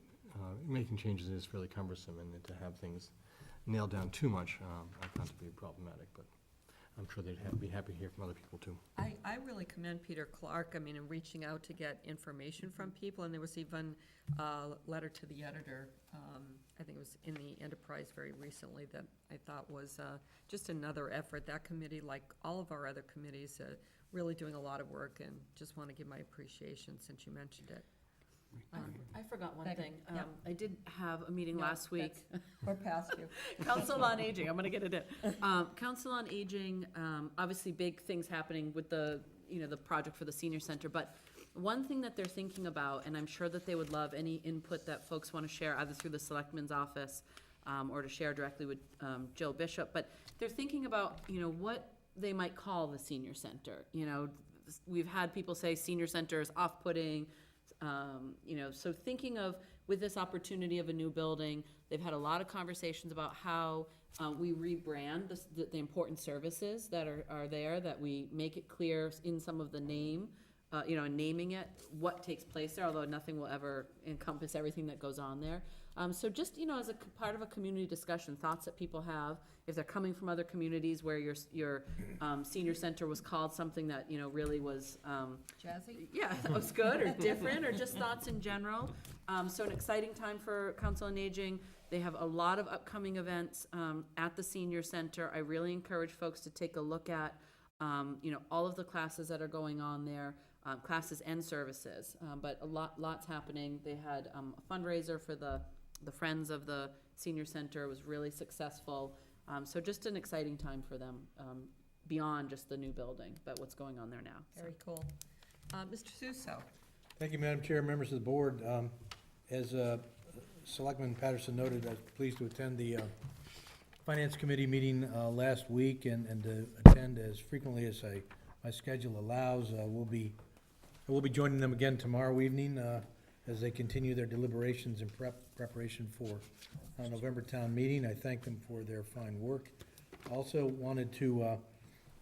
making changes is fairly cumbersome, and to have things nailed down too much, I found to be problematic, but I'm sure they'd be happy to hear from other people too. I really commend Peter Clark, I mean, in reaching out to get information from people, and there was even a letter to the editor, I think it was in the Enterprise very recently, that I thought was just another effort. That committee, like all of our other committees, really doing a lot of work, and just want to give my appreciation since you mentioned it. I forgot one Thank you. thing. Yep. I did have a meeting No, last week. We're past you. Council on Aging, I'm gonna get it in. Council on Aging, obviously big things happening with the, the project for the senior center, but one thing that they're thinking about, and I'm sure that they would love any input that folks wanna share, either through the Selectmen's office, or to share directly with, Jill Bishop, but they're thinking about, what they might call the senior center. We've had people say senior center is off-putting, so thinking of, with this opportunity of a new building, they've had a lot of conversations about how we rebrand the important services that are there, that we make it clear in some of the name, and naming it, what takes place there, although nothing will ever encompass everything that goes on there. So just, as a part of a community discussion, thoughts that people have, if they're coming from other communities where your senior center was called something that, really was, Jazzy? yeah, that was good or different, or just thoughts in general. So an exciting time for Council on Aging. They have a lot of upcoming events at the senior center. I really encourage folks to take a look at, all of the classes that are going on there, classes and services. But lots happening. They had a fundraiser for the Friends of the Senior Center. It was really successful. So just an exciting time for them, beyond just the new building, but what's going on there now. Very cool. Mr. Suso? Thank you, Madam Chair, members of the board. As Selectman Patterson noted, I was pleased to attend the Finance Committee meeting last week and to attend as frequently as my schedule allows. I will be joining them again tomorrow evening as they continue their deliberations in preparation for November town meeting. I thank them for their fine work. Also wanted to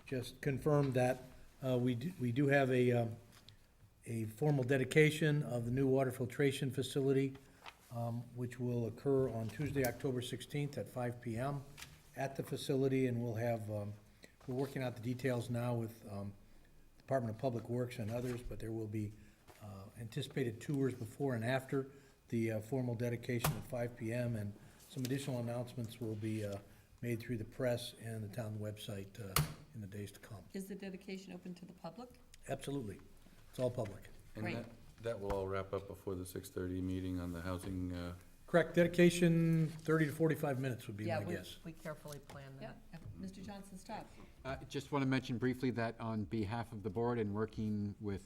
just confirm that we do have a formal dedication of the new water filtration facility, which will occur on Tuesday, October 16th at 5 p.m. at the facility, and we'll have, we're working out the details now with Department of Public Works and others, but there will be anticipated tours before and after the formal dedication at 5 p.m., and some additional announcements will be made through the press and the town website in the days to come. Is the dedication open to the public? Absolutely. It's all public. And Great. that will all wrap up before the 6:30 meeting on the housing, Correct. Dedication, 30 to 45 minutes would be my guess. We carefully plan that. Mr. Johnson, stop. Just want to mention briefly that on behalf of the board and working with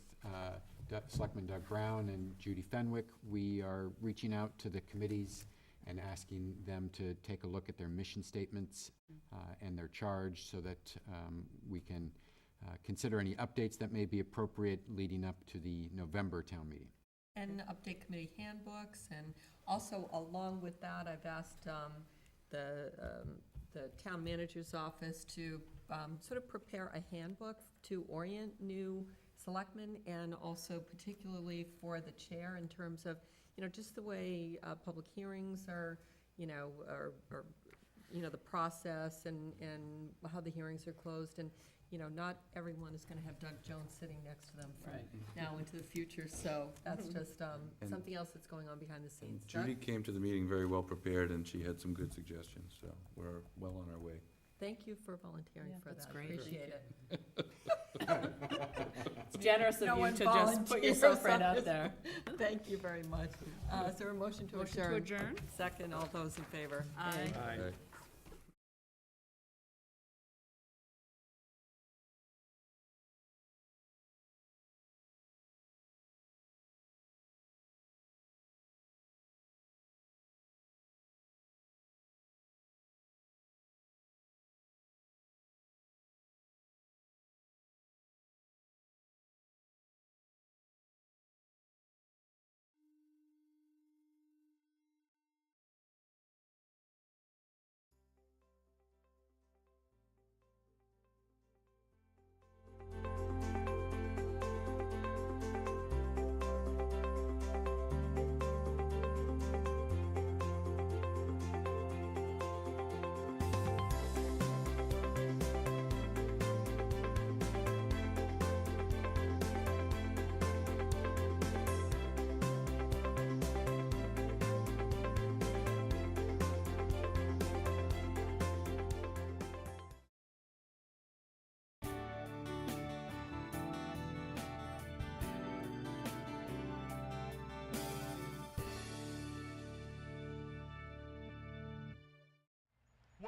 Selectman Doug Brown and Judy Fenwick, we are reaching out to the committees and asking them to take a look at their mission statements and their charge so that we can consider any updates that may be appropriate leading up to the November town meeting. And update committee handbooks, and also along with that, I've asked the town manager's office to sort of prepare a handbook to orient new selectmen, and also particularly for the chair in terms of, just the way public hearings are, the process and how the hearings are closed, and not everyone is going to have Doug Jones sitting next to them from now into the future, so that's just something else that's going on behind the scenes. Judy Doug? came to the meeting very well prepared, and she had some good suggestions, so we're well on our way. Thank you for volunteering for that. that's great. Appreciate it. It's generous of No you one to just put yourself right out volunteers. there. Thank you very much. Is there a motion to adjourn? Motion to adjourn? Second, all those in favor? Aye. Aye.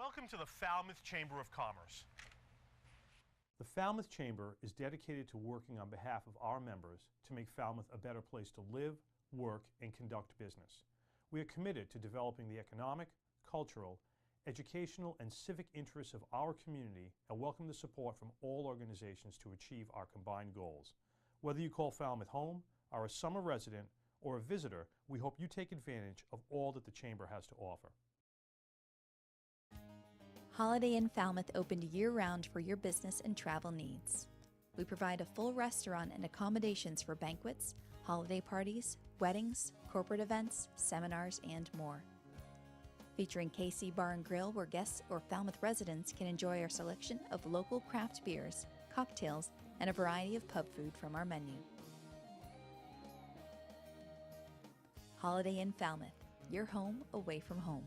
Welcome to the Falmouth Chamber of Commerce. The Falmouth Chamber is dedicated to working on behalf of our members to make Falmouth a better place to live, work, and conduct business. We are committed to developing the economic, cultural, educational, and civic interests of our community and welcome the support from all organizations to achieve our combined goals. Whether you call Falmouth home, are a summer resident, or a visitor, we hope you take advantage of all that the Chamber has to offer. Holiday Inn Falmouth opened year-round for your business and travel needs. We provide a full restaurant and accommodations for banquets, holiday parties, weddings, corporate events, seminars, and more. Featuring KC Bar and Grill, where guests or Falmouth residents can enjoy our selection of local craft beers, cocktails, and a variety of pub food from our menu. Holiday Inn Falmouth, your home away from home.